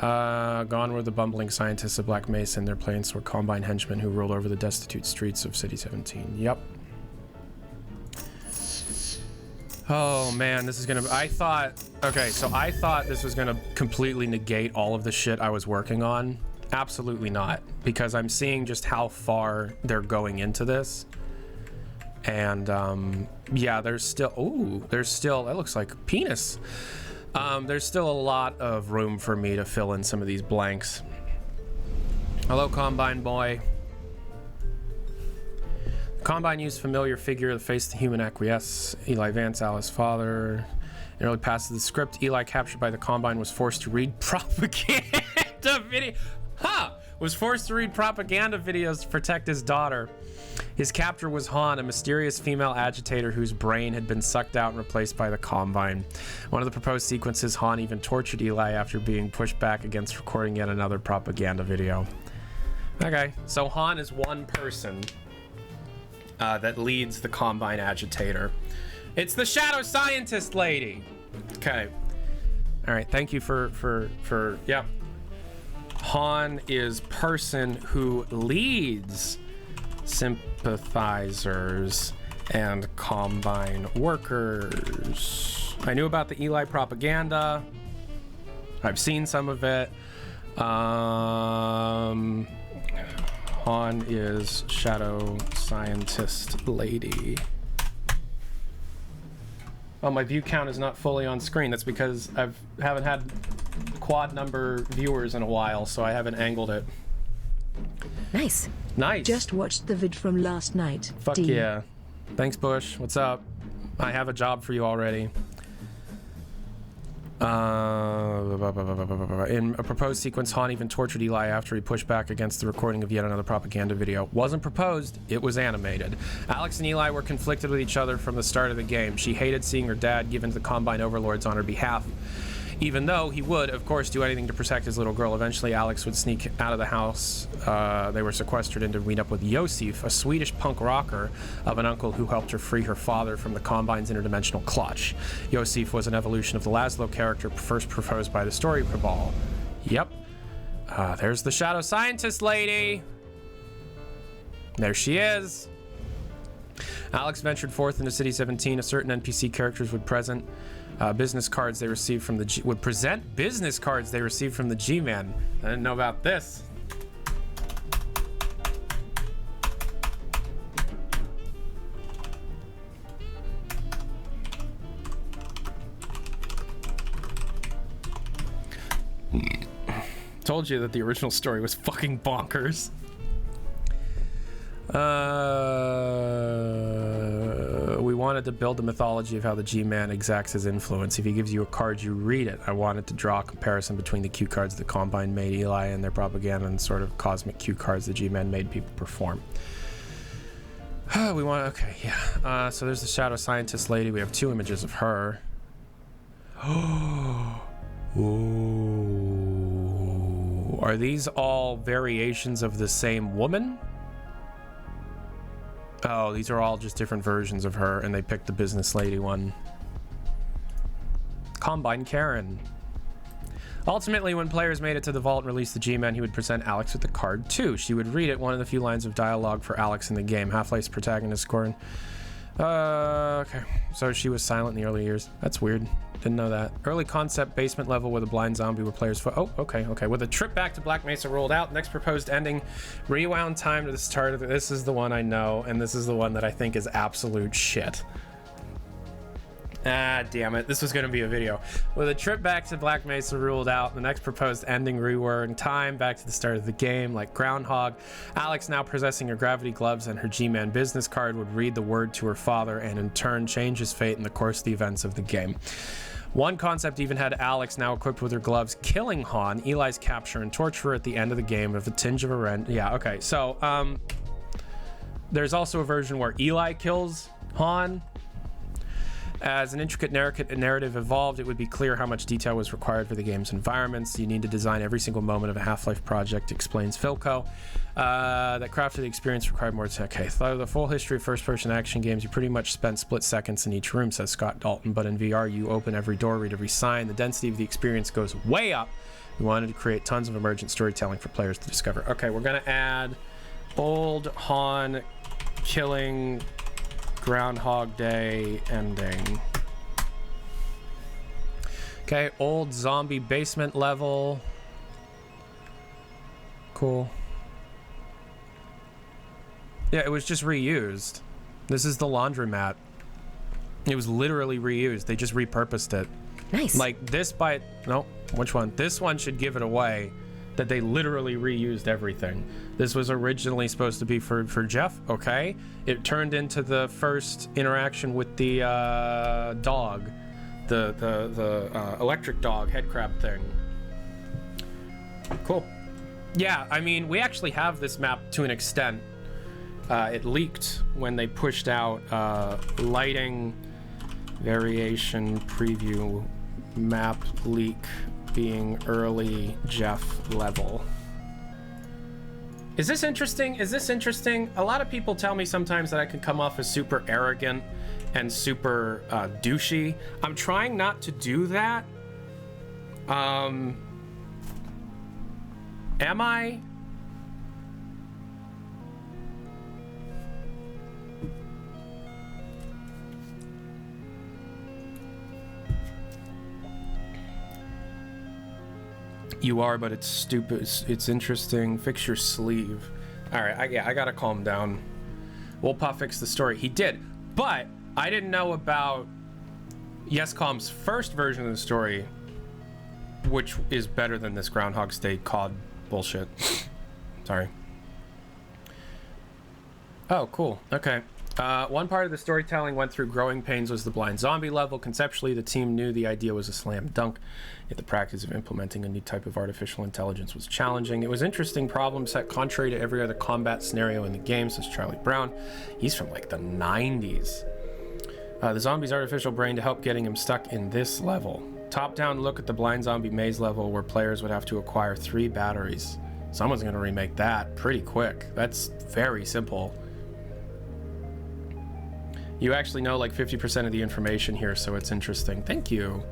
Gone were the bumbling scientists of Black Mesa and their planes were Combine henchmen who ruled over the destitute streets of City 17. Yep. Oh man, this is gonna... I thought this was gonna completely negate all of the shit I was working on. Absolutely not. Because I'm seeing just how far they're going into this. And, yeah, there's still... Ooh, there's still... That looks like a penis. There's still a lot of room for me to fill in some of these blanks. Hello, Combine boy. Combine used familiar figure to face the human acquiesce. Eli Vance, Alice's father. In early passages of the script, Eli, captured by the Combine, was forced to read propaganda video. Was forced to read propaganda videos to protect his daughter. His captor was Han, a mysterious female agitator whose brain had been sucked out and replaced by the Combine. One of the proposed sequences, Han even tortured Eli after being pushed back against recording yet another propaganda video. Okay, so Han is one person that leads the Combine Agitator. It's the Shadow Scientist lady. Okay. All right, thank you for yep. Han is person who leads sympathizers and Combine workers. I knew about the Eli propaganda. I've seen some of it. Han is Shadow Scientist lady. Oh, my view count is not fully on screen. That's because haven't had quad number viewers in a while, so I haven't angled it. Nice. Nice. Just watched the vid from last night. Fuck D. yeah. Thanks, Bush. What's up? I have a job for you already. In a proposed sequence, Han even tortured Eli after he pushed back against the recording of yet another propaganda video. Wasn't proposed, it was animated. Alyx and Eli were conflicted with each other from the start of the game. She hated seeing her dad given to the Combine overlords on her behalf, even though he would, of course, do anything to protect his little girl. Eventually, Alyx would sneak out of the house they were sequestered in to meet up with Yosef, a Swedish punk rocker of an uncle who helped her free her father from the Combine's interdimensional clutch. Yosef was an evolution of the Laszlo character first proposed by the story cabal. Yep. There's the Shadow Scientist lady. There she is. Alyx ventured forth into City 17. A certain NPC characters would present business cards they received from the present business cards they received from the G-Man. I didn't know about this. Told you that the original story was fucking bonkers. We wanted to build the mythology of how the G-Man exacts his influence. If he gives you a card, you read it. I wanted to draw a comparison between the cue cards the Combine made Eli and their propaganda and sort of cosmic cue cards the G-Man made people perform. Okay, yeah. So there's the Shadow Scientist lady. We have 2 images of her. Ooh. Are these all variations of the same woman? Oh, these are all just different versions of her, and they picked the business lady one. Combine Karen. Ultimately, when players made it to the vault and released the G-Man, he would present Alyx with the card too. She would read it, one of the few lines of dialogue for Alyx in the game. Half-Life's protagonist scoring. Okay. So she was silent in the early years. That's weird. Didn't know that. Early concept basement level with a blind zombie where players oh, okay. With a trip back to Black Mesa rolled out, next proposed ending, rewound time to the start of this is the one I know, and this is the one that I think is absolute shit. Ah, damn it. This was going to be a video. With a trip back to Black Mesa ruled out, the next proposed ending rewind time back to the start of the game, like Groundhog. Alyx, now possessing her gravity gloves and her G-Man business card, would read the word to her father and in turn change his fate in the course of the events of the game. One concept even had Alyx, now equipped with her gloves, killing Han, Eli's capture and torture at the end of the game with a tinge of a rent. Yeah, okay. So, there's also a version where Eli kills Han. As an intricate narrative evolved, it would be clear how much detail was required for the game's environments. You need to design every single moment of a Half-Life project, explains Philco. That crafted the experience required more time. Okay, through the full history of first-person action games, you pretty much spent split seconds in each room, says Scott Dalton. But in VR, you open every door, read every sign. The density of the experience goes way up. We wanted to create tons of emergent storytelling for players to discover. Okay, we're going to add old Han killing Groundhog Day ending. Okay, old zombie basement level. Cool. Yeah, it was just reused. This is the laundromat. It was literally reused. They just repurposed it. Nice. Like this no, which one? This one should give it away that they literally reused everything. This was originally supposed to be for Jeff, okay? It turned into the first interaction with the dog, the electric dog head crab thing. Cool. Yeah, I mean, we actually have this map to an extent. It leaked when they pushed out lighting variation preview map leak being early Jeff level. Is this interesting? Is this interesting? A lot of people tell me sometimes that I can come off as super arrogant and super douchey. I'm trying not to do that. Am I? You are, but it's stupid. It's interesting. Fix your sleeve. All right, I gotta calm down. Wolpa fixed the story. He did, but I didn't know about YesCom's first version of the story, which is better than this Groundhog's Day COD bullshit. Sorry. Oh, cool. Okay. One part of the storytelling went through growing pains was the blind zombie level. Conceptually, the team knew the idea was a slam dunk, yet the practice of implementing a new type of artificial intelligence was challenging. It was interesting problem set contrary to every other combat scenario in the game, says Charlie Brown. He's from like the 90s. The zombie's artificial brain to help getting him stuck in this level. Top-down look at the blind zombie maze level where players would have to acquire 3 batteries. Someone's going to remake that pretty quick. That's very simple. You actually know like 50% of the information here, so it's interesting. Thank you.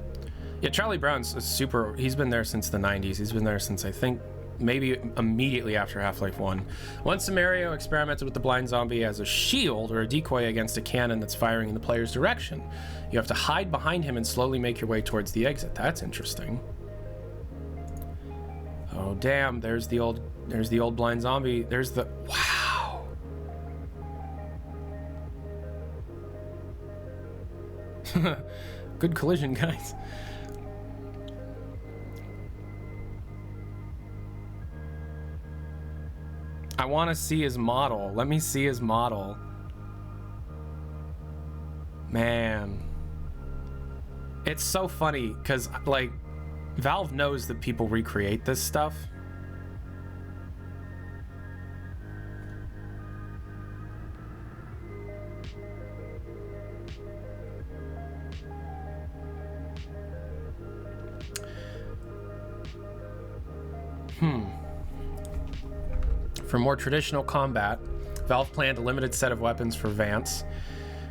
Yeah, Charlie Brown's a super... He's been there since the 90s. He's been there since, I think, maybe immediately after Half-Life 1. Once Samario experimented with the blind zombie as a shield or a decoy against a cannon that's firing in the player's direction. You have to hide behind him and slowly make your way towards the exit. That's interesting. Oh, damn. There's the old blind zombie. There's the... Wow. Good collision, guys. I want to see his model. Let me see his model. Man. It's so funny because, like, Valve knows that people recreate this stuff. For more traditional combat, Valve planned a limited set of weapons for Vance,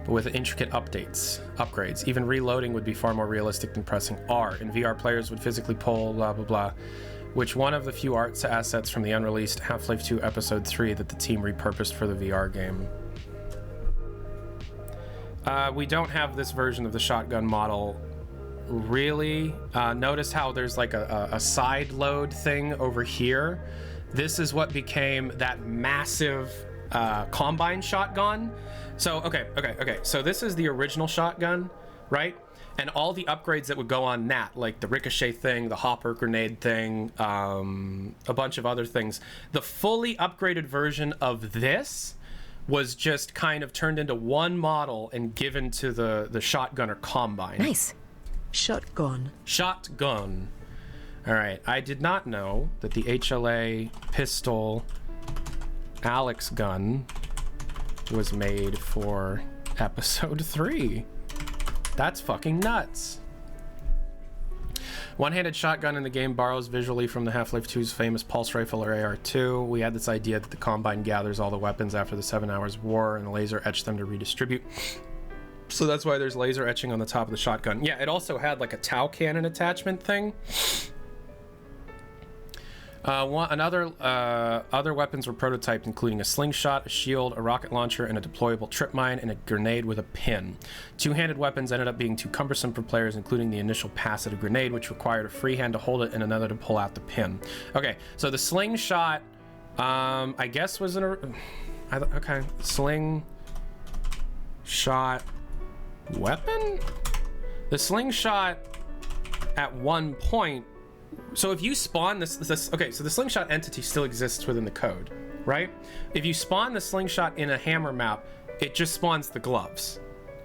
but with intricate upgrades. Even reloading would be far more realistic than pressing R, and VR players would physically pull blah blah blah, which one of the few art assets from the unreleased Half-Life 2 Episode 3 that the team repurposed for the VR game. We don't have this version of the shotgun model really. Notice how there's like a side load thing over here. This is what became that massive combine shotgun. So, okay. So this is the original shotgun, right? And all the upgrades that would go on that, like the ricochet thing, the hopper grenade thing, a bunch of other things. The fully upgraded version of this was just kind of turned into one model and given to the shotgun or combine. Nice. Shotgun. Shotgun. All right, I did not know that the HLA pistol Alyx gun was made for Episode 3. That's fucking nuts. One-handed shotgun in the game borrows visually from the Half-Life 2's famous pulse rifle or AR-2. We had this idea that the Combine gathers all the weapons after the 7 Hours War and the laser etched them to redistribute. So that's why there's laser etching on the top of the shotgun. Yeah, it also had like a Tau cannon attachment thing. Other weapons were prototyped, including a slingshot, a shield, a rocket launcher, and a deployable trip mine, and a grenade with a pin. Two-handed weapons ended up being too cumbersome for players, including the initial pass at a grenade, which required a free hand to hold it and another to pull out the pin. Okay, so the slingshot, I guess was okay, slingshot weapon? The slingshot at one point. So if you spawn this, okay, so the slingshot entity still exists within the code, right? If you spawn the slingshot in a hammer map, it just spawns the gloves,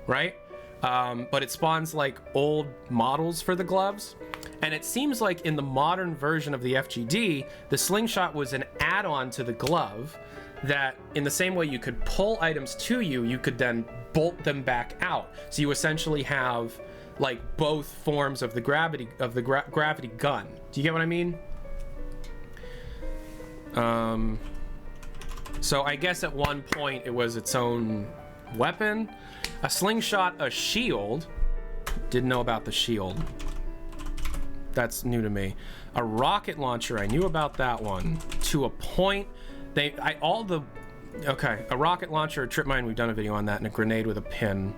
right? But it spawns like old models for the gloves. And it seems like in the modern version of the FGD, the slingshot was an add-on to the glove that in the same way you could pull items to you, you could then bolt them back out. So you essentially have like both forms of the gravity gravity gun. Do you get what I mean? So I guess at one point it was its own weapon. A slingshot, a shield. Didn't know about the shield. That's new to me. A rocket launcher, I knew about that one. To a point, okay, a rocket launcher, a trip mine, we've done a video on that, and a grenade with a pin.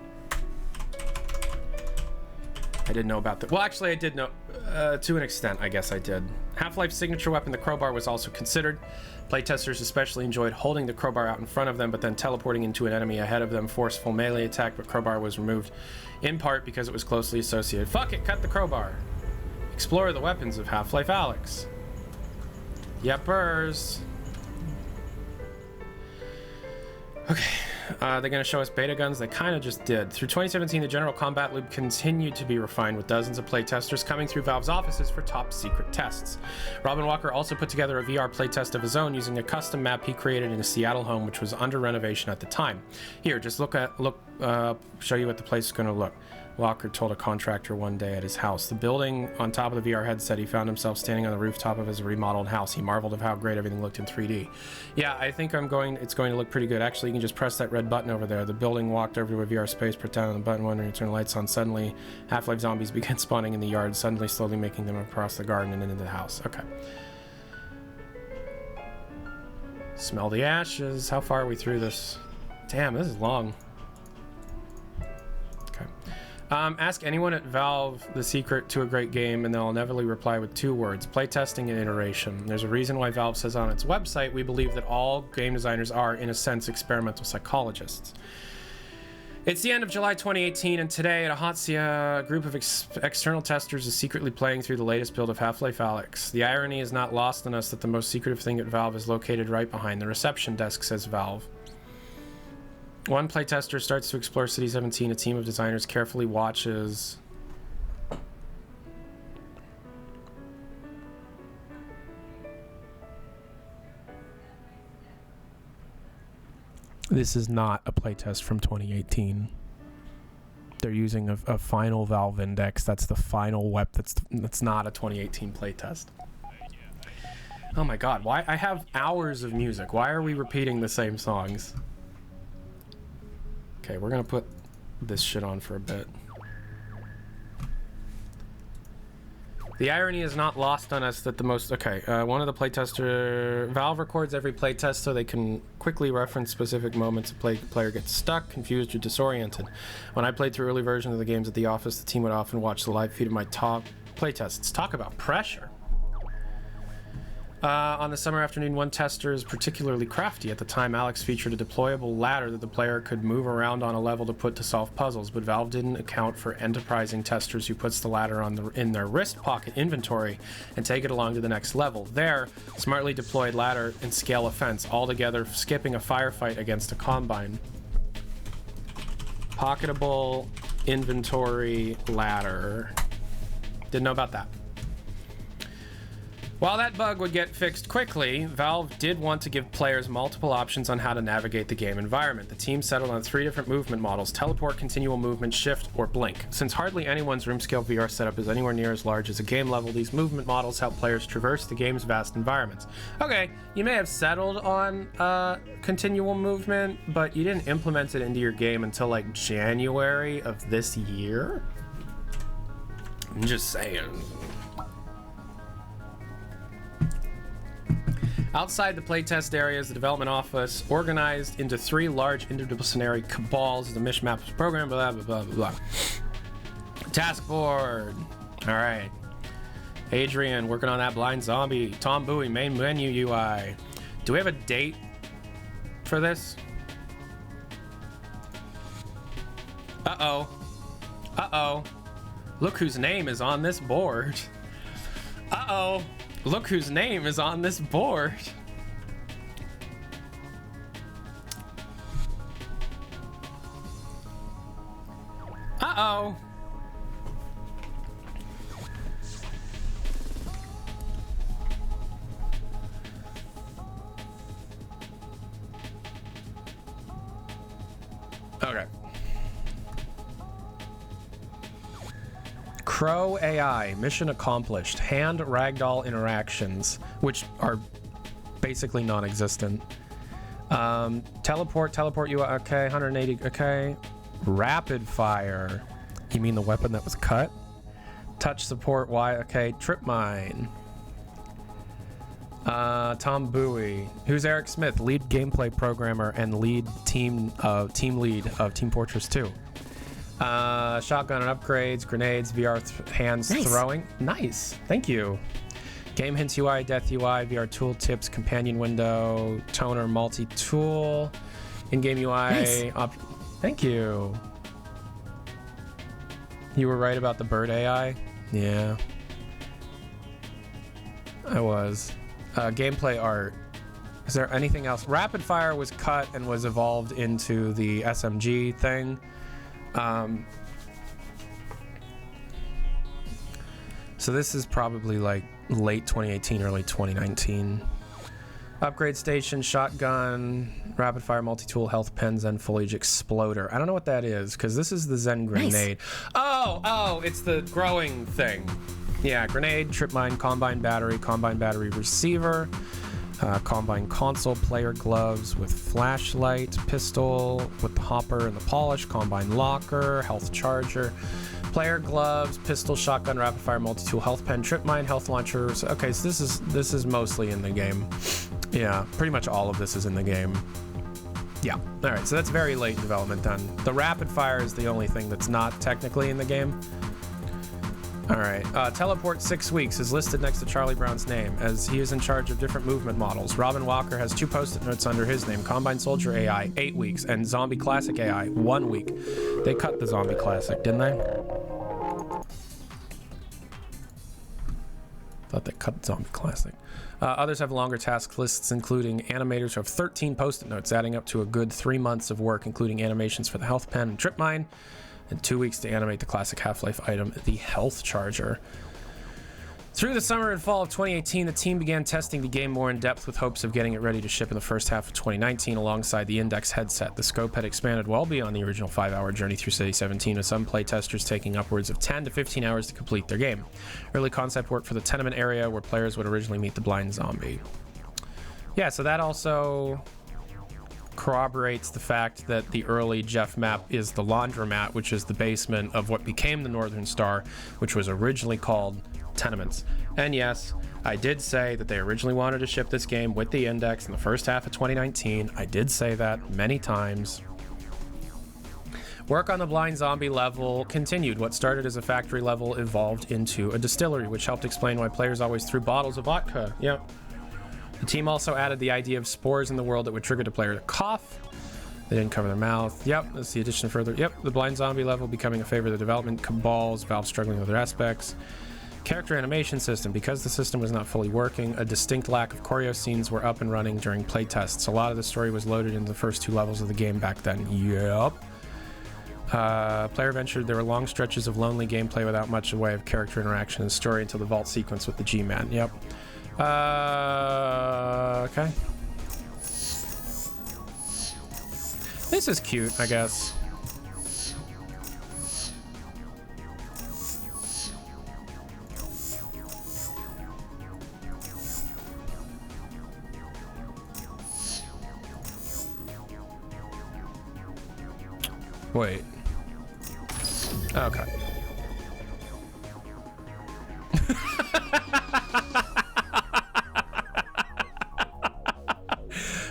I didn't know about that. Well, actually, I did know, to an extent, I guess I did. Half-Life signature weapon, the crowbar, was also considered. Playtesters especially enjoyed holding the crowbar out in front of them, but then teleporting into an enemy ahead of them. Forceful melee attack, but crowbar was removed in part because it was closely associated. Fuck it, cut the crowbar. Explore the weapons of Half-Life Alyx. Yepers. Okay, they're going to show us beta guns. They kind of just did. Through 2017, the general combat loop continued to be refined, with dozens of playtesters coming through Valve's offices for top secret tests. Robin Walker also put together a VR playtest of his own using a custom map he created in a Seattle home, which was under renovation at the time. Here, just show you what the place is going to look. Walker told a contractor one day at his house. The building on top of the VR headset, he found himself standing on the rooftop of his remodeled house. He marveled at how great everything looked in 3D. Yeah, I think it's going to look pretty good. Actually, you can just press that red button over there. The building walked over to a VR space, put down on the button, wondering to turn the lights on. Suddenly, Half-Life zombies began spawning in the yard, suddenly slowly making them across the garden and into the house. Okay. Smell the ashes. How far are we through this? Damn, this is long. Okay. Ask anyone at Valve the secret to a great game, and they'll inevitably reply with 2 words: playtesting and iteration. There's a reason why Valve says on its website, we believe that all game designers are, in a sense, experimental psychologists. It's the end of July 2018, and today at a group of external testers is secretly playing through the latest build of Half-Life Alyx. The irony is not lost on us that the most secretive thing at Valve is located right behind the reception desk, says Valve. One playtester starts to explore City 17. A team of designers carefully watches. This is not a playtest from 2018. They're using a final Valve index. That's the final web. That's not a 2018 playtest. Oh my god, why? I have hours of music. Why are we repeating the same songs? Okay, we're gonna put this shit on for a bit. The irony is not lost on us that the most... Okay, one of the playtester... Valve records every playtest so they can quickly reference specific moments a player gets stuck, confused, or disoriented. When I played through early versions of the games at the office, the team would often watch the live feed of my top playtests. Talk about pressure. On the summer afternoon, one tester is particularly crafty. At the time, Alyx featured a deployable ladder that the player could move around on a level to solve puzzles, but Valve didn't account for enterprising testers who puts the ladder in their wrist pocket inventory and take it along to the next level. There, smartly deployed ladder and scale a fence, altogether skipping a firefight against a combine. Pocketable inventory ladder. Didn't know about that. While that bug would get fixed quickly, Valve did want to give players multiple options on how to navigate the game environment. The team settled on 3 different movement models: teleport, continual movement, shift, or blink. Since hardly anyone's room-scale VR setup is anywhere near as large as a game level, these movement models help players traverse the game's vast environments. Okay, you may have settled on continual movement, but you didn't implement it into your game until like January of this year? I'm just saying. Outside the playtest areas, the development office organized into 3 large interdisciplinary cabals. The mishmash program, blah, blah, blah, blah, blah. Task board. All right. Adrian, working on that blind zombie. Tom Bowie, main menu UI. Do we have a date for this? Uh-oh. Uh-oh. Look whose name is on this board. Uh-oh. Look whose name is on this board. Uh-oh. Okay. Crow AI, mission accomplished. Hand ragdoll interactions, which are basically non-existent. Teleport you, okay, 180, okay. Rapid fire. You mean the weapon that was cut? Touch support, Y, okay. Trip mine. Tom Bowie. Who's Eric Smith? Lead gameplay programmer and team lead of Team Fortress 2. Shotgun and upgrades, grenades, VR hands throwing. Nice. Thank you. Game hints UI, death UI, VR tool tips, companion window, toner, multi-tool, in-game UI. Thank you. You were right about the bird AI? Yeah. I was. Gameplay art. Is there anything else? Rapid fire was cut and was evolved into the SMG thing. So this is probably like late 2018, early 2019. Upgrade station, shotgun, rapid fire, multi-tool, health pen, Zen foliage, exploder. I don't know what that is because this is the Zen grenade. Oh, it's the growing thing. Yeah, grenade, trip mine, combine battery receiver, combine console, player gloves with flashlight, pistol with the hopper and the polish, combine locker, health charger, player gloves, pistol, shotgun, rapid fire, multi-tool, health pen, trip mine, health launchers. Okay, so this is mostly in the game. Yeah, pretty much all of this is in the game. Yeah. All right, so that's very late in development done. The rapid fire is the only thing that's not technically in the game. All right. Teleport 6 weeks is listed next to Charlie Brown's name, as he is in charge of different movement models. Robin Walker has 2 post-it notes under his name. Combine Soldier AI, 8 weeks, and Zombie Classic AI, 1 week. They cut the Zombie Classic, didn't they? Thought they cut the Zombie Classic. Others have longer task lists, including animators who have 13 post-it notes, adding up to a good 3 months of work, including animations for the health pen and trip mine, and 2 weeks to animate the classic Half-Life item, the health charger. Through the summer and fall of 2018, the team began testing the game more in depth with hopes of getting it ready to ship in the first half of 2019 alongside the Index headset. The scope had expanded well beyond the original 5-hour journey through City 17, with some playtesters taking upwards of 10 to 15 hours to complete their game. Early concept work for the tenement area where players would originally meet the blind zombie. Yeah, so that also corroborates the fact that the early Jeff map is the laundromat, which is the basement of what became the Northern Star, which was originally called Tenements. And yes, I did say that they originally wanted to ship this game with the Index in the first half of 2019. I did say that many times. Work on the blind zombie level continued. What started as a factory level evolved into a distillery, which helped explain why players always threw bottles of vodka. Yep. The team also added the idea of spores in the world that would trigger the player to cough. They didn't cover their mouth. Yep, that's the addition further. Yep, the blind zombie level becoming a favorite of the development cabals, Valve struggling with other aspects. Character animation system. Because the system was not fully working, a distinct lack of choreo scenes were up and running during playtests. A lot of the story was loaded into the first 2 levels of the game back then. Yep. Player ventured there were long stretches of lonely gameplay without much in the way of character interaction and story until the vault sequence with the G-Man. Yep. Okay. This is cute, I guess. Wait. Okay.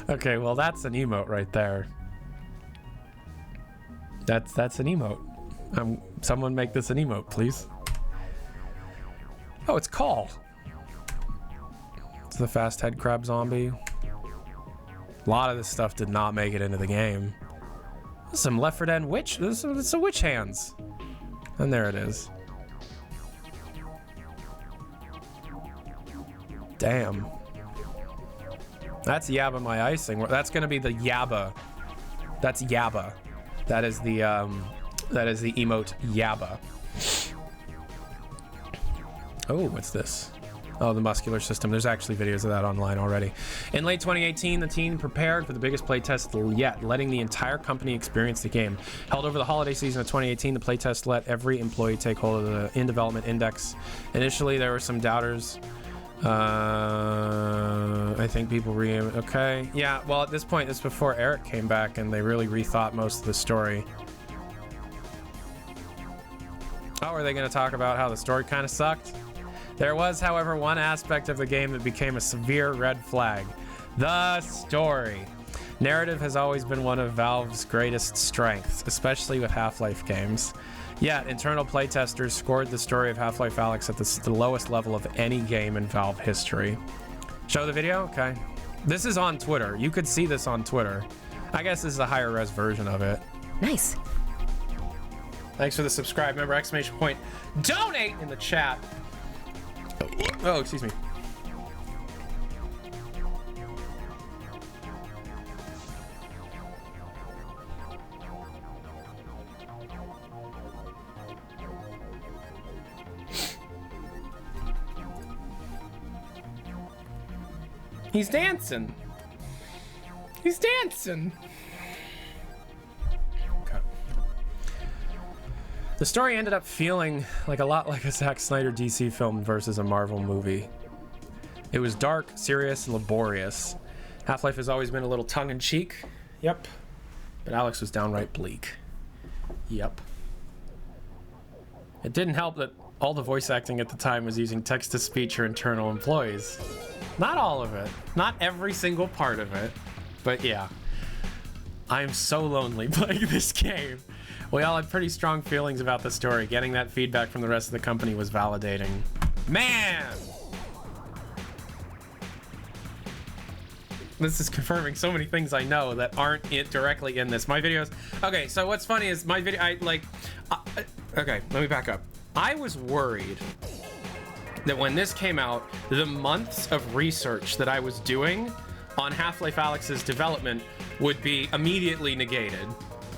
Okay, well that's an emote right there. That's an emote. Someone make this an emote, please. Oh, it's Call. It's the fast head crab zombie. A lot of this stuff did not make it into the game. Some Left 4 Dead witch. It's a witch hands. And there it is. Damn. That's Yabba my icing. That's gonna be the Yabba. That's Yabba. That is the emote Yabba. Oh, what's this? Oh, the muscular system. There's actually videos of that online already. In late 2018, the team prepared for the biggest playtest yet, letting the entire company experience the game. Held over the holiday season of 2018, the playtest let every employee take hold of the in-development Index. Initially, there were some doubters I think people okay. Yeah, well, at this point, this is before Eric came back and they really rethought most of the story. Oh, are they going to talk about how the story kind of sucked? There was, however, one aspect of the game that became a severe red flag. The story. Narrative has always been one of Valve's greatest strengths, especially with Half-Life games. Yet, internal playtesters scored the story of Half-Life Alyx at the lowest level of any game in Valve history. Show the video? Okay. This is on Twitter. You could see this on Twitter. I guess this is a higher res version of it. Nice. Thanks for the subscribe. Remember, exclamation point, donate in the chat. Oh, excuse me. He's dancing. He's dancing. Okay. The story ended up feeling like a lot like a Zack Snyder DC film versus a Marvel movie. It was dark, serious, and laborious. Half-Life has always been a little tongue-in-cheek. Yep. But Alyx was downright bleak. Yep. It didn't help that all the voice acting at the time was using text-to-speech or internal employees. Not all of it. Not every single part of it. But yeah. I'm so lonely playing this game. We all had pretty strong feelings about the story. Getting that feedback from the rest of the company was validating. Man! This is confirming so many things I know that aren't directly in this. My videos... Okay, so what's funny is my video... okay, let me back up. I was worried that when this came out, the months of research that I was doing on Half-Life Alyx's development would be immediately negated,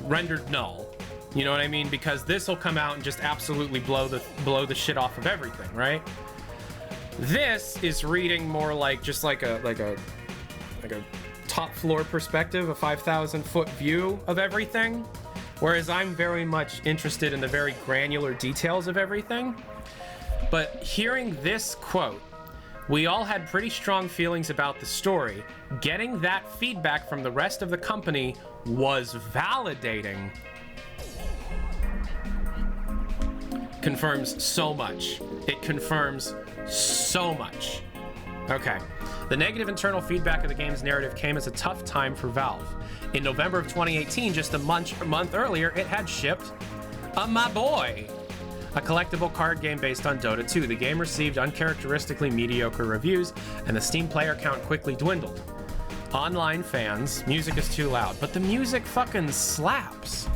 rendered null. You know what I mean? Because this will come out and just absolutely blow the shit off of everything, right? This is reading more like just like a top floor perspective, a 5,000 foot view of everything, whereas I'm very much interested in the very granular details of everything. But hearing this quote, we all had pretty strong feelings about the story. Getting that feedback from the rest of the company was validating. Confirms so much. It confirms so much. Okay. The negative internal feedback of the game's narrative came as a tough time for Valve. In November of 2018, just a month earlier, it had shipped My Boy, a collectible card game based on Dota 2. The game received uncharacteristically mediocre reviews, and the Steam player count quickly dwindled. Online fans, music is too loud, but the music fucking slaps.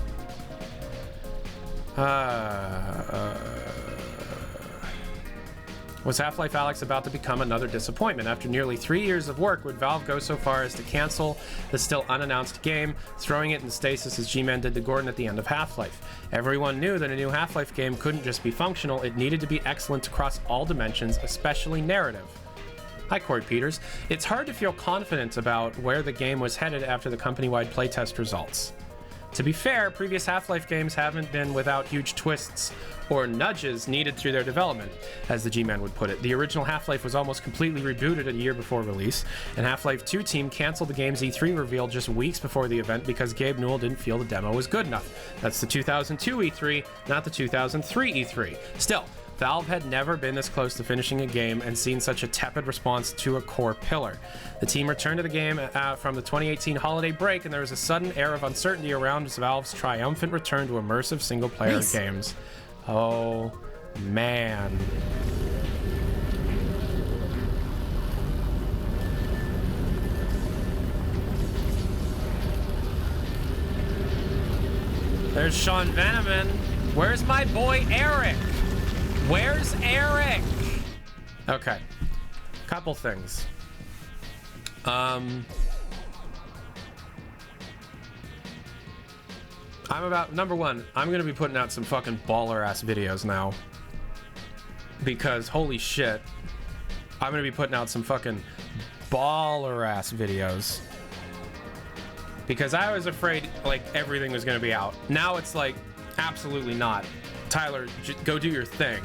Was Half-Life Alyx about to become another disappointment? After nearly 3 years of work, would Valve go so far as to cancel the still unannounced game, throwing it in stasis as G-Man did to Gordon at the end of Half-Life? Everyone knew that a new Half-Life game couldn't just be functional, it needed to be excellent across all dimensions, especially narrative. Hi, Corey Peters. It's hard to feel confident about where the game was headed after the company-wide playtest results. To be fair, previous Half-Life games haven't been without huge twists or nudges needed through their development, as the G-Man would put it. The original Half-Life was almost completely rebooted a year before release, and Half-Life 2 team canceled the game's E3 reveal just weeks before the event because Gabe Newell didn't feel the demo was good enough. That's the 2002 E3, not the 2003 E3. Still, Valve had never been this close to finishing a game and seen such a tepid response to a core pillar. The team returned to the game from the 2018 holiday break, and there was a sudden air of uncertainty around Valve's triumphant return to immersive single-player games. Oh, man. There's Sean Veneman. Where's my boy Eric? Where's Eric? Okay. Couple things. Number one, I'm gonna be putting out some fucking baller ass videos now. Because holy shit, I'm gonna be putting out some fucking baller ass videos. Because I was afraid like everything was gonna be out. Now it's like absolutely not. Tyler, go do your thing.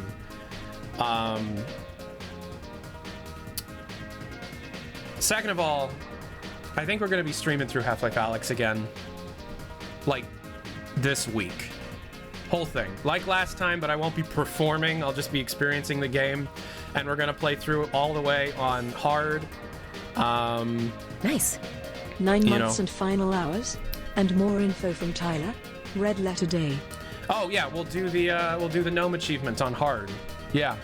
Second of all, I think we're going to be streaming through Half-Life Alyx again, like, this week. Whole thing. Like last time, but I won't be performing. I'll just be experiencing the game. And we're going to play through it all the way on hard. Nice. 9 months and final hours. And more info from Tyler. Red letter day. Oh, yeah, we'll do the gnome achievement on hard. Yeah.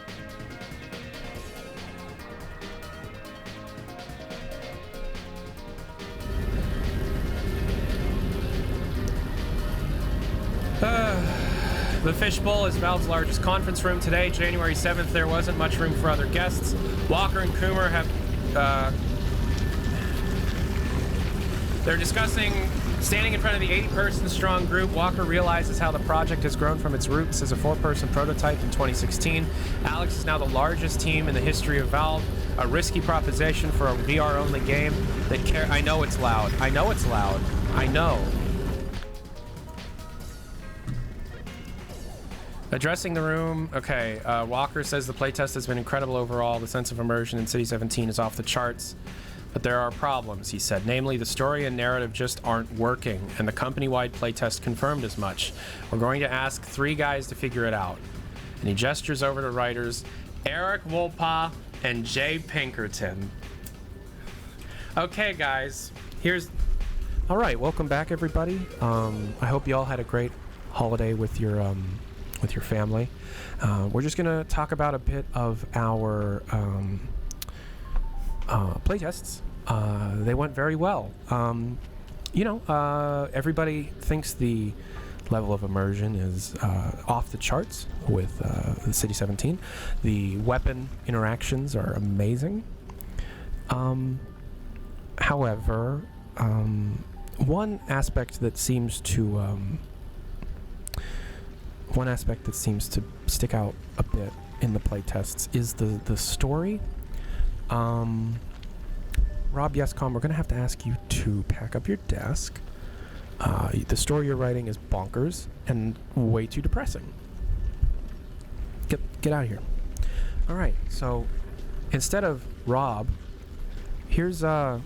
The Fishbowl is Valve's largest conference room today, January 7th. There wasn't much room for other guests. Walker and Coomer have... they're discussing standing in front of the 80-person strong group. Walker realizes how the project has grown from its roots as a 4-person prototype in 2016. Alyx is now the largest team in the history of Valve. A risky proposition for a VR-only game that I know it's loud. I know it's loud. I know. Addressing the room, okay, Walker says the playtest has been incredible overall. The sense of immersion in City 17 is off the charts. But there are problems, he said. Namely, the story and narrative just aren't working, and the company-wide playtest confirmed as much. We're going to ask 3 guys to figure it out. And he gestures over to writers Eric Wolpa and Jay Pinkerton. Okay, guys, here's... All right, welcome back, everybody. I hope you all had a great holiday with your family. We're just gonna talk about a bit of our playtests. They went very well. Everybody thinks the level of immersion is off the charts with the City 17. The weapon interactions are amazing. However, one aspect that seems to stick out a bit in the playtests is the story. Rob Yescom, we're going to have to ask you to pack up your desk. The story you're writing is bonkers and way too depressing. Get out of here. All right, so instead of Rob, here's the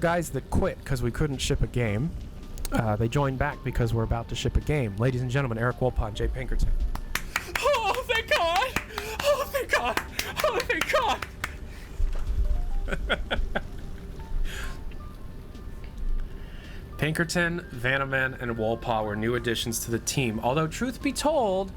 guys that quit because we couldn't ship a game. They joined back because we're about to ship a game. Ladies and gentlemen, Eric Wolpa and Jay Pinkerton. Oh, thank God! Oh, thank God! Oh, thank God! Pinkerton, Vanaman, and Wolpa were new additions to the team. Although, truth be told,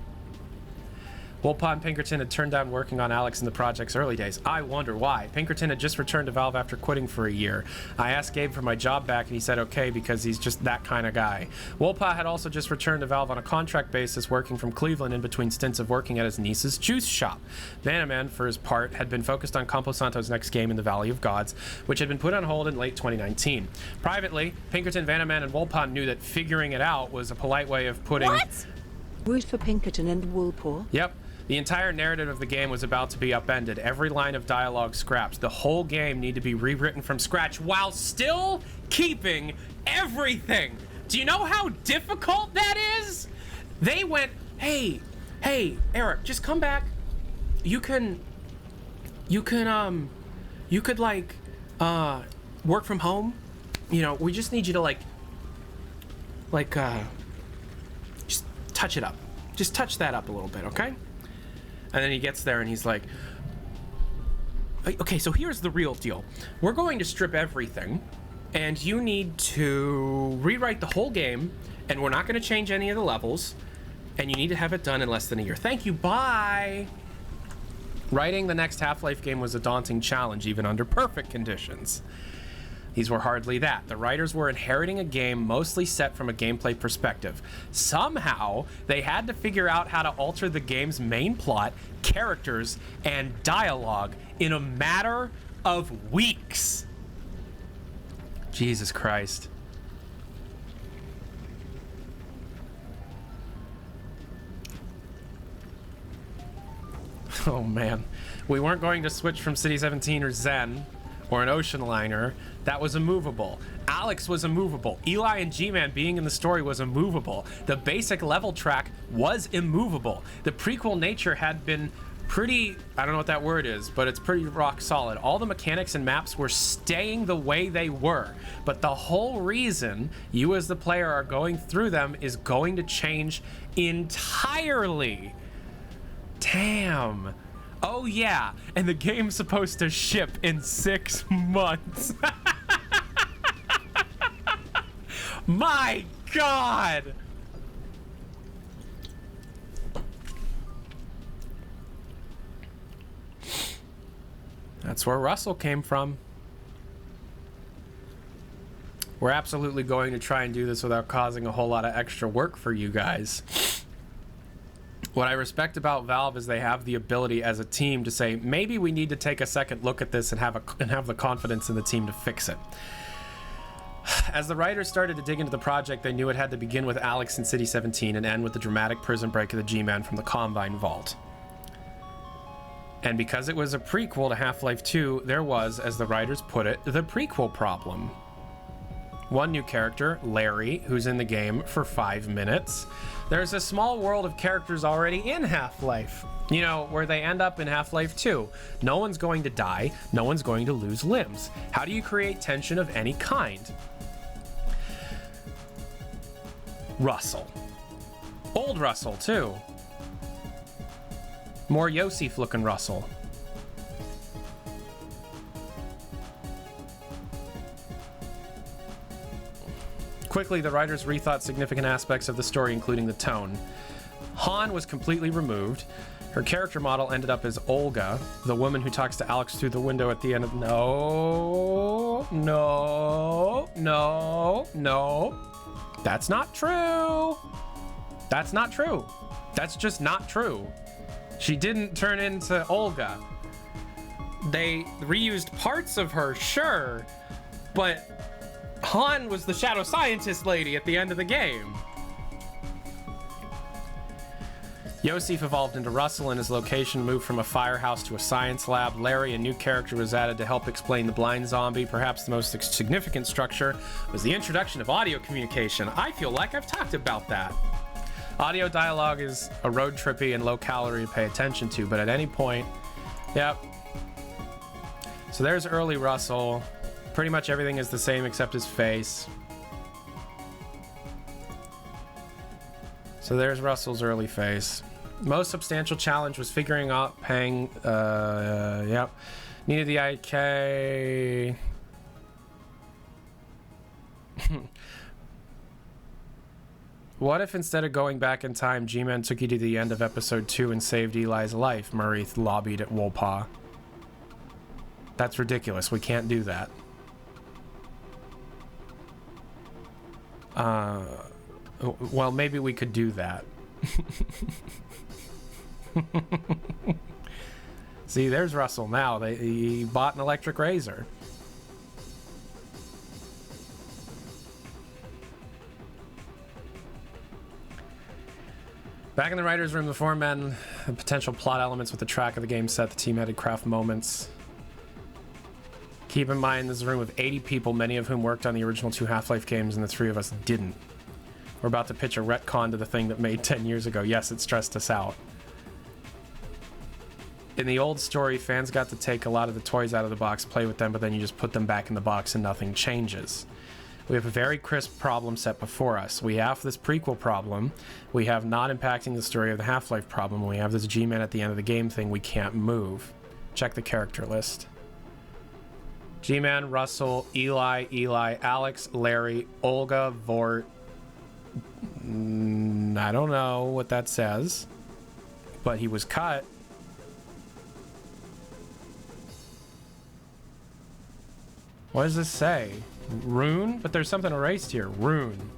Wolpa and Pinkerton had turned down working on Alyx in the project's early days. I wonder why. Pinkerton had just returned to Valve after quitting for a year. I asked Gabe for my job back, and he said okay because he's just that kind of guy. Wolpa had also just returned to Valve on a contract basis, working from Cleveland in between stints of working at his niece's juice shop. Vanaman, for his part, had been focused on Camposanto's next game in the Valley of Gods, which had been put on hold in late 2019. Privately, Pinkerton, Vanaman, and Wolpa knew that figuring it out was a polite way of putting... What? Wood for Pinkerton and Wolpa. Yep. The entire narrative of the game was about to be upended. Every line of dialogue scrapped. The whole game needed to be rewritten from scratch while still keeping everything. Do you know how difficult that is? They went, hey, Eric, just come back. You could like, work from home. You know, we just need you to just touch it up. Just touch that up a little bit, okay? And then he gets there and he's like, okay, so here's the real deal. We're going to strip everything and you need to rewrite the whole game and we're not going to change any of the levels and you need to have it done in less than a year. Thank you, bye. Writing the next Half-Life game was a daunting challenge, even under perfect conditions. These were hardly that. The writers were inheriting a game mostly set from a gameplay perspective. Somehow, they had to figure out how to alter the game's main plot, characters, and dialogue in a matter of weeks. Jesus Christ. Oh man. We weren't going to switch from City 17 or Zen or an ocean liner. That was immovable. Alyx was immovable. Eli and G-Man being in the story was immovable. The basic level track was immovable. The prequel nature had been pretty, I don't know what that word is, but it's pretty rock solid. All the mechanics and maps were staying the way they were, but the whole reason you as the player are going through them is going to change entirely. Damn. Oh yeah, and the game's supposed to ship in 6 months. My God. That's where Russell came from. We're absolutely going to try and do this without causing a whole lot of extra work for you guys. What I respect about Valve is they have the ability as a team to say, maybe we need to take a second look at this and have the confidence in the team to fix it. As the writers started to dig into the project, they knew it had to begin with Alyx in City 17 and end with the dramatic prison break of the G-Man from the Combine Vault. And because it was a prequel to Half-Life 2, there was, as the writers put it, the prequel problem. One new character, Larry, who's in the game for 5 minutes. There's a small world of characters already in Half-Life, you know, where they end up in Half-Life 2. No one's going to die, no one's going to lose limbs. How do you create tension of any kind? Russell. Old Russell, too. More Yosef looking Russell. Quickly, the writers rethought significant aspects of the story, including the tone. Han was completely removed. Her character model ended up as Olga, the woman who talks to Alyx through the window at the end of... No. That's not true. That's not true. That's just not true. She didn't turn into Olga. They reused parts of her, sure, but Han was the shadow scientist lady at the end of the game. Yosef evolved into Russell, and his location moved from a firehouse to a science lab. Larry, a new character, was added to help explain the blind zombie. Perhaps the most significant structure was the introduction of audio communication. I feel like I've talked about that. Audio dialogue is a road trippy and low calorie to pay attention to, but at any point, yep. So there's early Russell. Pretty much everything is the same except his face. So there's Russell's early face. Most substantial challenge was figuring out Pang, yep. Needed the IK. What if instead of going back in time, G-Man took you to the end of episode 2 and saved Eli's life? Murray lobbied at Wolpaw. That's ridiculous. We can't do that. Well, maybe we could do that. See, there's Russell now. He bought an electric razor. Back in the writer's room, the four men, the potential plot elements with the track of the game set, the team had to craft moments. Keep in mind, this is a room with 80 people, many of whom worked on the original 2 Half-Life games, and the 3 of us didn't. We're about to pitch a retcon to the thing that made 10 years ago. Yes, it stressed us out. In the old story, fans got to take a lot of the toys out of the box, play with them, but then you just put them back in the box and nothing changes. We have a very crisp problem set before us. We have this prequel problem. We have not impacting the story of the Half-Life problem. We have this G-Man at the end of the game thing we can't move. Check the character list. G-Man, Russell, Eli, Alyx, Larry, Olga, Vort. I don't know what that says, but he was cut. What does this say? Rune? But there's something erased here. Rune.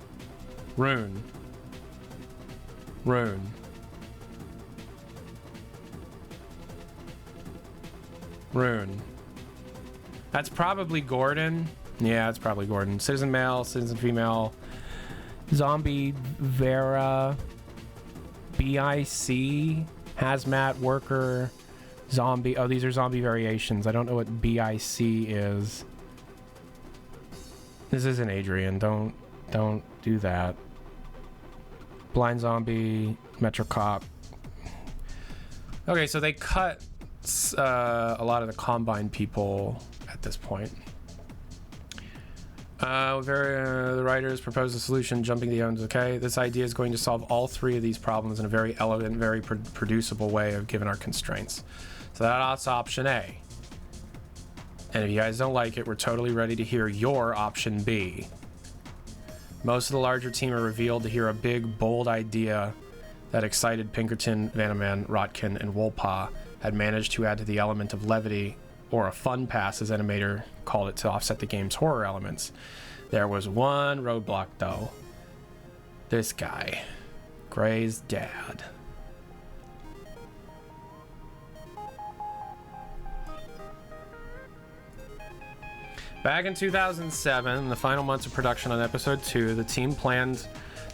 Rune. Rune. Rune. That's probably Gordon. Yeah, it's probably Gordon. Citizen male, citizen female. Zombie Vera. BIC. Hazmat worker. Zombie. Oh, these are zombie variations. I don't know what BIC is. This isn't Adrian. Don't do that. Blind zombie, Metro Cop. Okay, so they cut a lot of the Combine people at this point. The writers propose a solution, jumping the owns. Okay, this idea is going to solve all three of these problems in a very elegant, very producible way of given our constraints. So that's option A. And if you guys don't like it, we're totally ready to hear your option B. Most of the larger team are revealed to hear a big, bold idea that excited Pinkerton, Vanaman, Rotkin, and Wolpaw had managed to add to the element of levity, or a fun pass as Animator called it, to offset the game's horror elements. There was one roadblock though. This guy, Gray's dad. Back in 2007, in the final months of production on episode 2, the team planned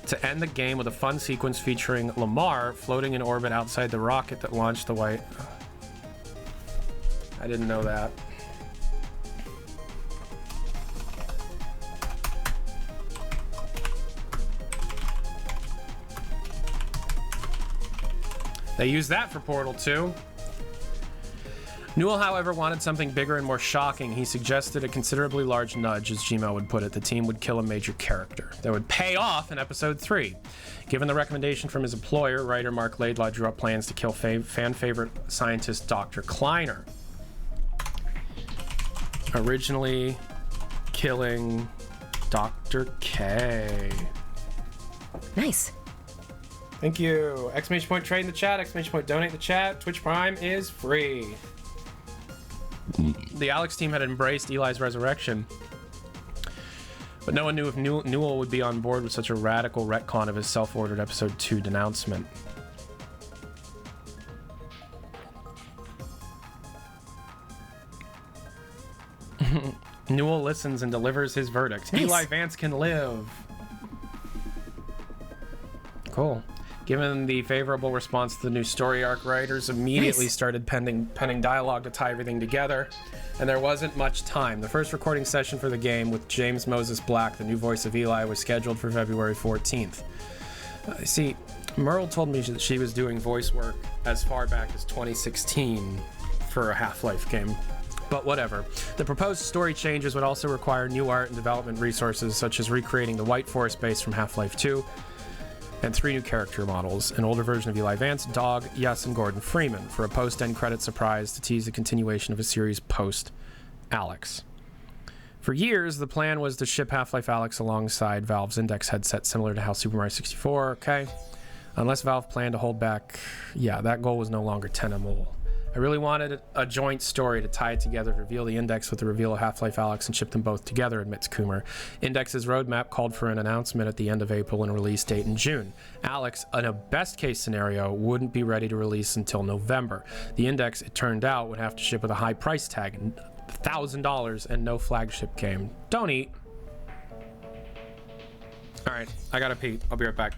to end the game with a fun sequence featuring Lamar floating in orbit outside the rocket that launched the White... I didn't know that. They used that for Portal 2. Newell, however, wanted something bigger and more shocking. He suggested a considerably large nudge, as Gmail would put it. The team would kill a major character that would pay off in episode 3. Given the recommendation from his employer, writer Mark Laidlaw drew up plans to kill fan favorite scientist Dr. Kleiner. Originally killing Dr. K. Nice. Thank you. Exclamation point trade in the chat. Exclamation point donate in the chat. Twitch Prime is free. The Alyx team had embraced Eli's resurrection, but no one knew if Newell would be on board with such a radical retcon of his self-ordered episode 2 denouncement. Newell listens and delivers his verdict. Nice. Eli Vance can live. Cool. Given the favorable response to the new story arc, writers immediately started penning dialogue to tie everything together, and there wasn't much time. The first recording session for the game with James Moses Black, the new voice of Eli, was scheduled for February 14th. See, Merle told me that she was doing voice work as far back as 2016 for a Half-Life game. But whatever. The proposed story changes would also require new art and development resources, such as recreating the White Forest base from Half-Life 2, and 3 new character models, an older version of Eli Vance, Dog, Yes, and Gordon Freeman, for a post-end credit surprise to tease the continuation of a series post-Alyx. For years, the plan was to ship Half-Life Alyx alongside Valve's Index headset, similar to how Super Mario 64, okay? Unless Valve planned to hold back, yeah, that goal was no longer tenable. I really wanted a joint story to tie it together, reveal the Index with the reveal of Half-Life Alyx, and ship them both together, admits Coomer. Index's roadmap called for an announcement at the end of April and a release date in June. Alyx, in a best-case scenario, wouldn't be ready to release until November. The Index, it turned out, would have to ship with a high price tag, $1,000, and no flagship game. Don't eat. All right, I gotta pee. I'll be right back.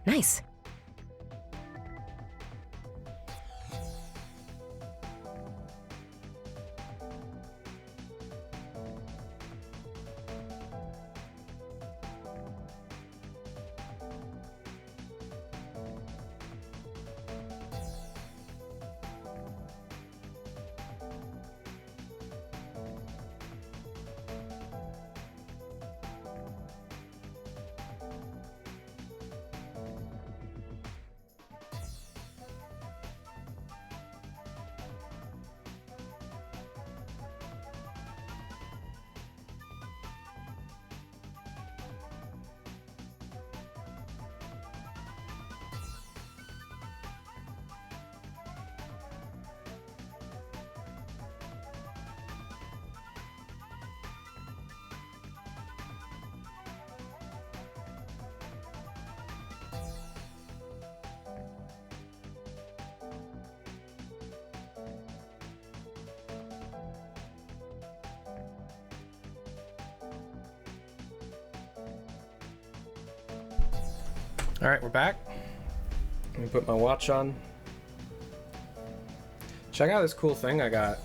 Nice. All right, we're back. Let me put my watch on. Check out this cool thing I got.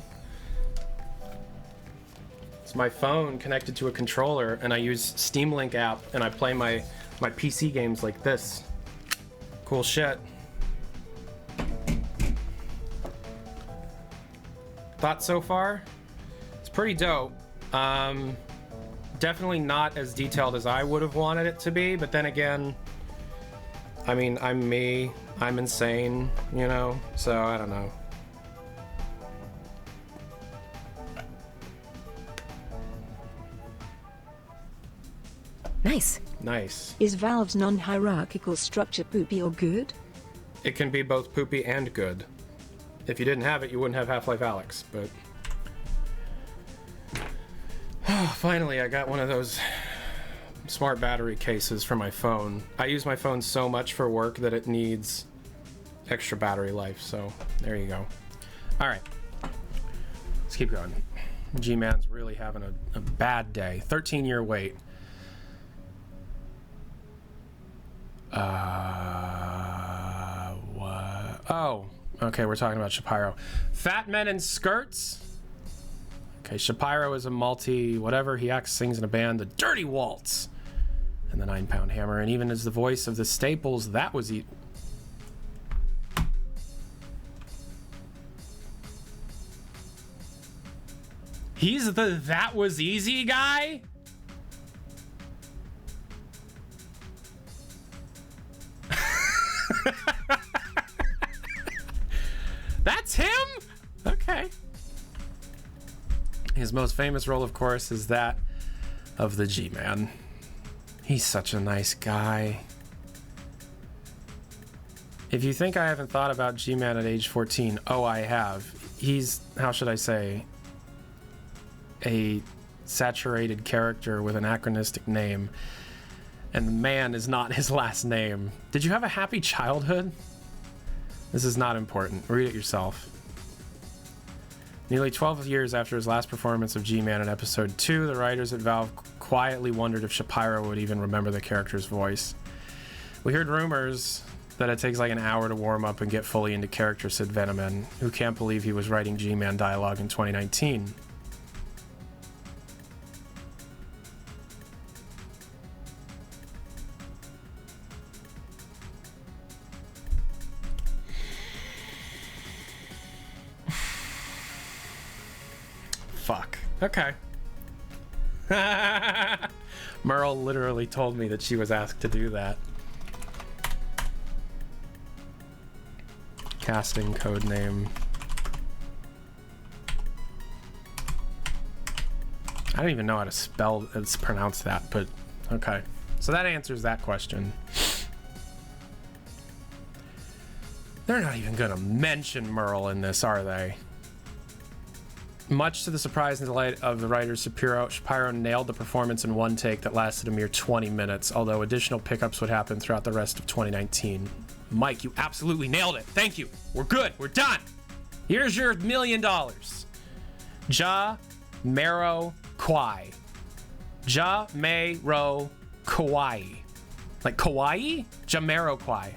It's my phone connected to a controller, and I use Steam Link app, and I play my PC games like this. Cool shit. Thoughts so far? It's pretty dope. Definitely not as detailed as I would have wanted it to be, but then again, I mean, I'm me. I'm insane, you know? So, I don't know. Nice. Nice. Is Valve's non-hierarchical structure poopy or good? It can be both poopy and good. If you didn't have it, you wouldn't have Half-Life Alyx, but... Finally, I got one of those smart battery cases for my phone. I use my phone so much for work that it needs extra battery life, so there you go. Alright. Let's keep going. G-Man's really having a bad day. 13-year wait. What? Oh, okay, we're talking about Shapiro. Fat men in skirts? Okay, Shapiro is a multi-whatever. He acts, sings in a band, the Dirty Waltz, and the 9-Pound Hammer, and even as the voice of the Staples, that was... He's the That Was Easy guy? That's him? Okay. His most famous role, of course, is that of the G-Man. He's such a nice guy. If you think I haven't thought about G-Man at age 14, oh, I have. He's, how should I say, a saturated character with an anachronistic name. And the man is not his last name. Did you have a happy childhood? This is not important. Read it yourself. Nearly 12 years after his last performance of G-Man in episode 2, the writers at Valve quietly wondered if Shapiro would even remember the character's voice. We heard rumors that it takes like an hour to warm up and get fully into character, said Venoman, who can't believe he was writing G-Man dialogue in 2019. Fuck. Okay. Merle literally told me that she was asked to do that. Casting code name. I don't even know how to pronounce that, but okay. So that answers that question. They're not even gonna mention Merle in this, are they? Much to the surprise and delight of the writers, Shapiro nailed the performance in one take that lasted a mere 20 minutes, although additional pickups would happen throughout the rest of 2019. Mike, you absolutely nailed it. Thank you. We're good. We're done. Here's your $1 million. Ja Mero Kwai. Ja Mero Kwai. Like Kawaii? Jamiroquai.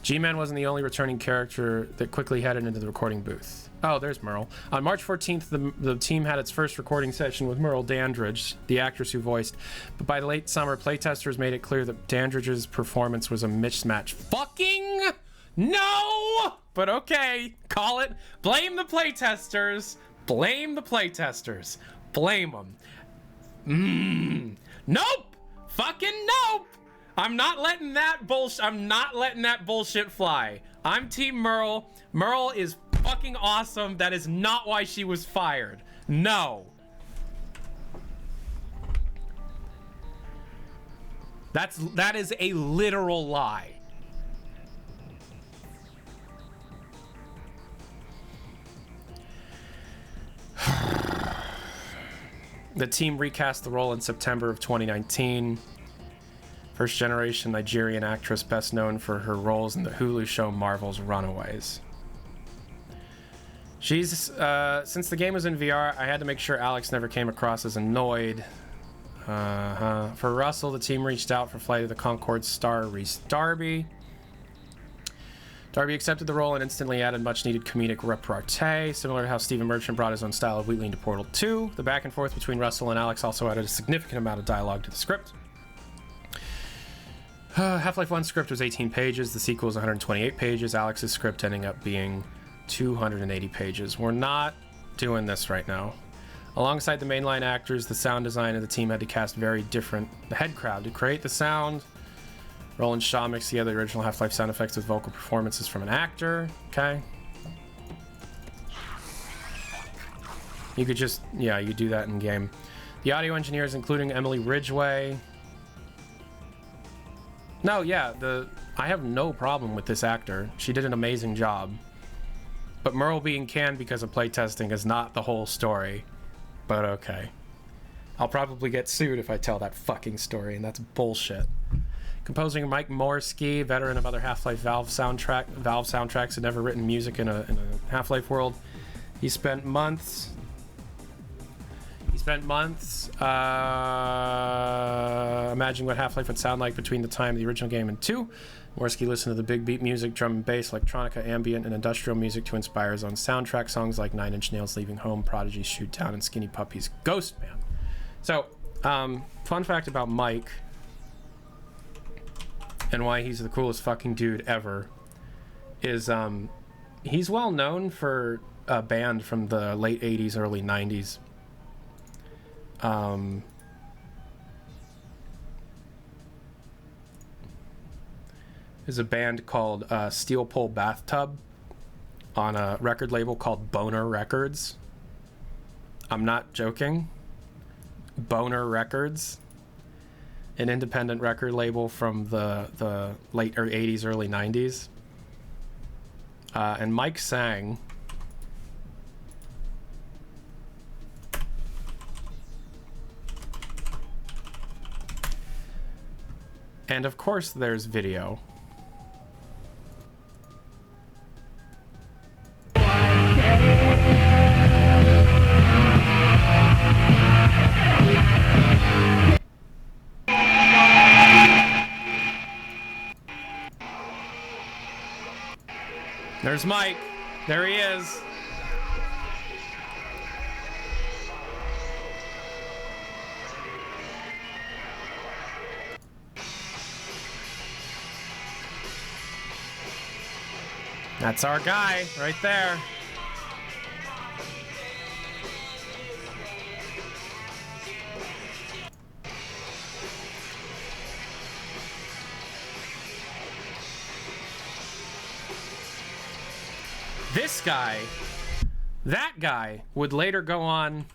G-Man wasn't the only returning character that quickly headed into the recording booth. Oh, there's Merle. On March 14th, the team had its first recording session with Merle Dandridge, the actress who voiced. But by the late summer, playtesters made it clear that Dandridge's performance was a mismatch. Fucking no! But okay, call it. Blame the playtesters. Blame the playtesters. Blame them. Nope! Fucking nope! I'm not letting that bullshit fly. I'm Team Merle. Merle is fucking awesome. That is not why she was fired. No. That is a literal lie. The team recast the role in September of 2019. First generation Nigerian actress best known for her roles in the Hulu show Marvel's Runaways. She's, since the game was in VR, I had to make sure Alyx never came across as annoyed. For Russell, the team reached out for Flight of the Conchords star Rhys Darby. Darby accepted the role and instantly added much-needed comedic repartee, similar to how Stephen Merchant brought his own style of Wheatley into Portal 2. The back and forth between Russell and Alyx also added a significant amount of dialogue to the script. Half-Life 1 script was 18 pages, the sequel is 128 pages, Alyx's script ending up being 280 pages. We're not doing this right now. Alongside the mainline actors, the sound design of the team had to cast very different head crowd to create the sound. Roland Shaw mixed together the original Half-Life sound effects with vocal performances from an actor. Okay. You could just, yeah, you do that in game. The audio engineers, including Emily Ridgway. No, yeah, I have no problem with this actor. She did an amazing job. But Merle being canned because of playtesting is not the whole story. But okay. I'll probably get sued if I tell that fucking story, and that's bullshit. Composer Mike Morsky, veteran of other Half-Life Valve soundtracks, had never written music in a Half-Life world. He spent months imagining what Half-Life would sound like between the time of the original game and 2. Morsky listened to the big beat music, drum and bass, electronica, ambient, and industrial music to inspire his own soundtrack. Songs like Nine Inch Nails' Leaving Home, Prodigy's Shoot Down, and Skinny Puppy's Ghost Man. So, fun fact about Mike, and why he's the coolest fucking dude ever, is he's well known for a band from the late 80s, early 90s. There's a band called Steel Pole Bathtub on a record label called Boner Records. I'm not joking. Boner Records. An independent record label from the late 80s, early 90s. And Mike sang. And of course there's video. There's Mike. There he is. That's our guy right there. This guy, that guy, would later go on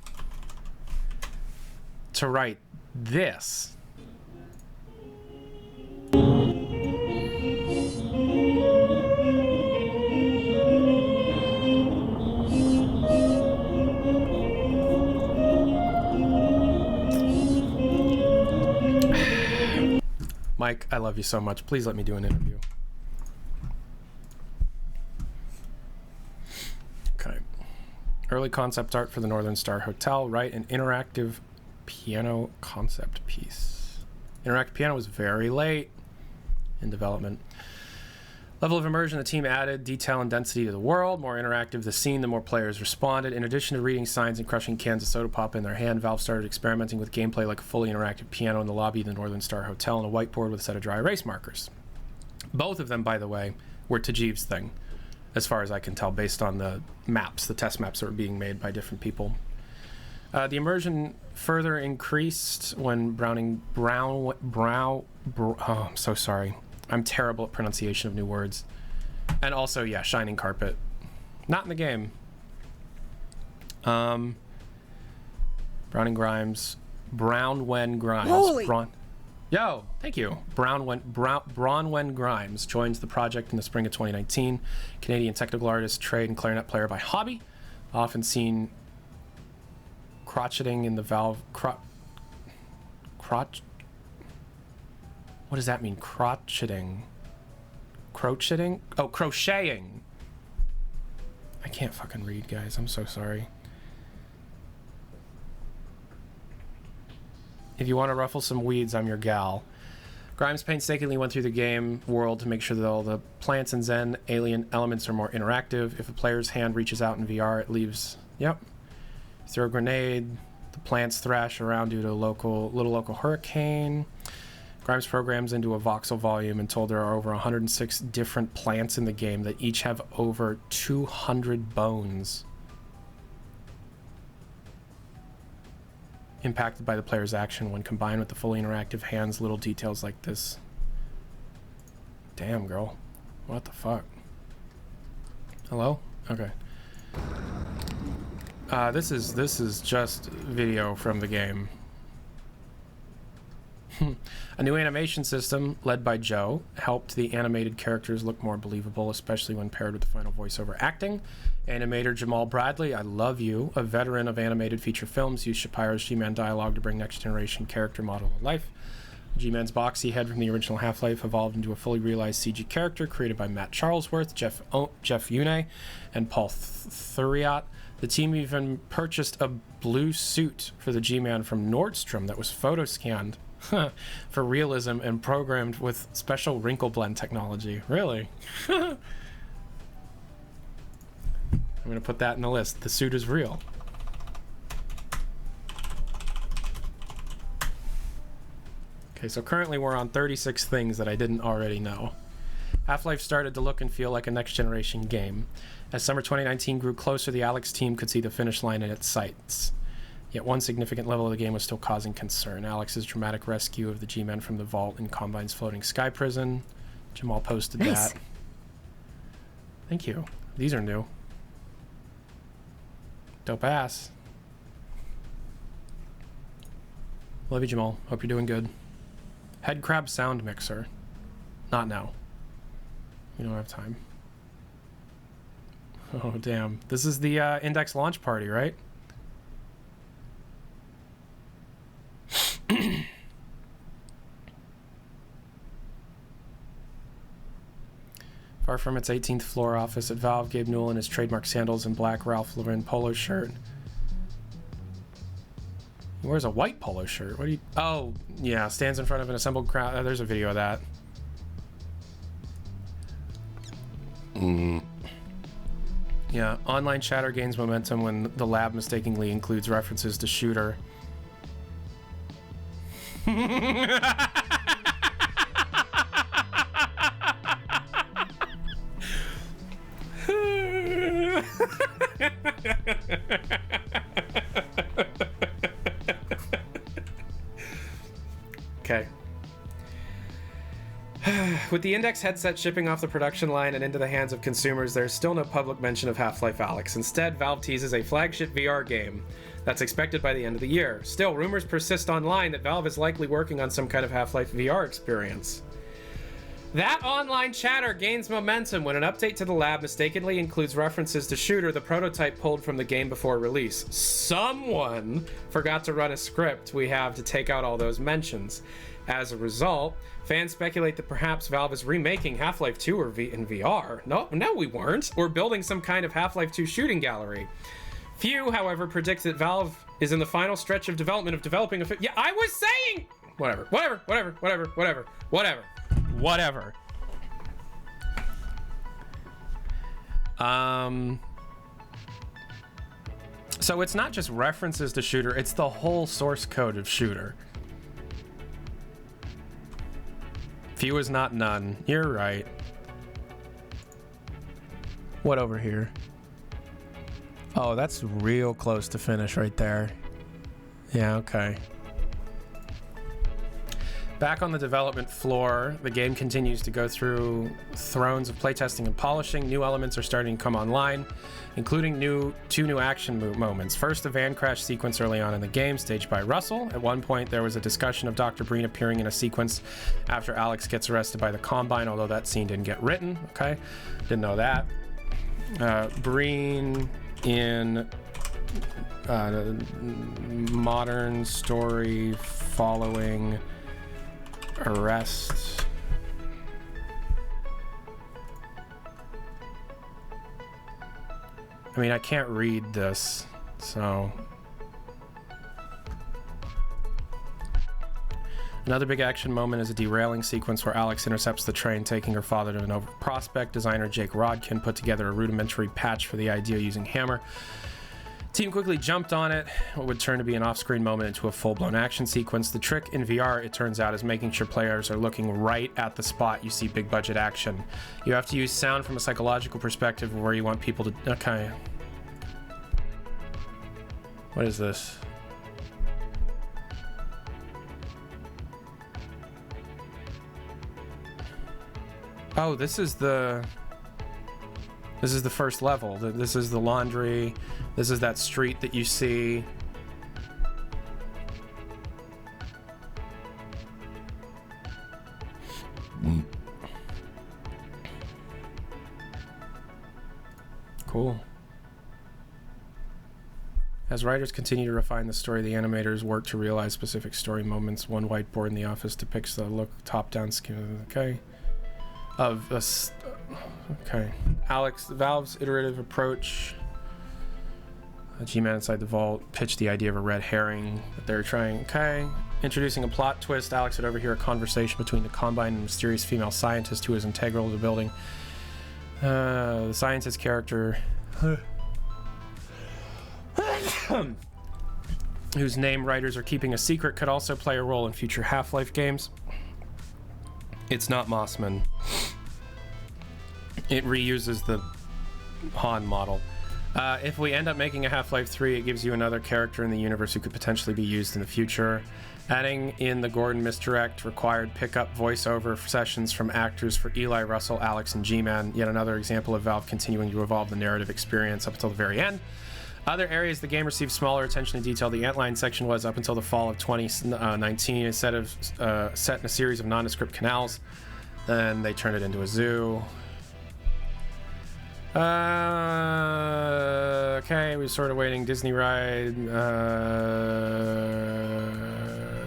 to write this. Mike, I love you so much. Please let me do an interview. Okay. Early concept art for the Northern Star Hotel. Write an interactive piano concept piece. Interactive piano was very late in development. Level of immersion, the team added detail and density to the world. More interactive the scene, the more players responded. In addition to reading signs and crushing cans of soda pop in their hand, Valve started experimenting with gameplay like a fully interactive piano in the lobby of the Northern Star Hotel and a whiteboard with a set of dry erase markers. Both of them, by the way, were Tajiv's thing, as far as I can tell, based on the maps, the test maps that were being made by different people. The immersion further increased when oh, I'm so sorry. I'm terrible at pronunciation of new words. And also, yeah, Shining Carpet. Not in the game. Browning Grimes. Brownwen Grimes. Holy! Yo, thank you. Bronwen Grimes joins the project in the spring of 2019. Canadian technical artist, trade, and clarinet player by hobby. Often seen crotcheting in the Valve... What does that mean? Crotcheting. Crocheting? Oh, crocheting. I can't fucking read, guys. I'm so sorry. If you want to ruffle some weeds, I'm your gal. Grimes painstakingly went through the game world to make sure that all the plants and Zen alien elements are more interactive. If a player's hand reaches out in VR, it leaves... Yep. Throw a grenade, the plants thrash around due to a little local hurricane. Grimes programs into a voxel volume and told there are over 106 different plants in the game that each have over 200 bones impacted by the player's action. When combined with the fully interactive hands, little details like this. Damn, girl. What the fuck? Hello? Okay. This is just video from the game. A new animation system, led by Joe, helped the animated characters look more believable, especially when paired with the final voiceover acting. Animator Jamal Bradley, I love you, a veteran of animated feature films, used Shapiro's G-Man dialogue to bring next-generation character model to life. G-Man's boxy head from the original Half-Life evolved into a fully realized CG character created by Matt Charlesworth, Jeff Yune, and Paul Thuriot. The team even purchased a blue suit for the G-Man from Nordstrom that was photo-scanned for realism and programmed with special wrinkle blend technology. Really? I'm gonna put that in the list. The suit is real. Okay, so currently we're on 36 things that I didn't already know. Half-Life started to look and feel like a next-generation game. As summer 2019 grew closer, the Alyx team could see the finish line in its sights. Yet one significant level of the game was still causing concern. Alyx's dramatic rescue of the G-Men from the vault in Combine's floating sky prison. Jamal posted Nice. that. Thank you. These are new. Dope ass. Love you, Jamal. Hope you're doing good. Head crab sound mixer. Not now. We don't have time. Oh, damn. This is the Index launch party, right? Far from its 18th floor office at Valve, Gabe Newell in his trademark sandals and black Ralph Lauren polo shirt. He wears a white polo shirt. What do you... Oh, yeah. Stands in front of an assembled crowd. There's a video of that. Yeah. Online chatter gains momentum when the lab mistakenly includes references to Shooter. Okay. With the Index headset shipping off the production line and into the hands of consumers, there's still no public mention of Half-Life Alyx. Instead, Valve teases a flagship VR game that's expected by the end of the year. Still, rumors persist online that Valve is likely working on some kind of Half-Life VR experience. That online chatter gains momentum when an update to the lab mistakenly includes references to Shooter, the prototype pulled from the game before release. Someone forgot to run a script we have to take out all those mentions. As a result, fans speculate that perhaps Valve is remaking Half-Life 2 in VR. No, we weren't. We're building some kind of Half-Life 2 shooting gallery. Few, however, predict that Valve is in the final stretch of development of developing a... Yeah, I was saying... Whatever. So it's not just references to Shooter, it's the whole source code of Shooter. Few is not none. You're right. What over here? Oh, that's real close to finish right there. Yeah, okay. Back on the development floor, the game continues to go through thrones of playtesting and polishing. New elements are starting to come online, including two new action moments. First, a van crash sequence early on in the game, staged by Russell. At one point, there was a discussion of Dr. Breen appearing in a sequence after Alyx gets arrested by the Combine, although that scene didn't get written. Okay, didn't know that. Breen in modern story following arrest. I mean, I can't read this, so Another big action moment is a derailing sequence where Alyx intercepts the train, taking her father to an over prospect. Designer Jake Rodkin put together a rudimentary patch for the idea using Hammer. Team quickly jumped on it, what would turn to be an off-screen moment into a full-blown action sequence. The trick in VR, it turns out, is making sure players are looking right at the spot you see big-budget action. You have to use sound from a psychological perspective where you want people to... Okay. What is this? Oh, this is the first level. This is the laundry. This is that street that you see. Cool. As writers continue to refine the story, the animators work to realize specific story moments. One whiteboard in the office depicts the look top-down scheme. Okay. Of a okay. Alyx, Valve's iterative approach. G-Man inside the vault pitched the idea of a red herring that they're trying. Okay. Introducing a plot twist, Alyx would overhear a conversation between the Combine and a mysterious female scientist who is integral to the building. The scientist character, whose name writers are keeping a secret, could also play a role in future Half-Life games. It's not Mossman. It reuses the Han model. If we end up making a Half-Life 3, it gives you another character in the universe who could potentially be used in the future. Adding in the Gordon misdirect required pickup voiceover sessions from actors for Eli, Russell, Alyx, and G-Man. Yet another example of Valve continuing to evolve the narrative experience up until the very end. Other areas the game received smaller attention to detail. The Antline section was, up until the fall of 2019, set in a series of nondescript canals. Then they turned it into a zoo. Okay, we're sort of waiting. Disney ride,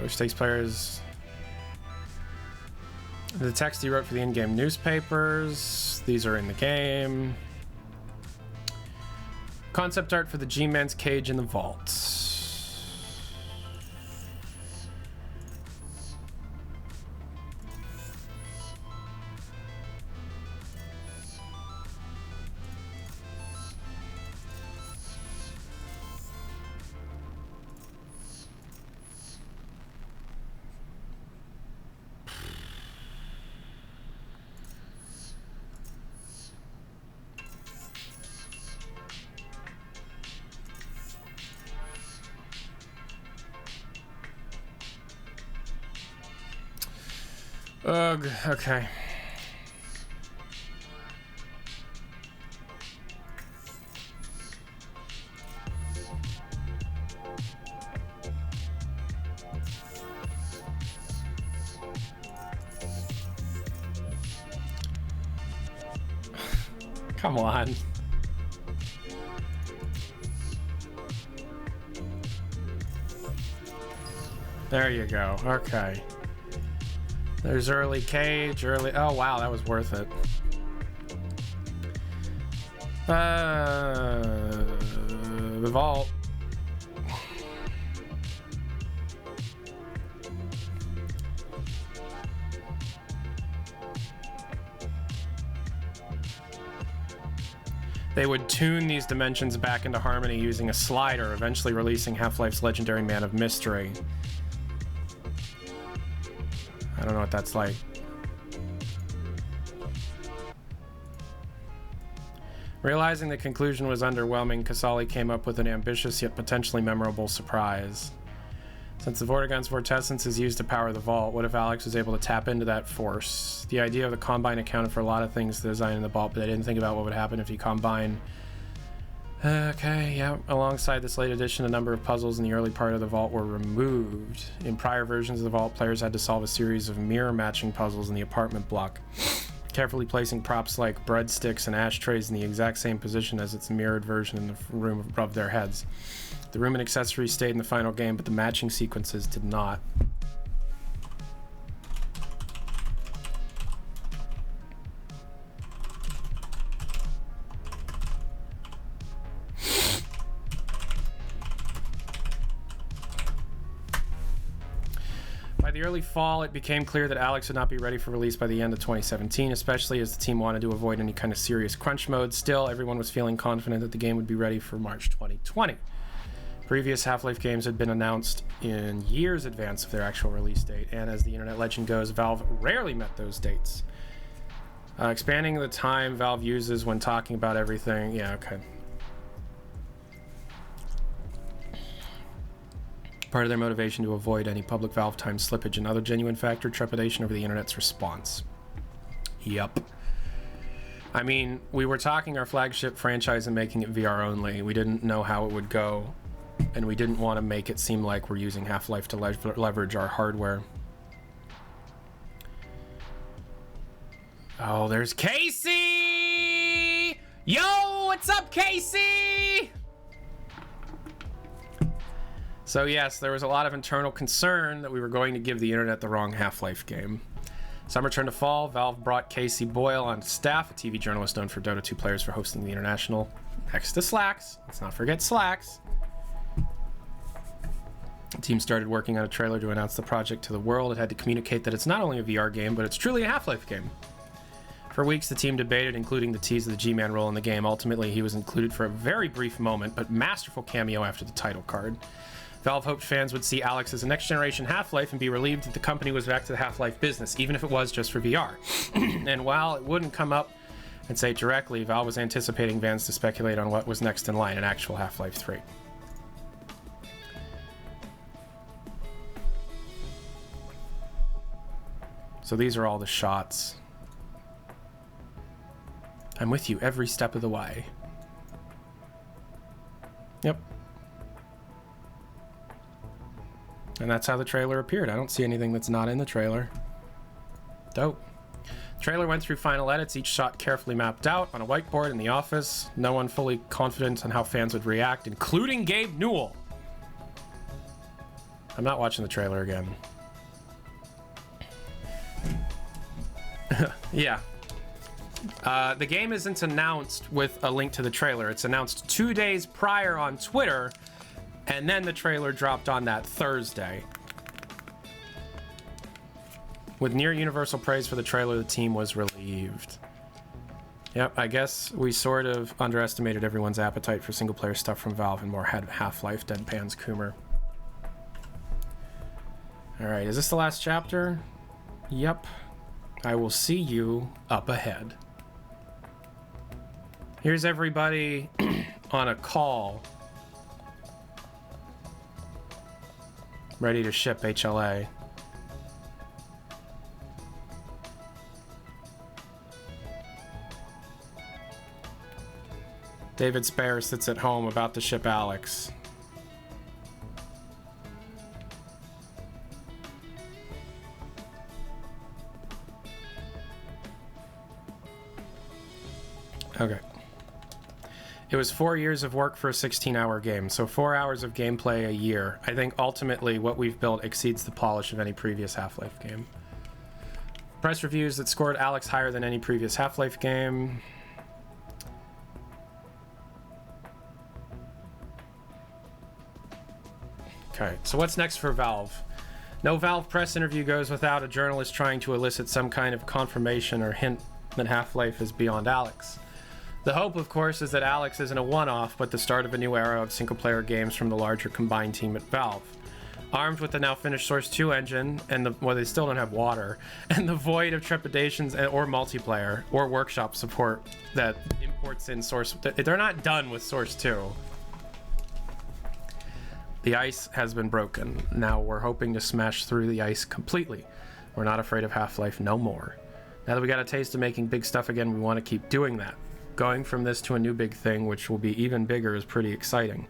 which takes players. The text he wrote for the in-game newspapers. These are in the game. Concept art for the G-Man's cage in the vault. Ugh, okay. Come on. There you go. Okay. There's early cage, early... Oh, wow, that was worth it. The vault. They would tune these dimensions back into harmony using a slider, eventually releasing Half-Life's legendary Man of Mystery. I don't know what that's like. Realizing the conclusion was underwhelming, Casali came up with an ambitious yet potentially memorable surprise. Since the Vortigaunt's vortessence is used to power the vault, what if Alyx was able to tap into that force? The idea of the Combine accounted for a lot of things to design in the vault, but they didn't think about what would happen if you combine... Okay, yeah. Alongside this late edition, a number of puzzles in the early part of the vault were removed. In prior versions of the vault, players had to solve a series of mirror-matching puzzles in the apartment block, carefully placing props like breadsticks and ashtrays in the exact same position as its mirrored version in the room above their heads. The room and accessories stayed in the final game, but the matching sequences did not. By the early fall, it became clear that Alyx would not be ready for release by the end of 2017, especially as the team wanted to avoid any kind of serious crunch mode. Still, everyone was feeling confident that the game would be ready for March 2020. Previous Half-Life games had been announced in years advance of their actual release date, and as the internet legend goes, Valve rarely met those dates. Expanding the time Valve uses when talking about everything, yeah, okay. Part of their motivation to avoid any public Valve time slippage. Another genuine factor, trepidation over the internet's response. Yup. I mean, we were talking our flagship franchise and making it VR only. We didn't know how it would go, and we didn't want to make it seem like we're using Half-Life to leverage our hardware. Oh, there's Casey! Yo, what's up, Casey? So yes, there was a lot of internal concern that we were going to give the internet the wrong Half-Life game. Summer turned to fall. Valve brought Casey Boyle on staff, a TV journalist known for Dota 2 players for hosting the International. Next to Slacks. Let's not forget Slacks. The team started working on a trailer to announce the project to the world. It had to communicate that it's not only a VR game, but it's truly a Half-Life game. For weeks, the team debated including the tease of the G-Man role in the game. Ultimately, he was included for a very brief moment, but masterful cameo after the title card. Valve hoped fans would see Alyx as a next-generation Half-Life and be relieved that the company was back to the Half-Life business, even if it was just for VR. And while it wouldn't come up and say it directly, Valve was anticipating fans to speculate on what was next in line, an actual Half-Life 3. So these are all the shots. I'm with you every step of the way. Yep. And that's how the trailer appeared. I don't see anything that's not in the trailer. Dope. The trailer went through final edits, each shot carefully mapped out on a whiteboard in the office. No one fully confident on how fans would react, including Gabe Newell. I'm not watching the trailer again. Yeah. The game isn't announced with a link to the trailer. It's announced 2 days prior on Twitter, and then the trailer dropped on that Thursday. With near universal praise for the trailer, the team was relieved. Yep, I guess we sort of underestimated everyone's appetite for single-player stuff from Valve and more had Half-Life, Deadpan's Coomer. Alright, is this the last chapter? Yep. I will see you up ahead. Here's everybody on a call. Ready to ship HLA. David Spare sits at home about to ship Alyx. Okay. It was 4 years of work for a 16-hour game, so 4 hours of gameplay a year. I think ultimately what we've built exceeds the polish of any previous Half-Life game. Press reviews that scored Alyx higher than any previous Half-Life game. Okay, so what's next for Valve? No Valve press interview goes without a journalist trying to elicit some kind of confirmation or hint that Half-Life is beyond Alyx. The hope, of course, is that Alyx isn't a one-off, but the start of a new era of single-player games from the larger combined team at Valve. Armed with the now finished Source 2 engine, and well, they still don't have water, and the void of trepidations or multiplayer, or workshop support that imports in Source... They're not done with Source 2. The ice has been broken. Now we're hoping to smash through the ice completely. We're not afraid of Half-Life no more. Now that we got a taste of making big stuff again, we want to keep doing that. Going from this to a new big thing, which will be even bigger, is pretty exciting.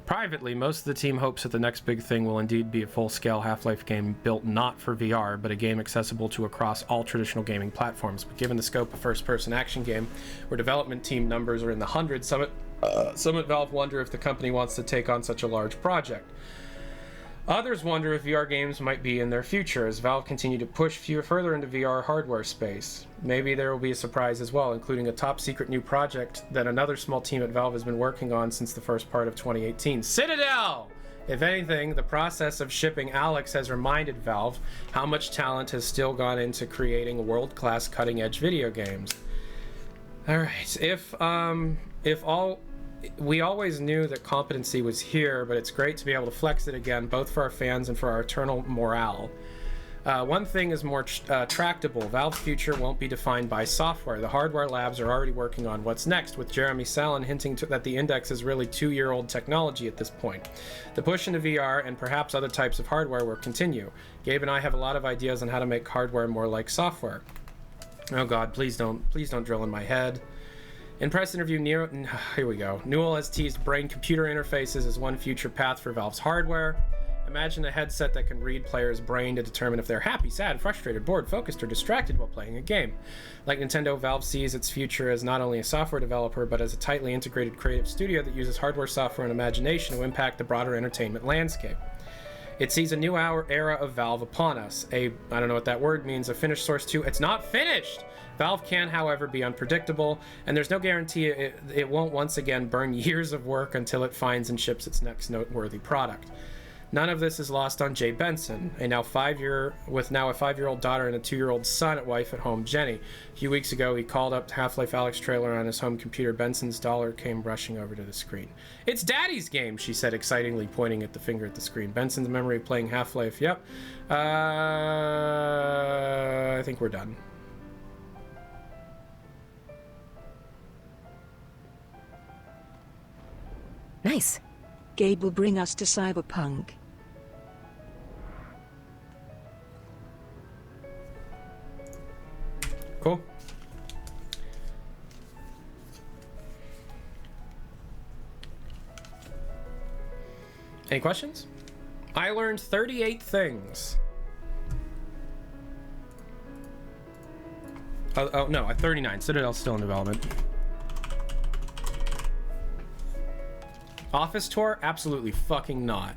Privately, most of the team hopes that the next big thing will indeed be a full-scale Half-Life game built not for VR, but a game accessible to across all traditional gaming platforms. But given the scope of first-person action game, where development team numbers are in the hundreds, some at Valve wonder if the company wants to take on such a large project. Others wonder if VR games might be in their future as Valve continue to push further into VR hardware space. Maybe there will be a surprise as well, including a top-secret new project that another small team at Valve has been working on since the first part of 2018. Citadel! If anything, the process of shipping Alyx has reminded Valve how much talent has still gone into creating world-class cutting-edge video games. Alright, we always knew that competency was here, but it's great to be able to flex it again, both for our fans and for our eternal morale. One thing is more tractable. Valve's future won't be defined by software. The hardware labs are already working on what's next, with Jeremy Sallin hinting that the Index is really 2-year-old technology at this point. The push into VR and perhaps other types of hardware will continue. Gabe and I have a lot of ideas on how to make hardware more like software. Oh god, please don't drill in my head. In press interview, here we go. Newell has teased brain-computer interfaces as one future path for Valve's hardware. Imagine a headset that can read players' brain to determine if they're happy, sad, frustrated, bored, focused, or distracted while playing a game. Like Nintendo, Valve sees its future as not only a software developer, but as a tightly integrated creative studio that uses hardware, software, and imagination to impact the broader entertainment landscape. It sees a new era of Valve upon us. I don't know what that word means, a finished Source 2. It's not finished! Valve can, however, be unpredictable, and there's no guarantee it won't once again burn years of work until it finds and ships its next noteworthy product. None of this is lost on Jay Benson, with now a 5-year-old daughter and a 2-year-old son at wife-at-home Jenny. A few weeks ago, he called up Half-Life Alyx trailer on his home computer. Benson's daughter came rushing over to the screen. "It's Daddy's game," she said excitingly, pointing at the finger at the screen. Benson's memory of playing Half-Life. Yep. I think we're done. Nice. Gabe will bring us to Cyberpunk. Cool. Any questions? I learned 38 things. Oh no, 39. Citadel's still in development. Office tour? Absolutely fucking not.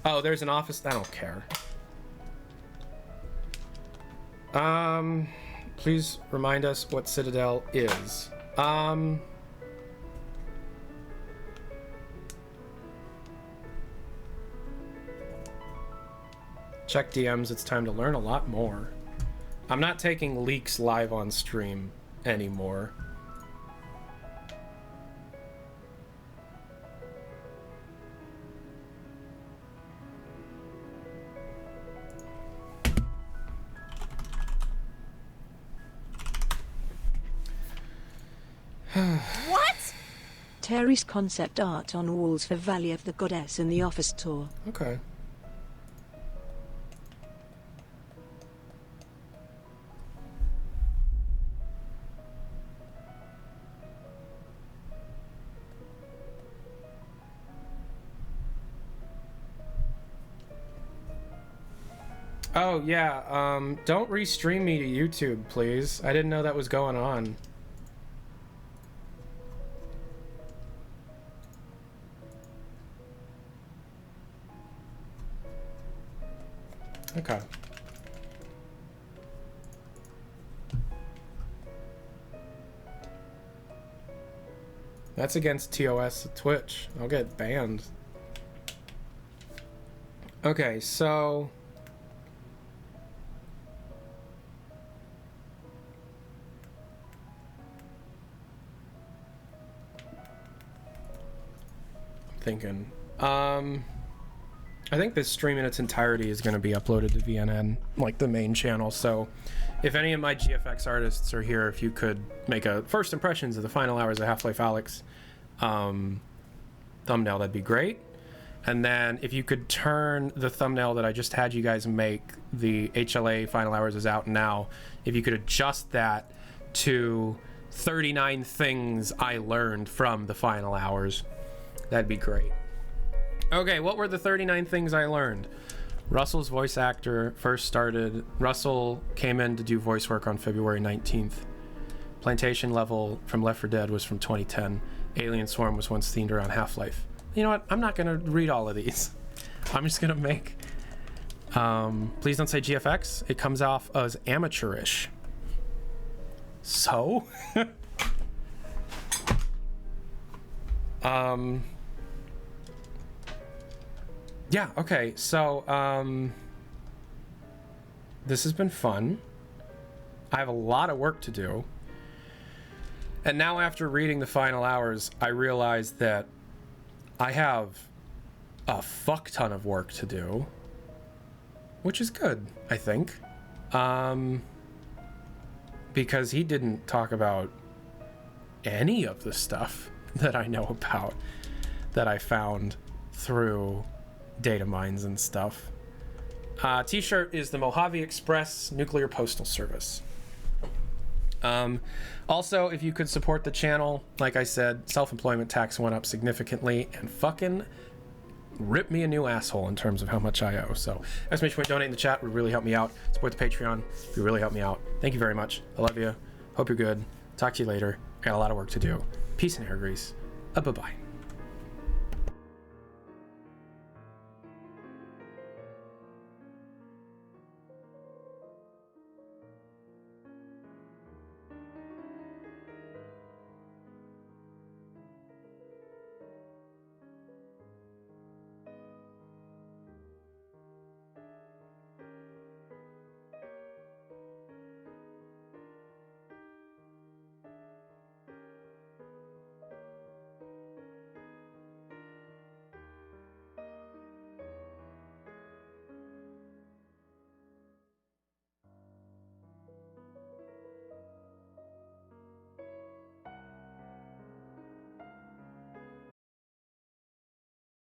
Oh, there's an office. I don't care. Please remind us what Citadel is. Check DMs. It's time to learn a lot more. I'm not taking leaks live on stream anymore. What? Terry's concept art on walls for Valley of the Goddess in the office tour. Okay. Oh, yeah, don't restream me to YouTube, please. I didn't know that was going on. Okay. That's against TOS at Twitch. I'll get banned. Okay, so... thinking. I think this stream in its entirety is going to be uploaded to VNN, like the main channel. So if any of my GFX artists are here, if you could make a first impressions of the final hours of Half-Life Alyx thumbnail, that'd be great. And then if you could turn the thumbnail that I just had you guys make, the HLA final hours is out now, if you could adjust that to 39 things I learned from the final hours, that'd be great. Okay, what were the 39 things I learned? Russell's voice actor first started. Russell came in to do voice work on February 19th. Plantation level from Left 4 Dead was from 2010. Alien Swarm was once themed around Half-Life. You know what? I'm not going to read all of these. I'm just going to make... please don't say GFX. It comes off as amateurish. So? yeah, okay, so this has been fun. I have a lot of work to do. And now after reading the final hours, I realize that I have a fuck ton of work to do, which is good, I think. Because he didn't talk about any of the stuff that I know about that I found through data mines and stuff. T-shirt is the Mojave Express Nuclear Postal Service. Also, if you could support the channel, like I said, self-employment tax went up significantly, and fucking rip me a new asshole in terms of how much I owe. So, exclamation point donate in the chat would really help me out. Support the Patreon would really help me out. Thank you very much. I love you. Hope you're good. Talk to you later. I got a lot of work to do. Peace and hair grease. Bye-bye.